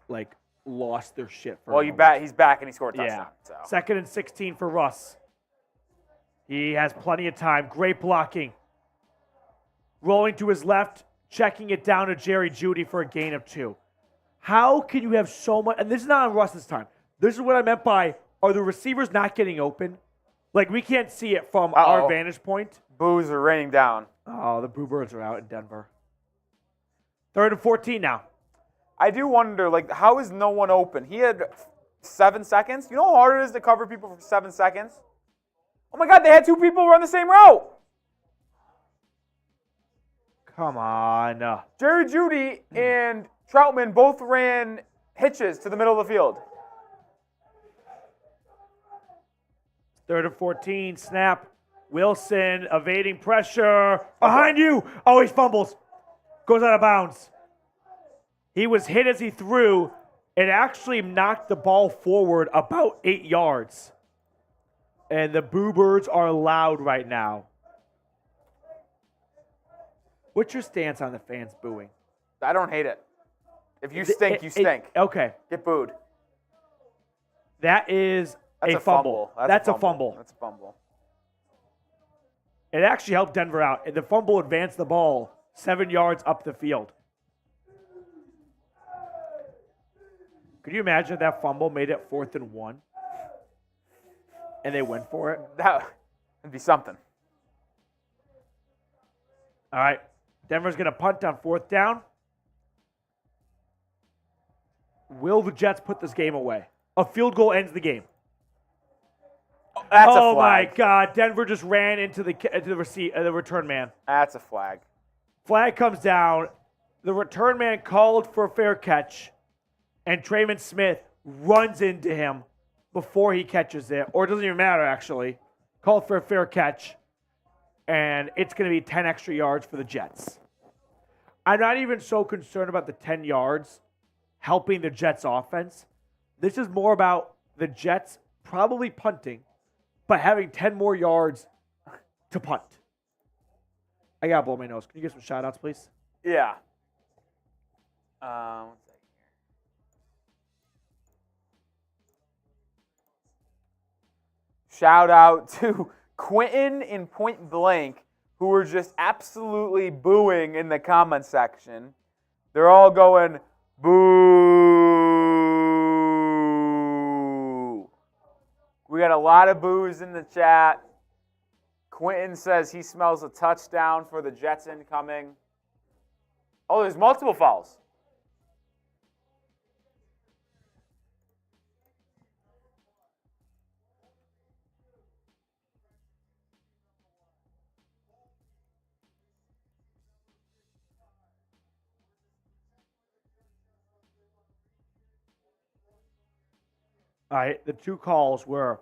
lost their shit for Well, a moment. he's back and he scored a touchdown. Yeah. So. 2nd and 16 for Russ. He has plenty of time. Great blocking. Rolling to his left, checking it down to Jerry Jeudy for a gain of 2. How can you have so much? And this is not on Russ this time. This is what I meant by, are the receivers not getting open? We can't see it from our vantage point. Boos are raining down. Oh, the Bluebirds are out in Denver. 3rd and 14 now. I do wonder, how is no one open? He had 7 seconds. You know how hard it is to cover people for 7 seconds? Oh, my God, they had 2 people run the same route. Come on. Jerry Jeudy and Troutman both ran hitches to the middle of the field. 3rd and 14, snap. Wilson evading pressure. Behind you. Oh, he fumbles. Goes out of bounds. He was hit as he threw. It actually knocked the ball forward about 8 yards. And the Boo Birds are loud right now. What's your stance on the fans booing? I don't hate it. If you stink, you stink. Okay. Get booed. That's a fumble. That's a fumble. That's a fumble. It actually helped Denver out. The fumble advanced the ball 7 yards up the field. Could you imagine if that fumble made it 4th and 1? And they went for it? That would be something. All right. Denver's going to punt on 4th down. Will the Jets put this game away? A field goal ends the game. That's a Oh flag. my God! Denver just ran into the return man. That's a flag. Flag comes down. The return man called for a fair catch, and Trayvon Smith runs into him before he catches it, or it doesn't even matter actually. Called for a fair catch, and it's going to be 10 extra yards for the Jets. I'm not even so concerned about the 10 yards helping the Jets offense. This is more about the Jets probably punting, but having 10 more yards to punt. I got to blow my nose. Can you give some shout-outs, please? Yeah. 1 second here. Shout out to Quentin in Point Blank, who were just absolutely booing in the comment section. They're all going, boo. We got a lot of boos in the chat. Quentin says he smells a touchdown for the Jets incoming. Oh, there's multiple fouls. All right, the two calls were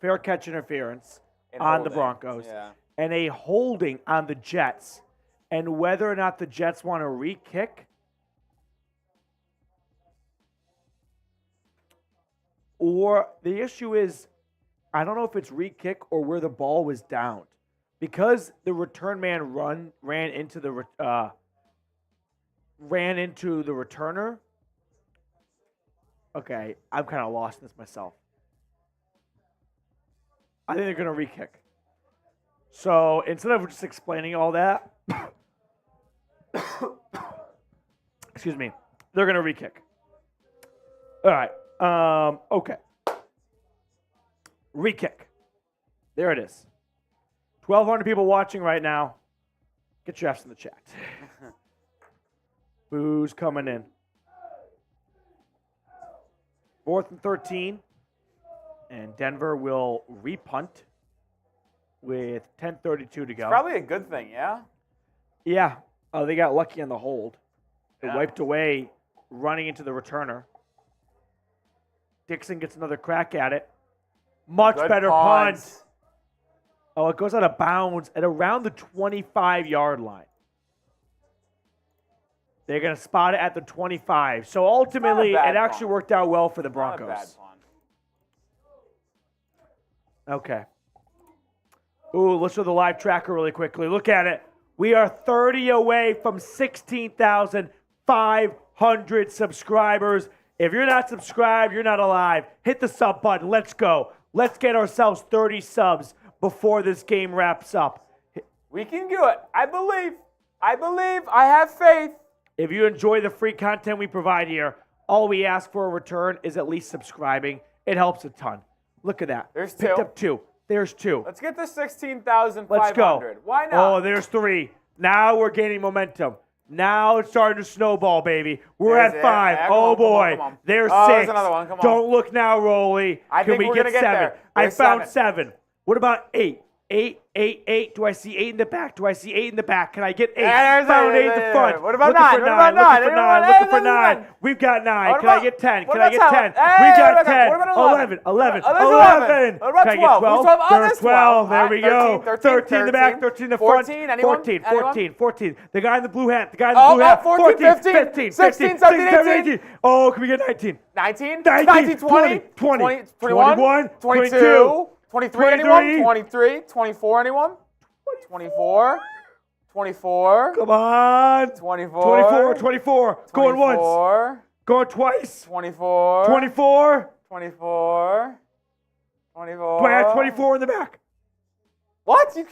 fair catch interference And on the holding. Broncos Yeah. and a holding on the Jets. And whether or not the Jets want to re-kick or the issue is, I don't know if it's re-kick or where the ball was downed. Because the return man ran into the returner. Okay, I'm kind of lost in this myself. I think they're going to re-kick. So instead of just explaining all that, excuse me, they're going to re-kick. All right. Okay. Re-kick. There it is. 1,200 people watching right now. Get your F's in the chat. Boo's coming in. 4th and 13. And Denver will repunt with 10:32 to go. Probably a good thing, yeah? Yeah. Oh, they got lucky on the hold. It Yeah. wiped away running into the returner. Dixon gets another crack at it. Much Good better punt. punt. Oh, it goes out of bounds at around the 25-yard line. They're going to spot it at the 25. So ultimately, Not a bad it actually punt. worked out well for the Not a Broncos. bad punt. Okay. Ooh, let's show the live tracker really quickly. Look at it. We are 30 away from 16,500 subscribers. If you're not subscribed, you're not alive. Hit the sub button. Let's go. Let's get ourselves 30 subs before this game wraps up. We can do it. I believe. I have faith. If you enjoy the free content we provide here, all we ask for in return is at least subscribing. It helps a ton. Look at that. There's Picked two. up 2. There's 2. Let's get to 16,500. Let's go. Why not? Oh, there's 3. Now we're gaining momentum. Now it's starting to snowball, baby. We're There's at it. 5. Yeah, Oh, come on, boy. come on. There's Oh, 6. there's another one. Come on. Don't look now, Rolly. I Can think we we're get gonna get 7? there. I There's found 7. 7. What about 8? 8 8. Do I see 8 in the back? Do I see 8 in the back? Can I get 8? Yeah, Found 8 in the front. What about Looking 9? for What about 9? Looking 9? for 9. Anyone? Looking for Hey, 9. We've got 9. What Can I about- get 10? what Can I about get 10? 10? Hey, We got what about 10. 11? 11. There's 11. What about Can I 12? get 12? Who's 12? Oh, There's there's 12. There 12. we go. 13 in the back. 13 in the front. 14. Anyone? 14. The guy in the blue hat. The guy in the blue hat. 14, 15, 15, 16, 17, 18. Oh, can we get 19? 19? 19, 20, 20, 21, 22, 23, anyone? 23, 24, anyone? 24, 24. Come on. 24. 24. Going once. 24. Going twice. 24. 24. 24. 24. Do I have 24 in the back? What? You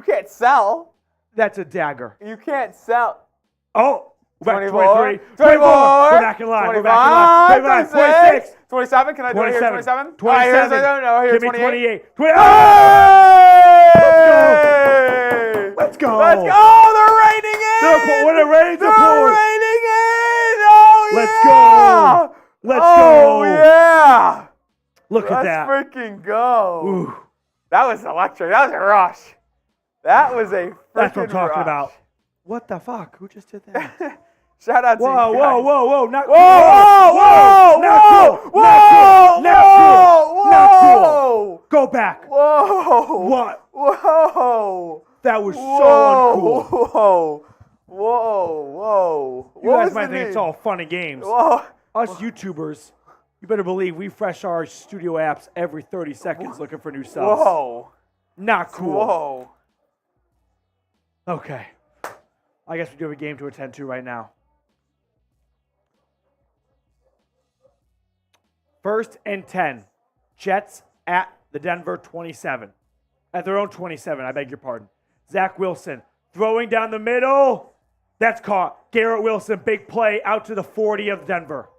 can't sell. That's a dagger. You can't sell. Oh. We're back 24. 23. 24. We're back in line. 25. 26. 27. Can I do it here? 27. 27. Here, Give me 28. 28. 28. Hey! Let's go. Let's go. Oh, they're raining in. What a rain They're support. raining in. Oh, yeah. Let's go. Let's Oh, go. yeah. Look at that. Let's freaking go. Ooh. That was electric. That was a rush. That was a freaking That's what I'm talking rush. about. What the fuck? Who just did that? Shout out to you guys. Whoa. Not cool. Whoa. Not cool. Not cool. Go back. Whoa. What? Whoa. That was so uncool. Whoa. You guys might think it's all fun and games. Whoa. Us YouTubers, you better believe we refresh our studio apps every 30 seconds looking for new subs. Whoa. Not cool. Whoa. Okay. I guess we do have a game to attend to right now. First and 10. Jets at the Denver 27. At their own 27, I beg your pardon. Zach Wilson throwing down the middle. That's caught. Garrett Wilson, big play out to the 40 of Denver.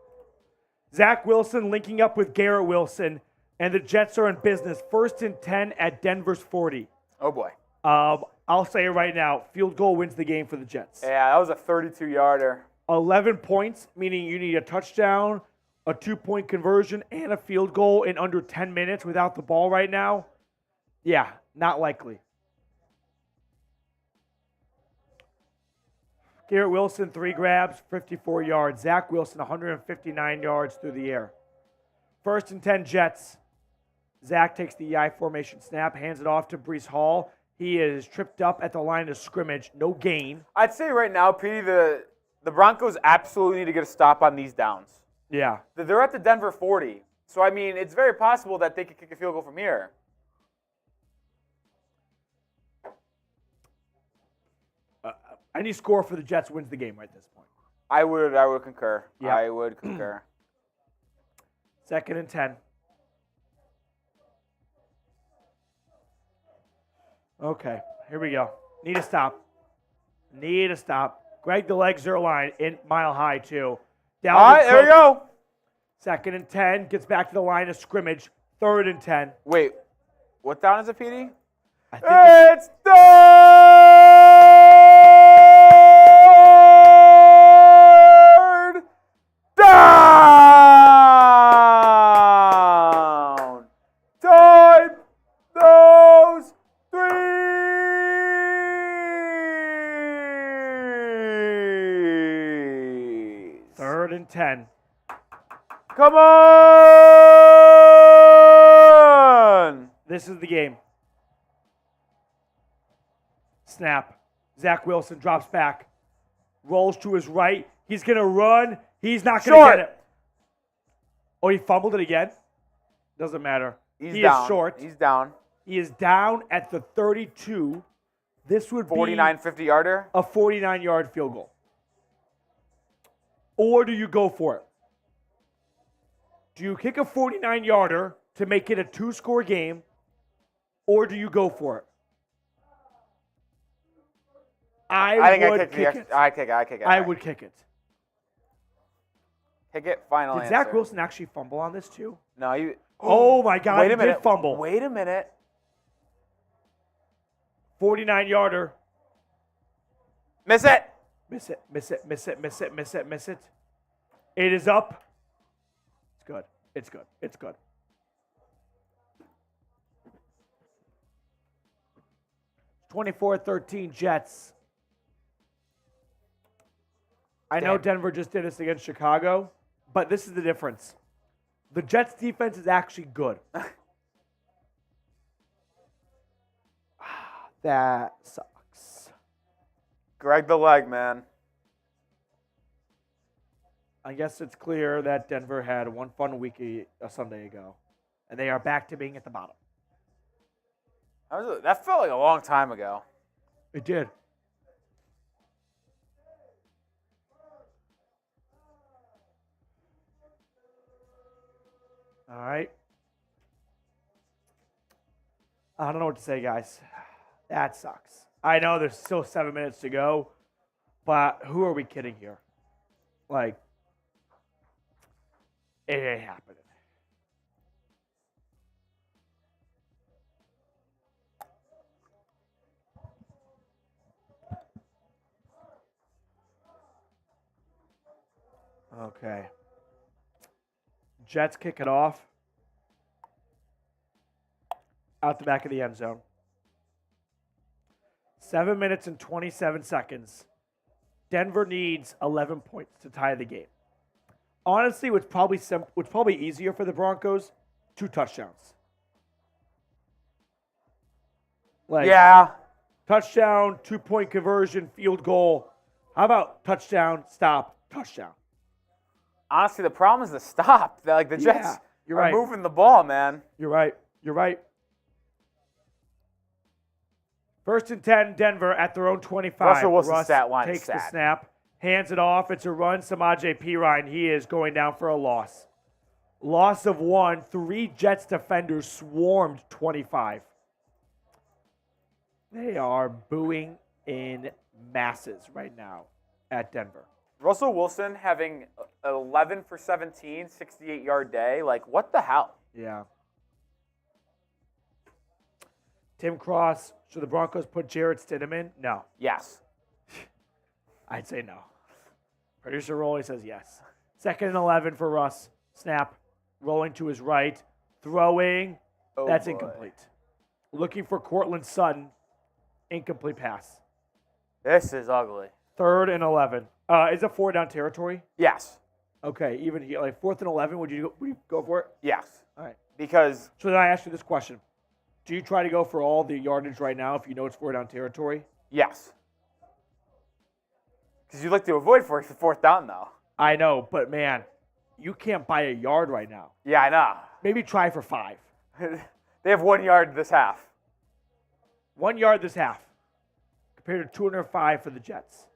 Zach Wilson linking up with Garrett Wilson, and the Jets are in business. First and 10 at Denver's 40. Oh, boy. I'll say it right now. Field goal wins the game for the Jets. Yeah, that was a 32-yarder. 11 points, meaning you need a touchdown, a 2-point conversion, and a field goal in under 10 minutes without the ball right now. Yeah, not likely. Garrett Wilson, 3 grabs, 54 yards. Zach Wilson, 159 yards through the air. First and 10 Jets. Zach takes the I formation snap, hands it off to Breece Hall. He is tripped up at the line of scrimmage. No gain. I'd say right now, Petey, the Broncos absolutely need to get a stop on these downs. Yeah. They're at the Denver 40. So, I mean, it's very possible that they could kick a field goal from here. Any score for the Jets wins the game right at this point. I would concur. Yeah. I would concur. Second and 10. Okay, here we go. Need a stop. Greg the Leg Zerline in mile high, too. All right, there we go. Second and 10. Gets back to the line of scrimmage. Third and 10. Wait, what down is it, Petey? I think It's third down. Type those threes. Third and 10. Come on. This is the game. Snap. Zach Wilson drops back. Rolls to his right. He's going to run. He's not going to get it. Oh, he fumbled it again? Doesn't matter. He is short. He's down. He is down at the 32. This would 49, be 50-yarder. a 49-yard field goal. Or do you go for it? Do you kick a 49-yarder to make it a 2-score game, or do you go for it? I would kick it. I kick it. I would kick it. Kick it. Final Did answer. Zach Wilson actually fumble on this too? No, you. Oh my God! Wait a he minute. did fumble. Wait a minute. 49-yarder. Miss it. Miss it. It is up. It's good. 24-13 Jets. I know Denver just did this against Chicago, but this is the difference. The Jets defense is actually good. That sucks. Greg the leg, man. I guess it's clear that Denver had one fun week a Sunday ago, and they are back to being at the bottom. That felt like a long time ago. It did. All right. I don't know what to say, guys. That sucks. I know there's still 7 minutes to go, but who are we kidding here? Like, it ain't happening. Okay. Jets kick it off. Out the back of the end zone. 7 minutes and 27 seconds. Denver needs 11 points to tie the game. Honestly, what's probably easier for the Broncos, 2 touchdowns. Yeah. Touchdown, 2-point conversion, field goal. How about touchdown, stop, touchdown? Honestly, the problem is the stop. The Jets are moving the ball, man. You're right. First and 10, Denver at their own 25. Russell Wilson's stat line takes is the sad. snap, hands it off. It's a run. Samaje Perine, he is going down for a loss. Loss of 1. 3 Jets defenders swarmed 25. They are booing in masses right now at Denver. Russell Wilson having 11 for 17, 68-yard day. Like, what the hell? Yeah. Tim Cross, should the Broncos put Jarrett Stidham in? No. Yes. I'd say no. Producer Rolly says yes. 2nd and 11 for Russ. Snap. Rolling to his right. Throwing. That's incomplete. Looking for Cortland Sutton. Incomplete pass. This is ugly. 3rd and 11. Is it 4-down territory? Yes. Okay, even here, like 4th and 11, would you go for it? Yes. All right. Because. So then I ask you this question. Do you try to go for all the yardage right now if you know it's 4-down territory? Yes. Because you'd like to avoid 4th down, though. I know, but man, you can't buy a yard right now. Yeah, I know. Maybe try for 5. They have 1 yard this half. 1 yard this half, compared to 205 for the Jets.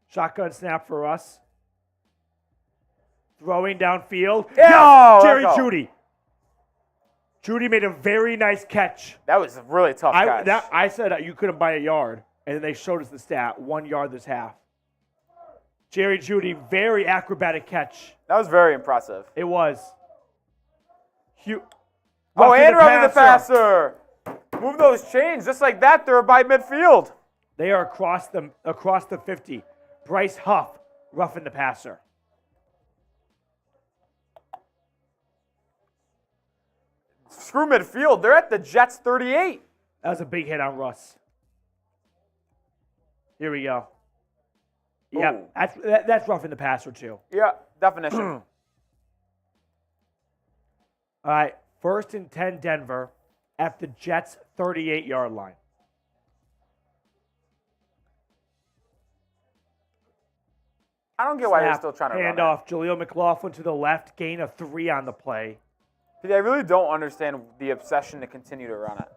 Shotgun snap for us. Throwing downfield. Yeah, Jerry Jeudy. Jeudy made a very nice catch. That was a really tough catch. I said you couldn't buy a yard, and then they showed us the stat, 1 yard this half. Jerry Jeudy, very acrobatic catch. That was very impressive. It was. And running the passer. Move those chains. Just like that, they're by midfield. They are across the 50. Bryce Huff roughing the passer. Screw midfield. They're at the Jets 38. That was a big hit on Russ. Here we go. Yeah, that's roughing the passer too. Yeah, definition. All right, 1st and 10 Denver at the Jets 38-yard line. I don't get why they're still trying to run it. Handoff, Jaleel McLaughlin to the left, gain of 3 on the play. I really don't understand the obsession to continue to run it.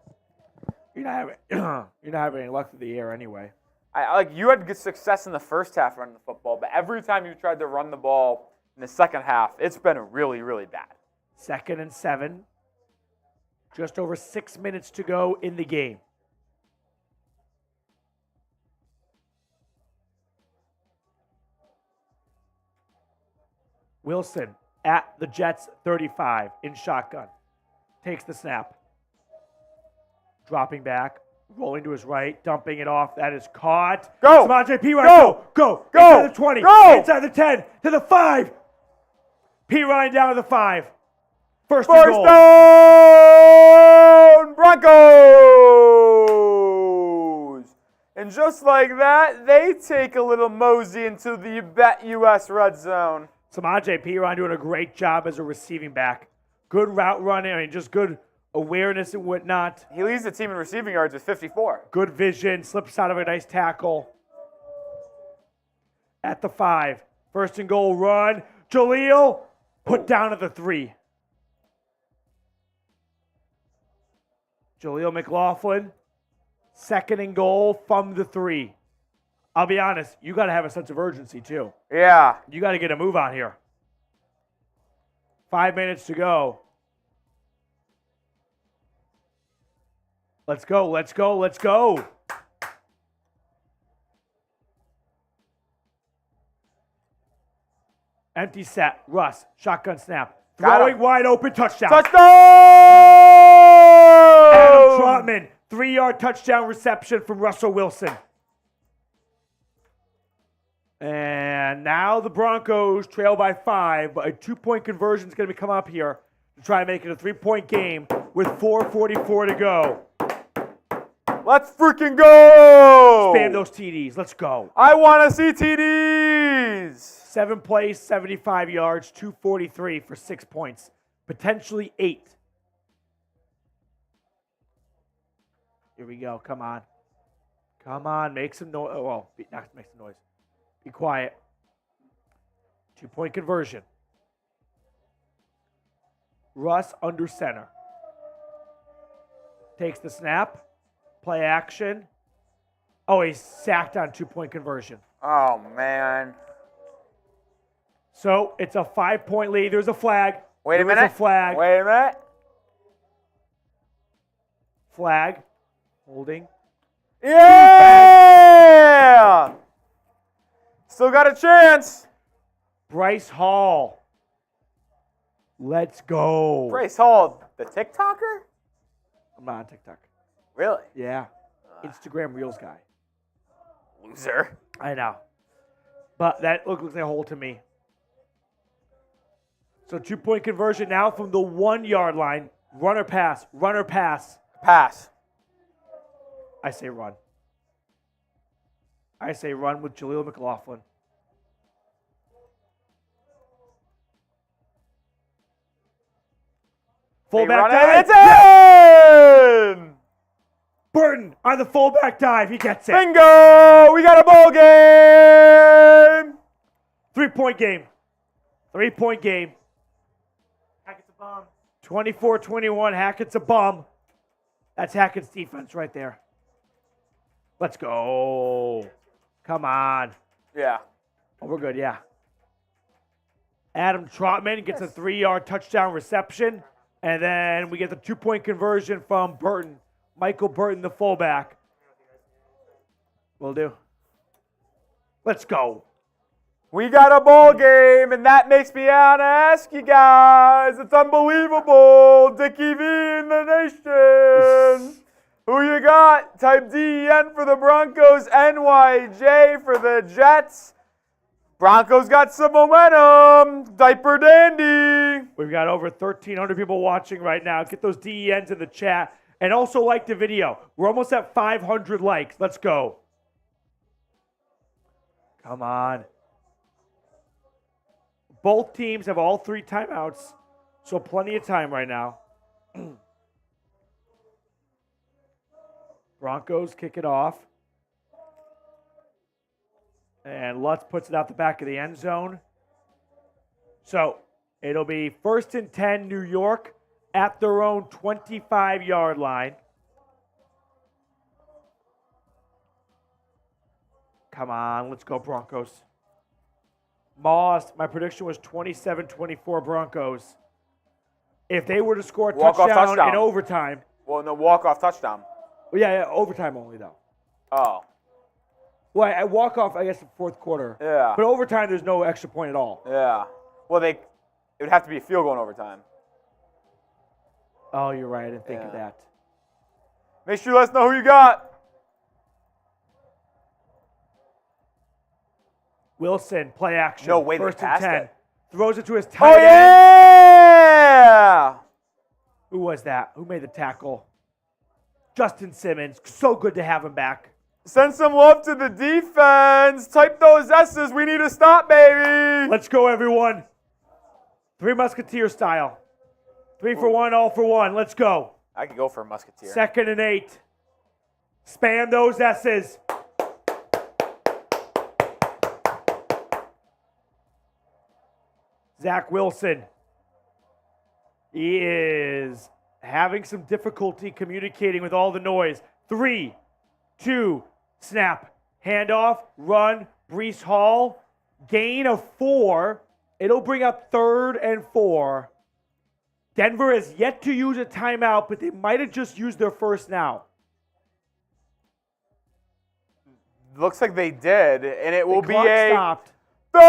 You're not having any luck through the air anyway. You had good success in the first half running the football, but every time you tried to run the ball in the second half, it's been really, really bad. 2nd and 7. Just over 6 minutes to go in the game. Wilson at the Jets 35 in shotgun. Takes the snap. Dropping back. Rolling to his right. Dumping it off. That is caught. Go! Samaje Perine. Go! Inside the 20. Go! Inside the 10. To the 5. Perine down to the 5. First down! Broncos! And just like that, they take a little mosey into the BetUS red zone. Samaje Perine doing a great job as a receiving back. Good route running. I mean, just good awareness and whatnot. He leads the team in receiving yards with 54. Good vision. Slips out of a nice tackle. At the 5. First and goal run. Jaleel put down at the 3. Jaleel McLaughlin. Second and goal from the 3. I'll be honest, you got to have a sense of urgency too. Yeah. You got to get a move on here. 5 minutes to go. Let's go, let's go, let's go. Empty set. Russ, shotgun snap. Throwing wide open, touchdown. Touchdown! Adam Trotman, 3-yard touchdown reception from Russell Wilson. And now the Broncos trail by 5, but a 2-point conversion is going to be coming up here to try and make it a 3-point game with 4:44 to go. Let's freaking go! Spam those TDs. Let's go. I want to see TDs! 7 plays, 75 yards, 243 for 6 points. Potentially 8. Here we go. Come on. Come on. Make some noise. Oh, well, not make some noise. Be quiet. 2-point conversion. Russ under center. Takes the snap. Play action. Oh, he's sacked on 2-point conversion. Oh, man. So it's a 5-point lead. There's a flag. Wait a minute. There's a flag. Wait a minute. Flag. Holding. Yeah! Still got a chance. Bryce Hall. Let's go. Bryce Hall, the TikToker? I'm not on TikTok. Really? Yeah. Instagram Reels guy. Loser. I know. But that looks like a hole to me. So 2-point conversion now from the 1-yard line. Run or pass. Run or pass. Pass. I say run. I say run with Jaleel McLaughlin. Fullback dive. It's in! Burton on the fullback dive. He gets it. Bingo! We got a ball game! 3-point game. 3-point game. Hackett's a bum. 24-21. Hackett's a bum. That's Hackett's defense right there. Let's go. Come on. Yeah. Oh, we're good, yeah. Adam Trotman gets a 3-yard touchdown reception. And then we get the 2-point conversion from Burton. Michael Burton, the fullback. Will do. Let's go. We got a ball game, and that makes me want to ask you guys. It's unbelievable. Dickie V in the nation. Who you got? Type DEN for the Broncos, NYJ for the Jets. Broncos got some momentum. Diaper Dandy. We've got over 1,300 people watching right now. Get those DENs in the chat. And also like the video. We're almost at 500 likes. Let's go. Come on. Both teams have all 3 timeouts, so plenty of time right now. Broncos kick it off. And Lutz puts it out the back of the end zone. So it'll be 1st and 10 New York at their own 25-yard line. Come on, let's go Broncos. Moss, my prediction was 27-24 Broncos. If they were to score a touchdown in overtime. Well, no, walk-off touchdown. Well, yeah, overtime only, though. Oh. Well, I walk off, I guess, the 4th quarter. Yeah. But overtime, there's no extra point at all. Yeah. Well, it would have to be a field goal in overtime. Oh, you're right. I didn't think of that. Make sure you let us know who you got. Wilson, play action. No way, 1st they and 10. passed it. Throws it to his tight end. Yeah! Who was that? Who made the tackle? Justin Simmons. So good to have him back. Send some love to the defense. Type those S's. We need a stop, baby. Let's go, everyone. Three Musketeer style. 3 for 1, all for 1. Let's go. I could go for a Musketeer. 2nd and 8. Spam those S's. Zach Wilson. He is having some difficulty communicating with all the noise. 3, 2, snap, handoff, run, Breece Hall, gain of 4. It'll bring up 3rd and 4. Denver has yet to use a timeout, but they might have just used their first now. Looks like they did, and it will be Clock a stopped. 3rd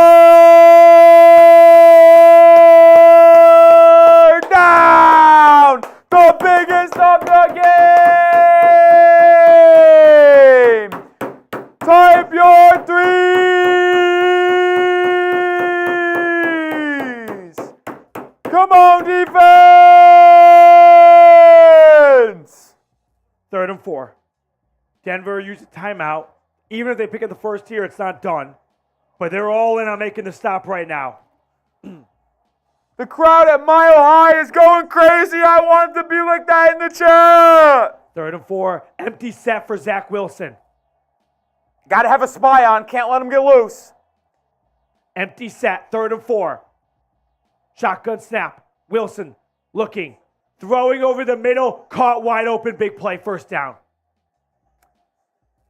down! The biggest of the game! Type your threes! Come on, defense! 3rd and 4. Denver used a timeout. Even if they pick up the first here, it's not done. But they're all in on making the stop right now. The crowd at Mile High is going crazy. I want it to be like that in the chat. 3rd and 4. Empty set for Zach Wilson. Got to have a spy on. Can't let him get loose. Empty set. 3rd and 4. Shotgun snap. Wilson looking. Throwing over the middle. Caught wide open. Big play. First down.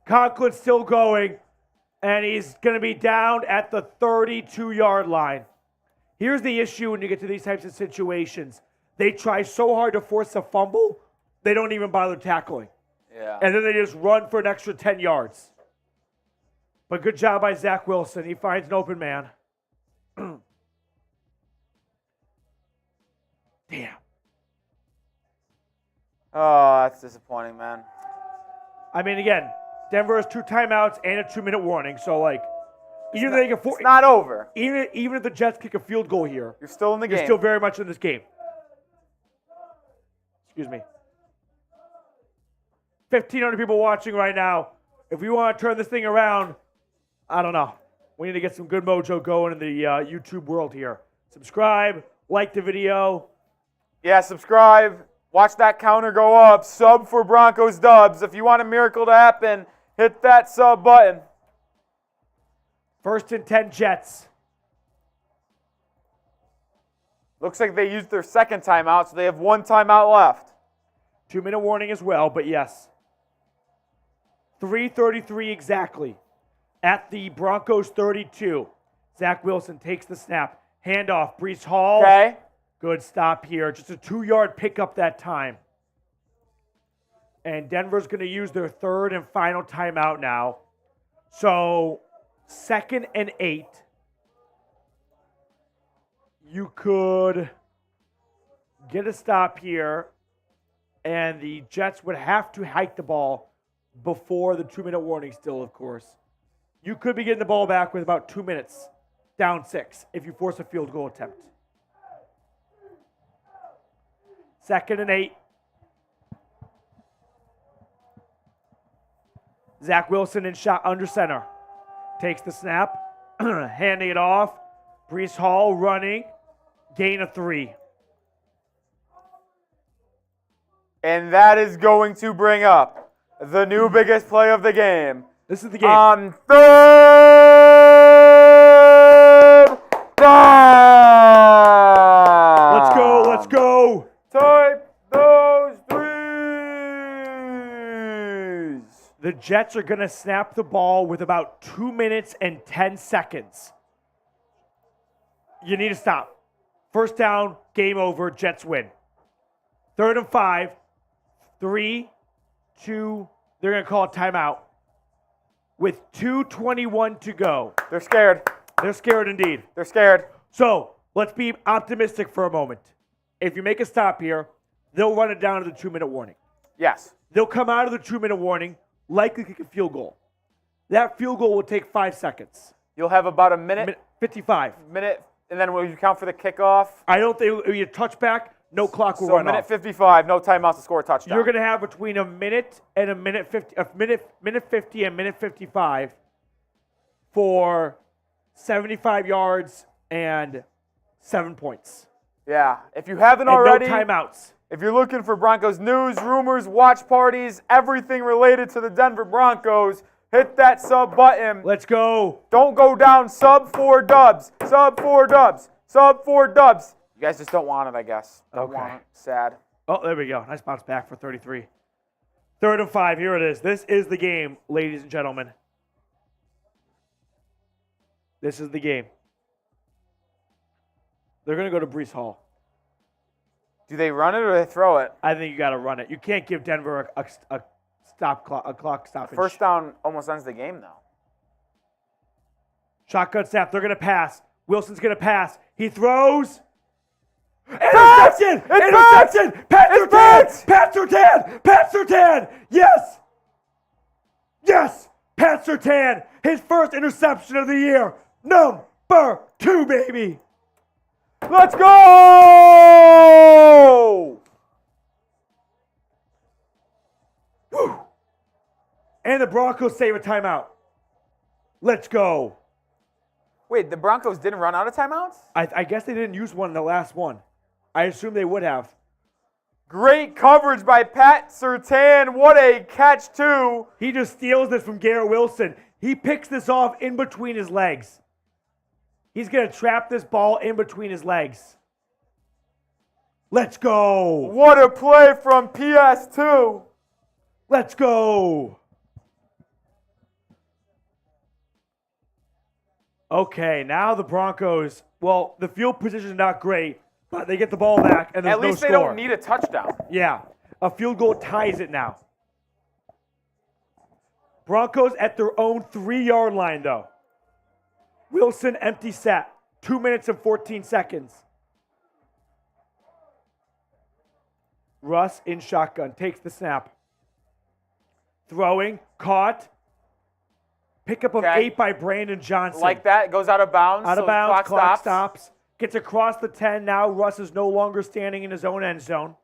Conklin's still going. And he's going to be down at the 32-yard line. Here's the issue when you get to these types of situations. They try so hard to force a fumble, they don't even bother tackling. Yeah. And then they just run for an extra 10 yards. But good job by Zach Wilson. He finds an open man. Damn. Oh, that's disappointing, man. I mean, again, Denver has 2 timeouts and a 2-minute warning. So, like, even if It's not over. even if the Jets kick a field goal here, You're still in the game. you're still very much in this game. Excuse me. 1,500 people watching right now. If we want to turn this thing around, I don't know. We need to get some good mojo going in the YouTube world here. Subscribe, like the video. Yeah, subscribe. Watch that counter go up. Sub for Broncos dubs. If you want a miracle to happen, hit that sub button. 1st and 10 Jets. Looks like they used their 2nd timeout, so they have 1 timeout left. 2-minute warning as well, but yes. 3:33 exactly. At the Broncos 32. Zach Wilson takes the snap. Handoff. Breece Hall. Okay. Good stop here. Just a 2-yard pickup that time. And Denver's going to use their 3rd and final timeout now. So, 2nd and 8. You could get a stop here, and the Jets would have to hike the ball before the 2-minute warning still, of course. You could be getting the ball back with about 2 minutes, down 6, if you force a field goal attempt. 2nd and 8. Zach Wilson in shot under center. Takes the snap, handing it off. Breece Hall running, gain of 3. And that is going to bring up the new biggest play of the game. This is the game. On 3rd down. Let's go, let's go. Type those threes. The Jets are going to snap the ball with about 2 minutes and 10 seconds. You need to stop. First down, game over, Jets win. 3rd and 5. 3, 2, they're going to call a timeout. With 2:21 to go. They're scared. They're scared indeed. They're scared. So, let's be optimistic for a moment. If you make a stop here, they'll run it down to the 2-minute warning. Yes. They'll come out of the 2-minute warning, likely kick a field goal. That field goal will take 5 seconds. You'll have about a minute. 55. Minute, and then will you count for the kickoff? I don't think it'll be a touchback. no clock will So run minute off. 55, no timeouts to score a touchdown. You're going to have between a minute and a minute 50 and minute 55 for 75 yards and 7 points. Yeah, if you haven't And already, no timeouts. if you're looking for Broncos news, rumors, watch parties, everything related to the Denver Broncos, hit that sub button. Let's go. Don't go down sub 4 dubs, sub 4 dubs, sub 4 dubs. You guys just don't want it, I guess. Don't want it. Sad. Oh, there we go. Nice bounce back for 33. 3rd and 5. Here it is. This is the game, ladies and gentlemen. This is the game. They're going to go to Brees Hall. Do they run it or they throw it? I think you got to run it. You can't give Denver a clock stoppage. First down almost ends the game, though. Shotgun snap. They're going to pass. Wilson's going to pass. He throws. Interception! Interception! Pat Surtain! Pat Surtain! Pat Surtain! Yes! Yes! Pat Surtain! His first interception of the year. Number 2, baby. Let's go! Woo. And the Broncos save a timeout. Let's go. Wait, the Broncos didn't run out of timeouts? I guess they didn't use one in the last one. I assume they would have. Great coverage by Pat Surtain. What a catch, too. He just steals this from Garrett Wilson. He picks this off in between his legs. He's going to trap this ball in between his legs. Let's go. What a play from PS2. Let's go. Okay, now the Broncos, well, the field position is not great, but they get the ball back and there's no score. At least they don't need a touchdown. Yeah, a field goal ties it now. Broncos at their own 3-yard line, though. Wilson empty set, 2 minutes and 14 seconds. Russ in shotgun, takes the snap. Throwing, caught. Pickup of 8 by Brandon Johnson. Like that, goes out of bounds. Out of bounds, clock stops. Gets across the 10. Now Russ is no longer standing in his own end zone.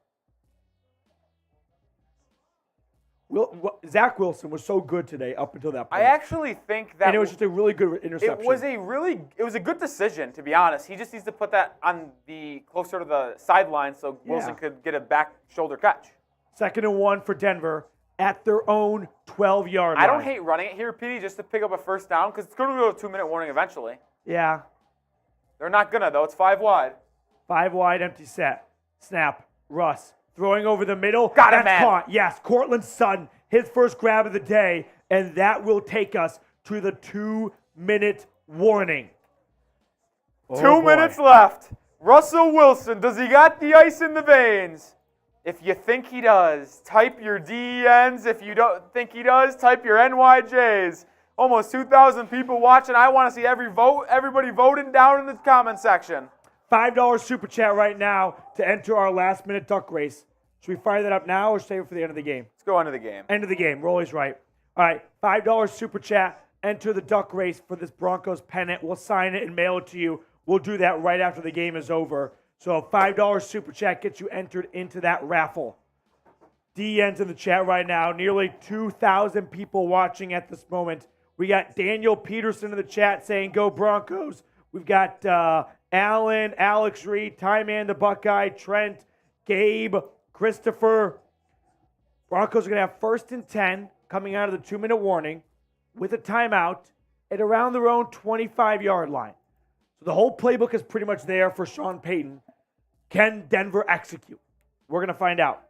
Zach Wilson was so good today up until that point. I actually think that... And it was just a really good interception. It was a good decision, to be honest. He just needs to put that on the closer to the sideline so Wilson could get a back shoulder catch. 2nd and 1 for Denver at their own 12-yard line. I don't hate running it here, Petey, just to pick up a first down because it's going to go to a 2-minute warning eventually. Yeah. They're not going to, though. It's 5 wide. 5 wide, empty set. Snap. Russ. Throwing over the middle. Got him, That's man. caught. Yes, Cortland Sutton, his first grab of the day, and that will take us to the 2-minute warning. 2 minutes left. Russell Wilson, does he got the ice in the veins? If you think he does, type your DENs. If you don't think he does, type your NYJs. Almost 2,000 people watching. I want to see everybody voting down in the comment section. $5 super chat right now to enter our last-minute duck race. Should we fire that up now or save it for the end of the game? Let's go into the game. End of the game. We're always right. All right, $5 super chat. Enter the duck race for this Broncos pennant. We'll sign it and mail it to you. We'll do that right after the game is over. So a $5 super chat gets you entered into that raffle. DN's in the chat right now. Nearly 2,000 people watching at this moment. We got Daniel Peterson in the chat saying, "Go Broncos." We've got Alan, Alex Reed, Tyman the Buckeye, Trent, Gabe, Christopher. Broncos are going to have 1st and 10 coming out of the 2-minute warning with a timeout at around their own 25-yard line. So the whole playbook is pretty much there for Sean Payton. Can Denver execute? We're going to find out.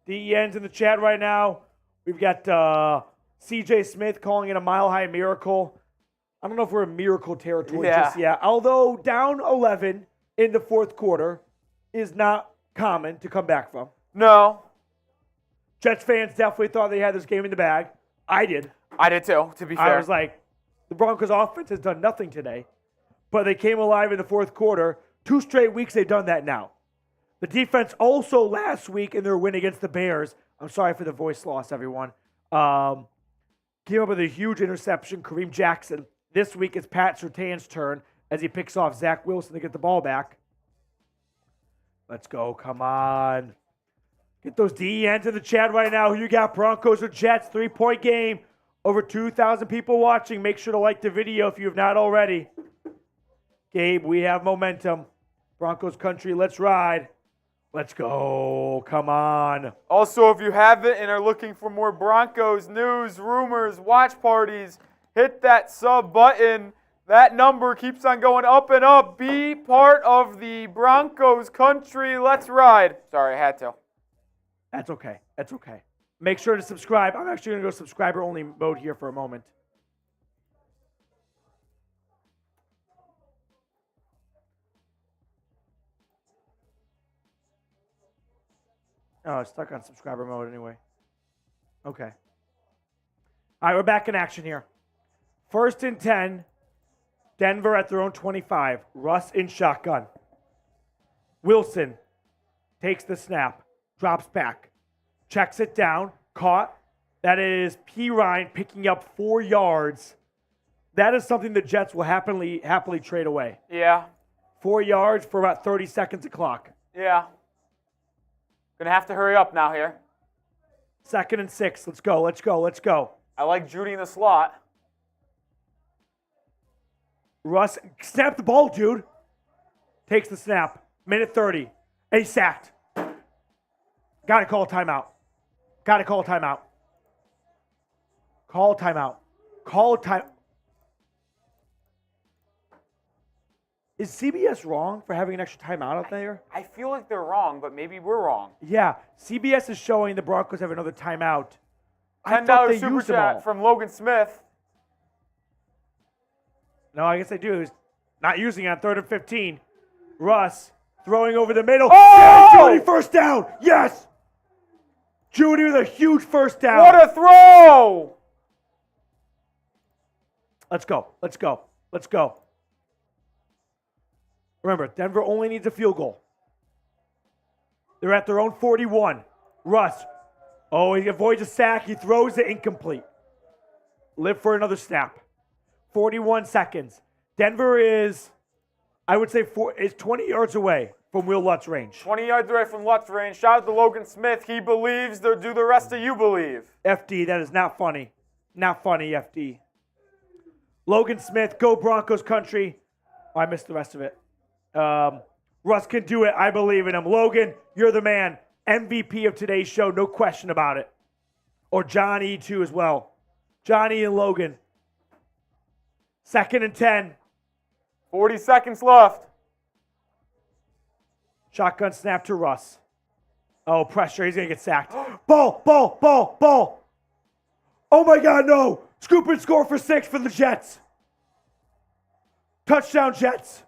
DEN's in the chat right now. We've got CJ Smith calling it a mile-high miracle. I don't know if we're in miracle territory just yet. Although down 11 in the 4th quarter is not common to come back from. No. Jets fans definitely thought they had this game in the bag. I did. I did too, to be fair. I was like, the Broncos offense has done nothing today. But they came alive in the 4th quarter. 2 straight weeks they've done that now. The defense also last week in their win against the Bears, I'm sorry for the voice loss, everyone, came up with a huge interception. Kareem Jackson. This week it's Pat Surtain's turn as he picks off Zach Wilson to get the ball back. Let's go. Come on. Get those DENs in the chat right now. Who you got, Broncos or Jets? 3-point game. Over 2,000 people watching. Make sure to like the video if you have not already. Gabe, we have momentum. Broncos country, let's ride. Let's go. Come on. Also, if you haven't and are looking for more Broncos news, rumors, watch parties, hit that sub button. That number keeps on going up and up. Be part of the Broncos country. Let's ride. Sorry, I had to. That's okay. That's okay. Make sure to subscribe. I'm actually going to go subscriber-only mode here for a moment. Oh, it's stuck on subscriber mode anyway. Okay. All right, we're back in action here. 1st and 10. Denver at their own 25. Russ in shotgun. Wilson takes the snap. Drops back. Checks it down. Caught. That is P. Ryan picking up 4 yards. That is something the Jets will happily trade away. Yeah. 4 yards for about 30 seconds of clock. Yeah. Gonna have to hurry up now here. 2nd and 6. Let's go. Let's go. Let's go. I like Judy in the slot. Russ, snap the ball, dude. Takes the snap. Minute 30. And he's sacked. Got to call a timeout. Got to call a timeout. Call a timeout. Call a time. Is CBS wrong for having an extra timeout out there? I feel like they're wrong, but maybe we're wrong. Yeah. CBS is showing the Broncos have another timeout. $10 super chat from Logan Smith. No, I guess they do. He's not using it on 3rd and 15. Russ throwing over the middle. Oh! Yeah, Judy, first down. Yes. Judy with a huge first down. What a throw! Let's go. Let's go. Let's go. Remember, Denver only needs a field goal. They're at their own 41. Russ. Oh, he avoids a sack. He throws it incomplete. Live for another snap. 41 seconds. Denver is, I would say, is 20 yards away from Will Lutz's range. 20 yards away from Lutz's range. Shout out to Logan Smith. He believes. Do the rest of you believe. FD, that is not funny. Not funny, FD. Logan Smith, go Broncos country. Oh, I missed the rest of it. Russ can do it. I believe in him. Logan, you're the man. MVP of today's show, no question about it. Or Johnny, too, as well. Johnny and Logan. 2nd and 10. 40 seconds left. Shotgun snap to Russ. Oh, pressure. He's going to get sacked. Ball, ball, ball, ball. Oh, my God, no. Scoop and score for 6 for the Jets. Touchdown, Jets.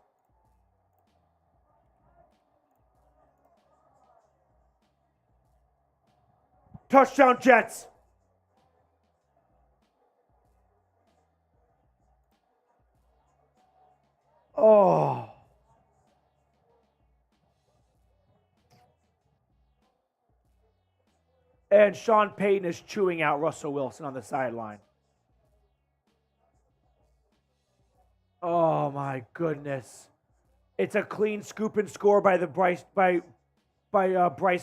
Touchdown, Jets. Oh. And Sean Payton is chewing out Russell Wilson on the sideline. Oh my goodness. It's a clean scoop and score by Bryce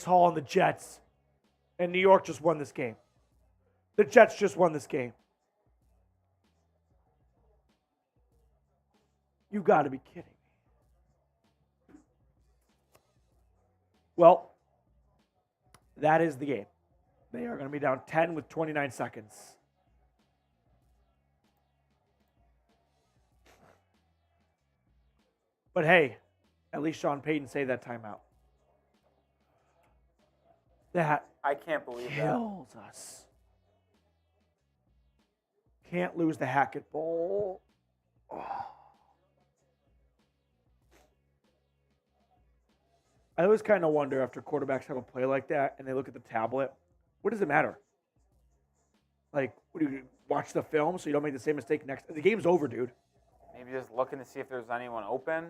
Hall and the Jets. And New York just won this game. The Jets just won this game. You got to be kidding me. Well, that is the game. They are going to be down 10 with 29 seconds. But hey, at least Sean Payton saved that timeout. That I can't believe kills us. Can't lose the Hackett Bowl. Oh. I always kind of wonder after quarterbacks have a play like that and they look at the tablet, what does it matter? Like, what do you watch the film so you don't make the same mistake next? The game's over, dude. Maybe just looking to see if there's anyone open.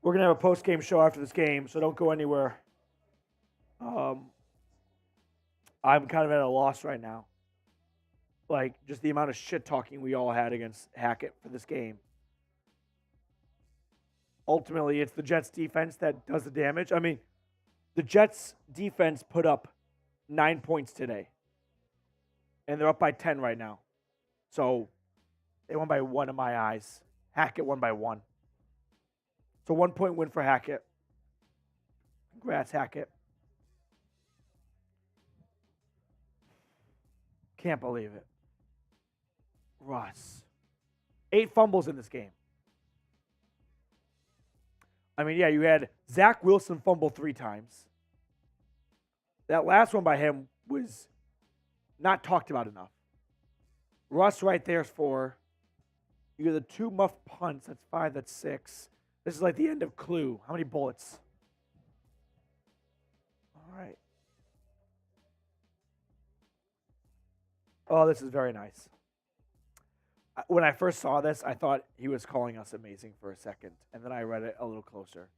We're going to have a post-game show after this game, so don't go anywhere. I'm kind of at a loss right now. Like, just the amount of shit-talking we all had against Hackett for this game. ultimately it's the Jets defense that does the damage. I mean, the Jets defense put up 9 points today, and they're up by 10 right now. So they won by 1 in my eyes. Hackett won by 1. It's a 1-point win for Hackett. Congrats, Hackett. Can't believe it. Russ. 8 fumbles in this game. I mean, yeah, you had Zach Wilson fumble 3 times. That last one by him was not talked about enough. Russ right there's 4. You get the 2 muffed punts. That's 5. That's 6. This is like the end of Clue. How many bullets? All right. Oh, this is very nice. When I first saw this, I thought he was calling us amazing for a second, and then I read it a little closer.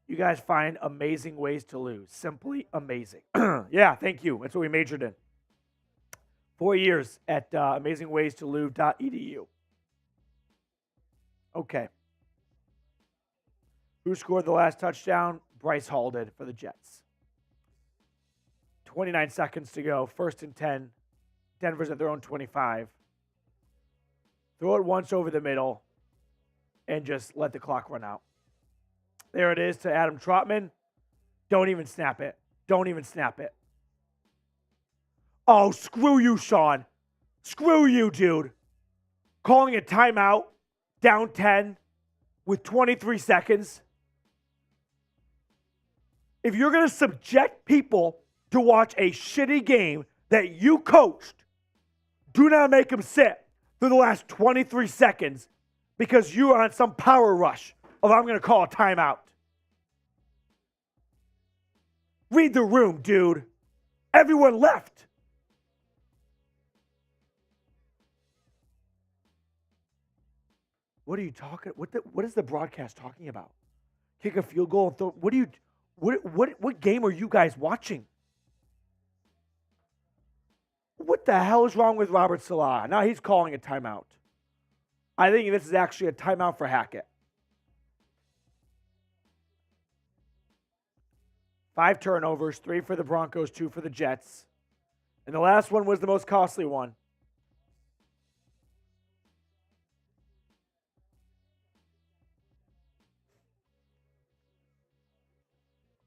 You guys find amazing ways to lose. Simply amazing. Yeah, thank you. That's what we majored in. 4 years at amazingwaystoLose.edu. Okay. Who scored the last touchdown? Bryce Hall did for the Jets. 29 seconds to go. 1st and 10. Denver's at their own 25. Throw it once over the middle and just let the clock run out. There it is to Adam Trotman. Don't even snap it. Don't even snap it. Oh, screw you, Sean. Screw you, dude. Calling a timeout, down 10 with 23 seconds. If you're going to subject people to watch a shitty game that you coached, do not make them sit for the last 23 seconds because you are on some power rush of I'm going to call a timeout. Read the room, dude. Everyone left. What are you talking? What is the broadcast talking about? Kick a field goal and throw. What game are you guys watching? What the hell is wrong with Robert Salah? Now he's calling a timeout. I think this is actually a timeout for Hackett. 5 turnovers, 3 for the Broncos, 2 for the Jets. And the last one was the most costly one.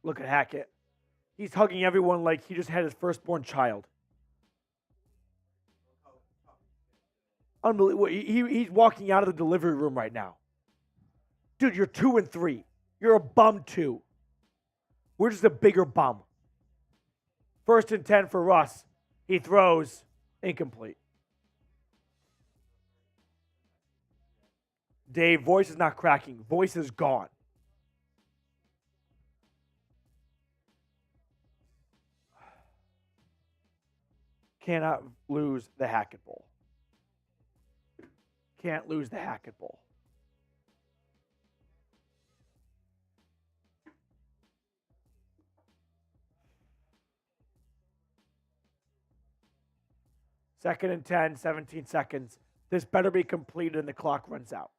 Look at Hackett. He's hugging everyone like he just had his firstborn child. Unbelievable. He's walking out of the delivery room right now. Dude, you're 2 and 3. You're a bum 2. We're just a bigger bum. 1st and 10 for Russ. He throws incomplete. Dave, voice is not cracking. Voice is gone. Cannot lose the Hackett Bowl. Can't lose the Hackett Bowl. Second and 10, 17 seconds. This better be completed and the clock runs out.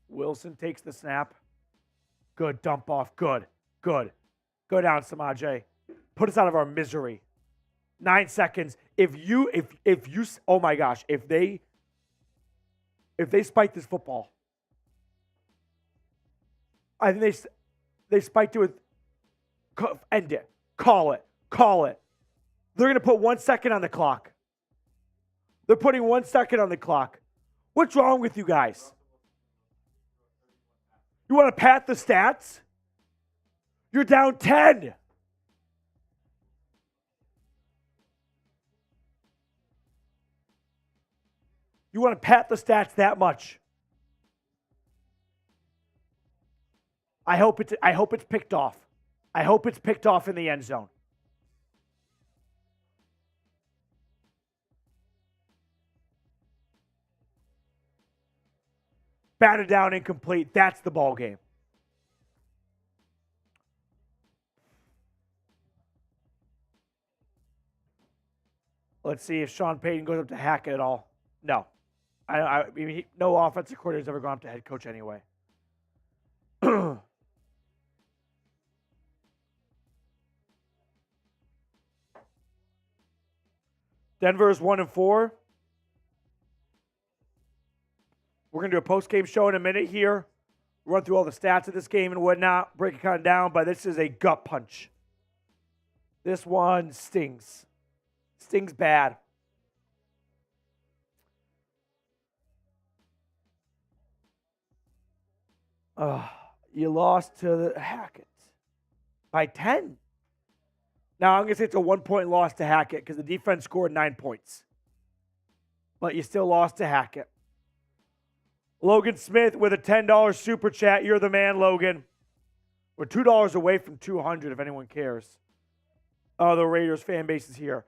Wilson takes the snap. Good dump off. Good. Good. Go down, Samaje. Put us out of our misery. 9 seconds. If you, oh my gosh, if they spike this football, I think they spiked it with, end it. Call it. Call it. They're going to put 1 second on the clock. They're putting 1 second on the clock. What's wrong with you guys? You want to pat the stats? You're down 10. You want to pat the stats that much? I hope it's picked off. I hope it's picked off in the end zone. Batted down, incomplete. That's the ball game. Let's see if Sean Payton goes up to Hackett at all. No. I mean, no offensive coordinator's ever gone up to head coach anyway. Denver is 1-4. We're going to do a post-game show in a minute here. Run through all the stats of this game and whatnot. Break it kind of down, but this is a gut punch. This one stings. Stings bad. You lost to Hackett by 10. Now, I'm going to say it's a 1-point loss to Hackett because the defense scored 9 points. But you still lost to Hackett. Logan Smith with a $10 super chat. You're the man, Logan. We're $2 away from 200 if anyone cares. Oh, the Raiders fan base is here.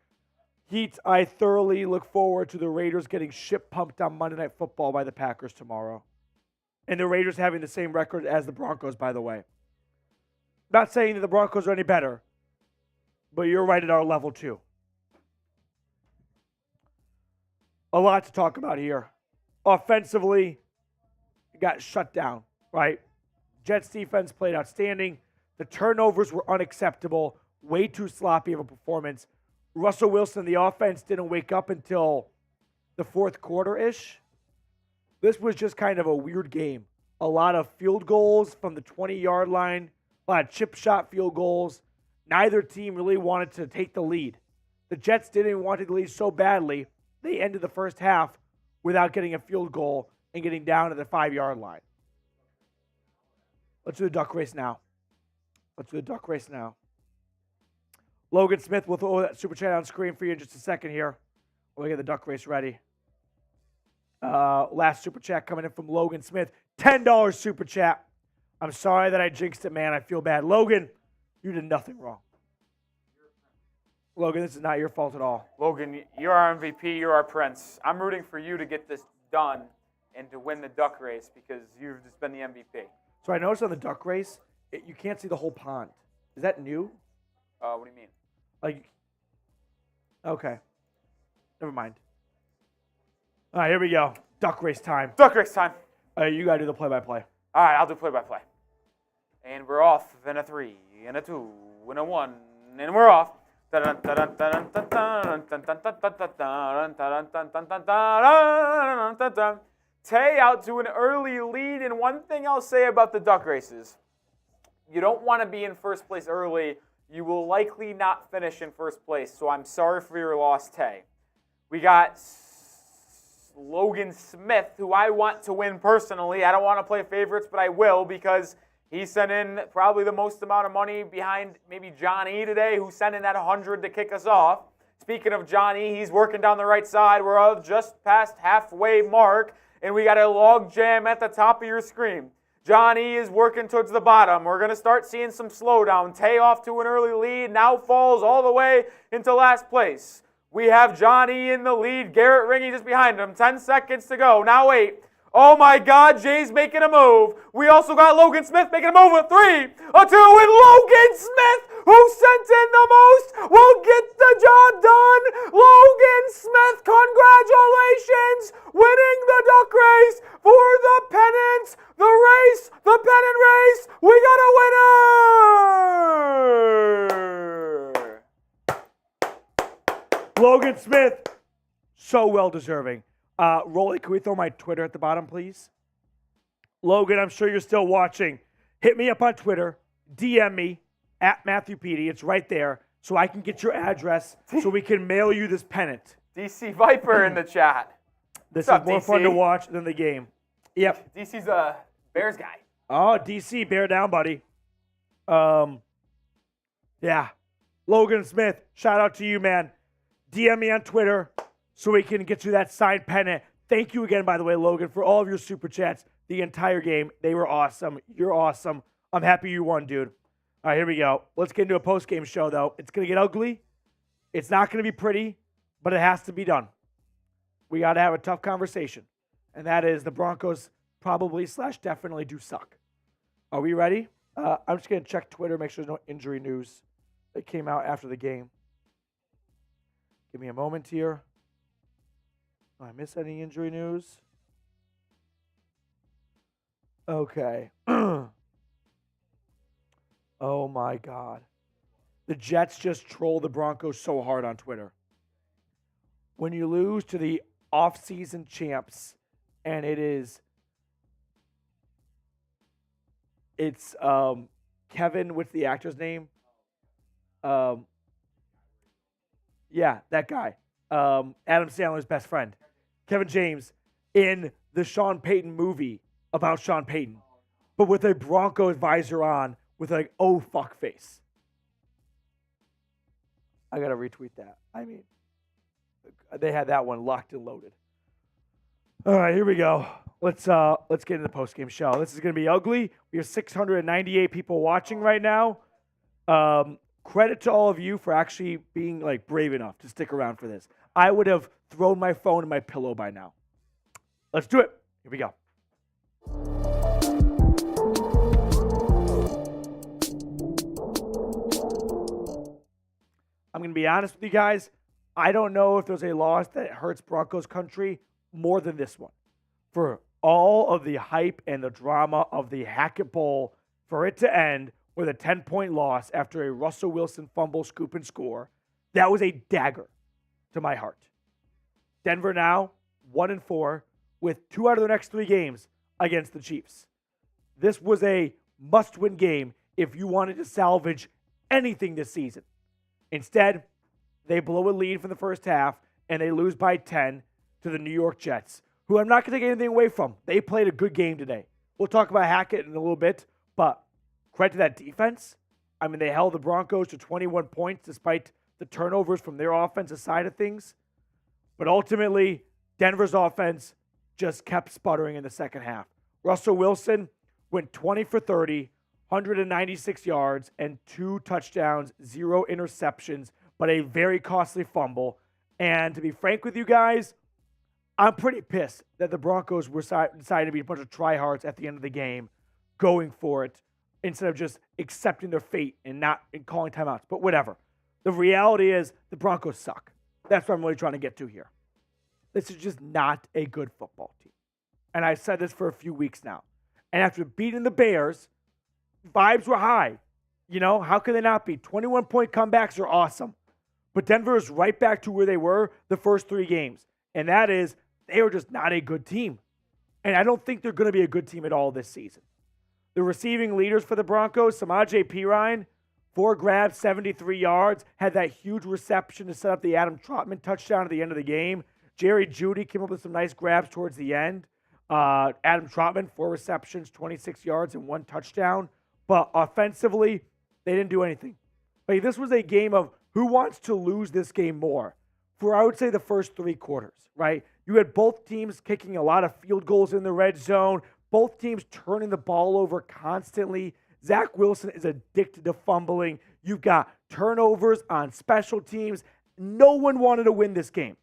Heat, I thoroughly look forward to the Raiders getting shit pumped on Monday Night Football by the Packers tomorrow. And the Raiders having the same record as the Broncos, by the way. Not saying that the Broncos are any better, but you're right at our level too. A lot to talk about here. Offensively, got shut down, right? Jets defense played outstanding. The turnovers were unacceptable. Way too sloppy of a performance. Russell Wilson, the offense, didn't wake up until the fourth quarter-ish. This was just kind of a weird game. A lot of field goals from the 20-yard line, a lot of chip shot field goals. Neither team really wanted to take the lead. The Jets didn't want to lead so badly, they ended the first half without getting a field goal and getting down to the 5-yard line. Let's do the duck race now. Logan Smith will throw that super chat on screen for you in just a second here. We'll get the duck race ready. Last super chat coming in from Logan Smith. $10 super chat. I'm sorry that I jinxed it, man. I feel bad. Logan, you did nothing wrong. Logan, this is not your fault at all. Logan, you're our MVP. You're our prince. I'm rooting for you to get this done and to win the duck race because you've just been the MVP. So I noticed on the duck race, you can't see the whole pond. Is that new? What do you mean? Okay. Never mind. All right, here we go. Duck race time. Duck race time. You got to do the play-by-play. All right, I'll do play-by-play. And we're off in a 3, and a 2, and a 1, and we're off. Tay out to an early lead, and one thing I'll say about the duck races, you don't want to be in first place early. You will likely not finish in first place, so I'm sorry for your loss, Tay. We got Logan Smith, who I want to win personally. I don't want to play favorites, but I will because he sent in probably the most amount of money behind maybe John E. today, who sent in that 100 to kick us off. Speaking of John E., he's working down the right side. We're just past halfway mark, and we got a log jam at the top of your screen. John E. is working towards the bottom. We're going to start seeing some slowdown. Tay off to an early lead, now falls all the way into last place. We have John E. in the lead. Garrett Ringy just behind him. 10 seconds to go. Now 8. Oh my God, Jay's making a move. We also got Logan Smith making a move. A 3, a 2, and Logan Smith, who sent in the most, will get the job done. Logan Smith, congratulations, winning the duck race for the pennant. The race, the pennant race, we got a winner. Logan Smith, so well deserving. Rolly, can we throw my Twitter at the bottom, please? Logan, I'm sure you're still watching. Hit me up on Twitter. DM me at Matthew Petey. It's right there, so I can get your address so we can mail you this pennant. DC Viper in the chat. This What's is more up, DC? fun to watch than the game. Yep. DC's a Bears guy. Oh, DC, bear down, buddy. Yeah. Logan Smith, shout out to you, man. DM me on Twitter so we can get you that signed pennant. Thank you again, by the way, Logan, for all of your super chats the entire game. They were awesome. You're awesome. I'm happy you won, dude. All right, here we go. Let's get into a post-game show, though. It's going to get ugly. It's not going to be pretty, but it has to be done. We got to have a tough conversation, and that is the Broncos probably / definitely do suck. Are we ready? I'm just going to check Twitter, make sure there's no injury news that came out after the game. Give me a moment here. Did I miss any injury news? Okay. Oh my God. The Jets just troll the Broncos so hard on Twitter. When you lose to the off-season champs, and it's Kevin, what's the actor's name? Um, yeah, that guy. Adam Sandler's best friend, Kevin James, in the Sean Payton movie about Sean Payton, but with a Broncos visor on, with like, oh fuck face. I gotta retweet that. I mean, they had that one locked and loaded. All right, here we go. Let's get into the post-game show. This is gonna be ugly. We have 698 people watching right now. Credit to all of you for actually being like brave enough to stick around for this. I would have thrown my phone in my pillow by now. Let's do it. Here we go. I'm going to be honest with you guys. I don't know if there's a loss that hurts Broncos country more than this one. For all of the hype and the drama of the Hackett Bowl, for it to end with a 10-point loss after a Russell Wilson fumble, scoop, and score, that was a dagger to my heart. Denver now 1-4 with 2 out of their next 3 games against the Chiefs. This was a must-win game if you wanted to salvage anything this season. Instead, they blow a lead from the first half and they lose by 10 to the New York Jets, who I'm not going to take anything away from. They played a good game today. We'll talk about Hackett in a little bit, but credit to that defense. I mean, they held the Broncos to 21 points despite the turnovers from their offensive side of things. But ultimately, Denver's offense just kept sputtering in the second half. Russell Wilson went 20 for 30, 196 yards, and 2 touchdowns, 0 interceptions, but a very costly fumble. And to be frank with you guys, I'm pretty pissed that the Broncos were decided to be a bunch of tryhards at the end of the game, going for it, instead of just accepting their fate and calling timeouts. But whatever. The reality is the Broncos suck. That's what I'm really trying to get to here. This is just not a good football team. And I've said this for a few weeks now. And after beating the Bears, vibes were high. You know, how can they not be? 21-point comebacks are awesome. But Denver is right back to where they were the first 3 games. And that is, they are just not a good team. And I don't think they're going to be a good team at all this season. The receiving leaders for the Broncos, Samaje Perine, 4 grabs, 73 yards, had that huge reception to set up the Adam Trotman touchdown at the end of the game. Jerry Jeudy came up with some nice grabs towards the end. Adam Trotman, 4 receptions, 26 yards, and 1 touchdown. But offensively, they didn't do anything. Like, this was a game of who wants to lose this game more. For, I would say, the first 3 quarters, right? You had both teams kicking a lot of field goals in the red zone, both teams turning the ball over constantly. Zach Wilson is addicted to fumbling. You've got turnovers on special teams. No one wanted to win this game.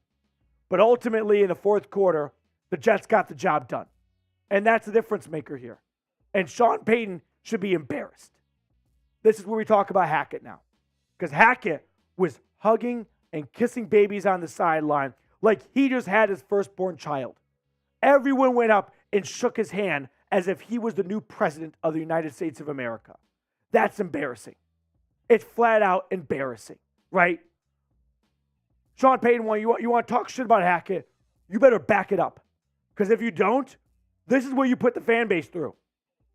But ultimately, in the fourth quarter, the Jets got the job done. And that's the difference maker here. And Sean Payton should be embarrassed. This is where we talk about Hackett now. Because Hackett was hugging and kissing babies on the sideline like he just had his firstborn child. Everyone went up and shook his hand as if he was the new president of the United States of America. That's embarrassing. It's flat out embarrassing, right? Sean Payton, you want to talk shit about Hackett, you better back it up. Because if you don't, this is where you put the fan base through.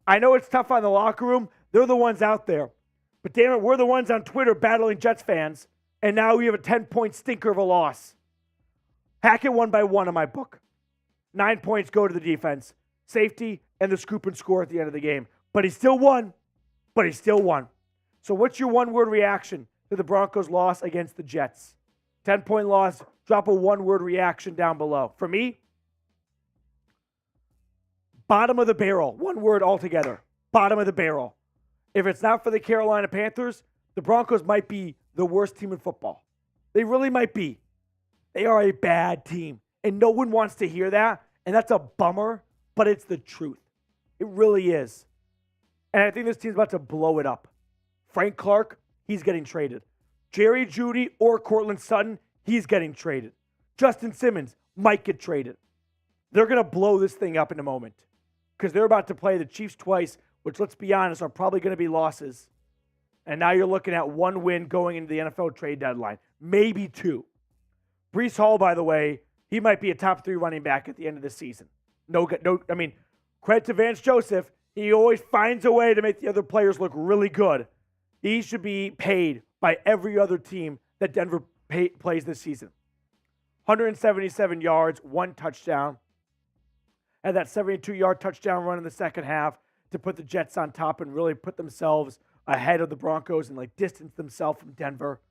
I know it's tough on the locker room. They're the ones out there. But damn it, we're the ones on Twitter battling Jets fans. And now we have a 10-point stinker of a loss. Hackett won by 1 in my book. 9 points go to the defense. Safety and the scoop and score at the end of the game. But he still won. So what's your one-word reaction to the Broncos' loss against the Jets? 10-point loss. Drop a one-word reaction down below. For me, bottom of the barrel. One word altogether. Bottom of the barrel. If it's not for the Carolina Panthers, the Broncos might be the worst team in football. They really might be. They are a bad team. And no one wants to hear that. And that's a bummer, but it's the truth. It really is. And I think this team's about to blow it up. Frank Clark, he's getting traded. Jerry Jeudy or Cortland Sutton, he's getting traded. Justin Simmons might get traded. They're going to blow this thing up in a moment. because they're about to play the Chiefs twice, which, let's be honest, are probably going to be losses. And now you're looking at 1 win going into the NFL trade deadline, maybe 2. Breece Hall, by the way, he might be a top 3 running back at the end of the season. Credit to Vance Joseph. He always finds a way to make the other players look really good. He should be paid by every other team that Denver plays this season. 177 yards, 1 touchdown. And that 72-yard touchdown run in the second half to put the Jets on top and really put themselves ahead of the Broncos and distance themselves from Denver.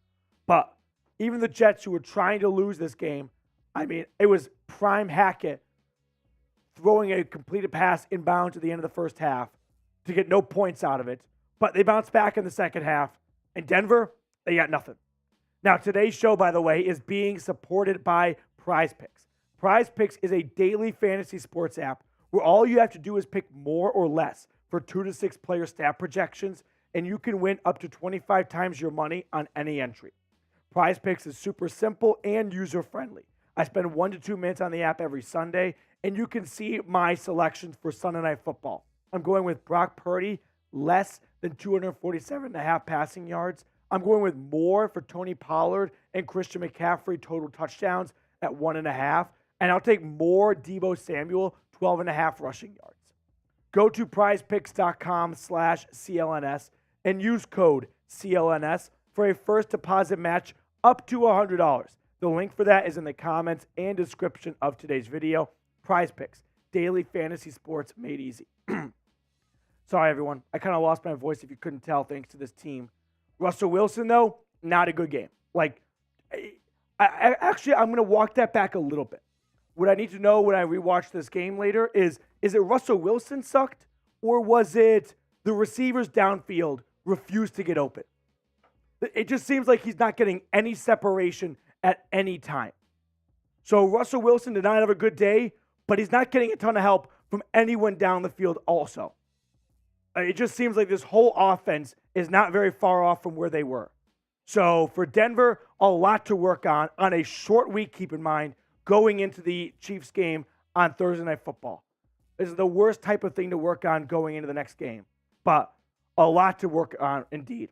But even the Jets, who were trying to lose this game, it was prime Hackett throwing a completed pass inbound to the end of the first half to get no points out of it. But they bounced back in the second half. And Denver, they got nothing. Now, today's show, by the way, is being supported by Prize Picks. Prize Picks is a daily fantasy sports app where all you have to do is pick more or less for 2 to 6 player stat projections, and you can win up to 25 times your money on any entry. Prize Picks is super simple and user-friendly. I spend 1 to 2 minutes on the app every Sunday, and you can see my selections for Sunday Night Football. I'm going with Brock Purdy, less than 247.5 passing yards. I'm going with more for Tony Pollard and Christian McCaffrey total touchdowns at 1.5. And I'll take more Deebo Samuel, 12.5 rushing yards. Go to prizepicks.com/CLNS and use code CLNS for a first deposit match up to $100. The link for that is in the comments and description of today's video. Prize Picks, daily fantasy sports made easy. Sorry, everyone. I kind of lost my voice if you couldn't tell, thanks to this team. Russell Wilson, though, not a good game. Actually, I'm going to walk that back a little bit. What I need to know when I rewatch this game later is it Russell Wilson sucked, or was it the receivers downfield refused to get open? It just seems like he's not getting any separation at any time. So Russell Wilson did not have a good day, but he's not getting a ton of help from anyone down the field also. It just seems like this whole offense is not very far off from where they were. So for Denver, a lot to work on a short week, keep in mind, going into the Chiefs game on Thursday Night Football. This is the worst type of thing to work on going into the next game, but a lot to work on indeed.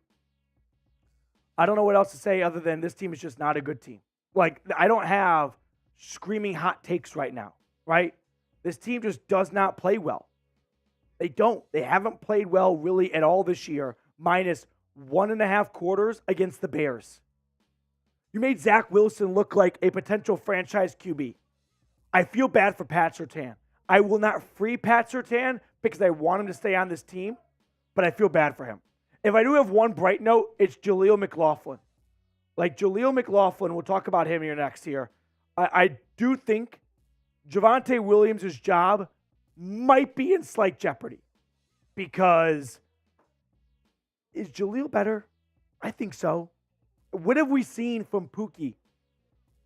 I don't know what else to say other than this team is just not a good team. I don't have screaming hot takes right now, right? This team just does not play well. They don't. They haven't played well really at all this year, minus 1.5 quarters against the Bears. You made Zach Wilson look like a potential franchise QB. I feel bad for Pat Surtain. I will not free Pat Surtain because I want him to stay on this team, but I feel bad for him. If I do have one bright note, it's Jaleel McLaughlin. Jaleel McLaughlin, we'll talk about him here next year. I do think Javonte Williams' job might be in slight jeopardy because is Jaleel better? I think so. What have we seen from Pookie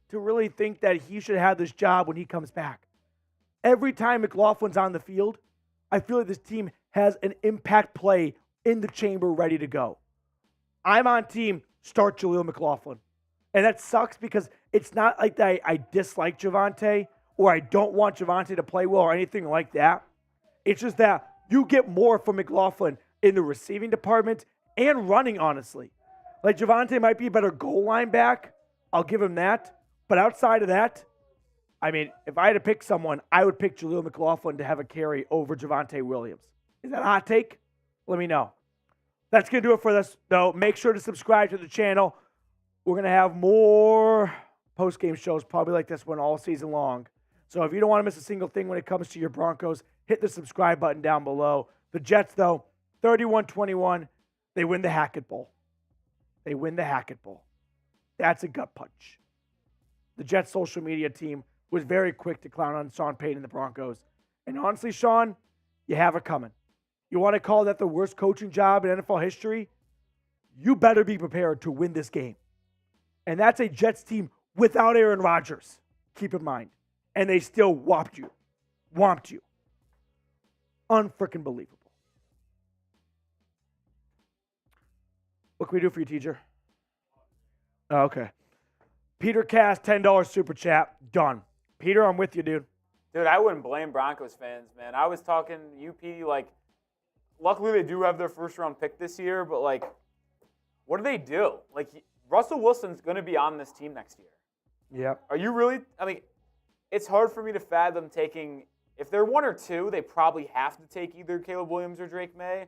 to really think that he should have this job when he comes back? Every time McLaughlin's on the field, I feel like this team has an impact play in the chamber ready to go. I'm on team start Jaleel McLaughlin. And that sucks because it's not like that I dislike Javonte or I don't want Javonte to play well or anything like that. It's just that you get more from McLaughlin in the receiving department and running, honestly. Javonte might be a better goal line back. I'll give him that. But outside of that, if I had to pick someone, I would pick Jaleel McLaughlin to have a carry over Javonte Williams. Is that a hot take? Let me know. That's going to do it for this, though. Make sure to subscribe to the channel. We're going to have more post-game shows, probably like this one all season long. So if you don't want to miss a single thing when it comes to your Broncos, hit the subscribe button down below. The Jets, though, 31-21, they win the Hackett Bowl. They win the Hackett Bowl. That's a gut punch. The Jets social media team was very quick to clown on Sean Payton and the Broncos. And honestly, Sean, you have it coming. You want to call that the worst coaching job in NFL history? You better be prepared to win this game. And that's a Jets team without Aaron Rodgers. Keep in mind. And they still whopped you. Whomped you. Unfreaking believable. What can we do for you, teacher? Oh, okay. Peter Cass, $10 super chat. Done. Peter, I'm with you, dude. Dude, I wouldn't blame Broncos fans, man. I was talking UP, like, luckily they do have their first-round pick this year, but, like, what do? Like, Russell Wilson's going to be on this team next year. Yep. Are you really? I mean, it's hard for me to fathom taking – if they're 1 or 2, they probably have to take either Caleb Williams or Drake May.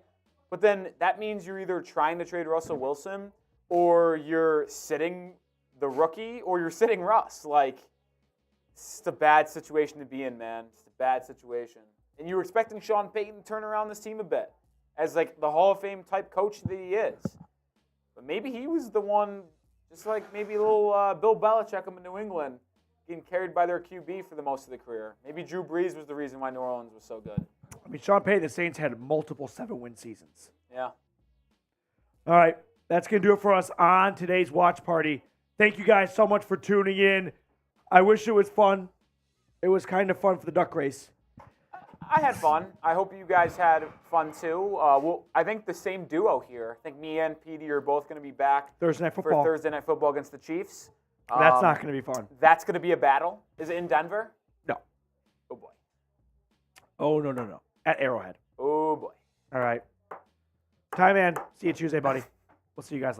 But then that means you're either trying to trade Russell Wilson or you're sitting the rookie or you're sitting Russ. Like, it's just a bad situation to be in, man. It's a bad situation. And you were expecting Sean Payton to turn around this team a bit as, like, the Hall of Fame type coach that he is. But maybe he was the one, just like maybe a little Bill Belichick in New England, getting carried by their QB for the most of the career. Maybe Drew Brees was the reason why New Orleans was so good. I mean, Sean Payton, the Saints had multiple 7-win seasons. Yeah. All right, that's going to do it for us on today's watch party. Thank you guys so much for tuning in. I wish it was fun. It was kind of fun for the duck race. I had fun. I hope you guys had fun too. I think the same duo here. I think me and Petey are both going to be back Thursday Night Football. for Thursday Night Football against the Chiefs. That's not going to be fun. That's going to be a battle. Is it in Denver? No. Oh, boy. Oh, no. At Arrowhead. Oh, boy. All right. Ty, man. See you Tuesday, buddy. We'll see you guys later.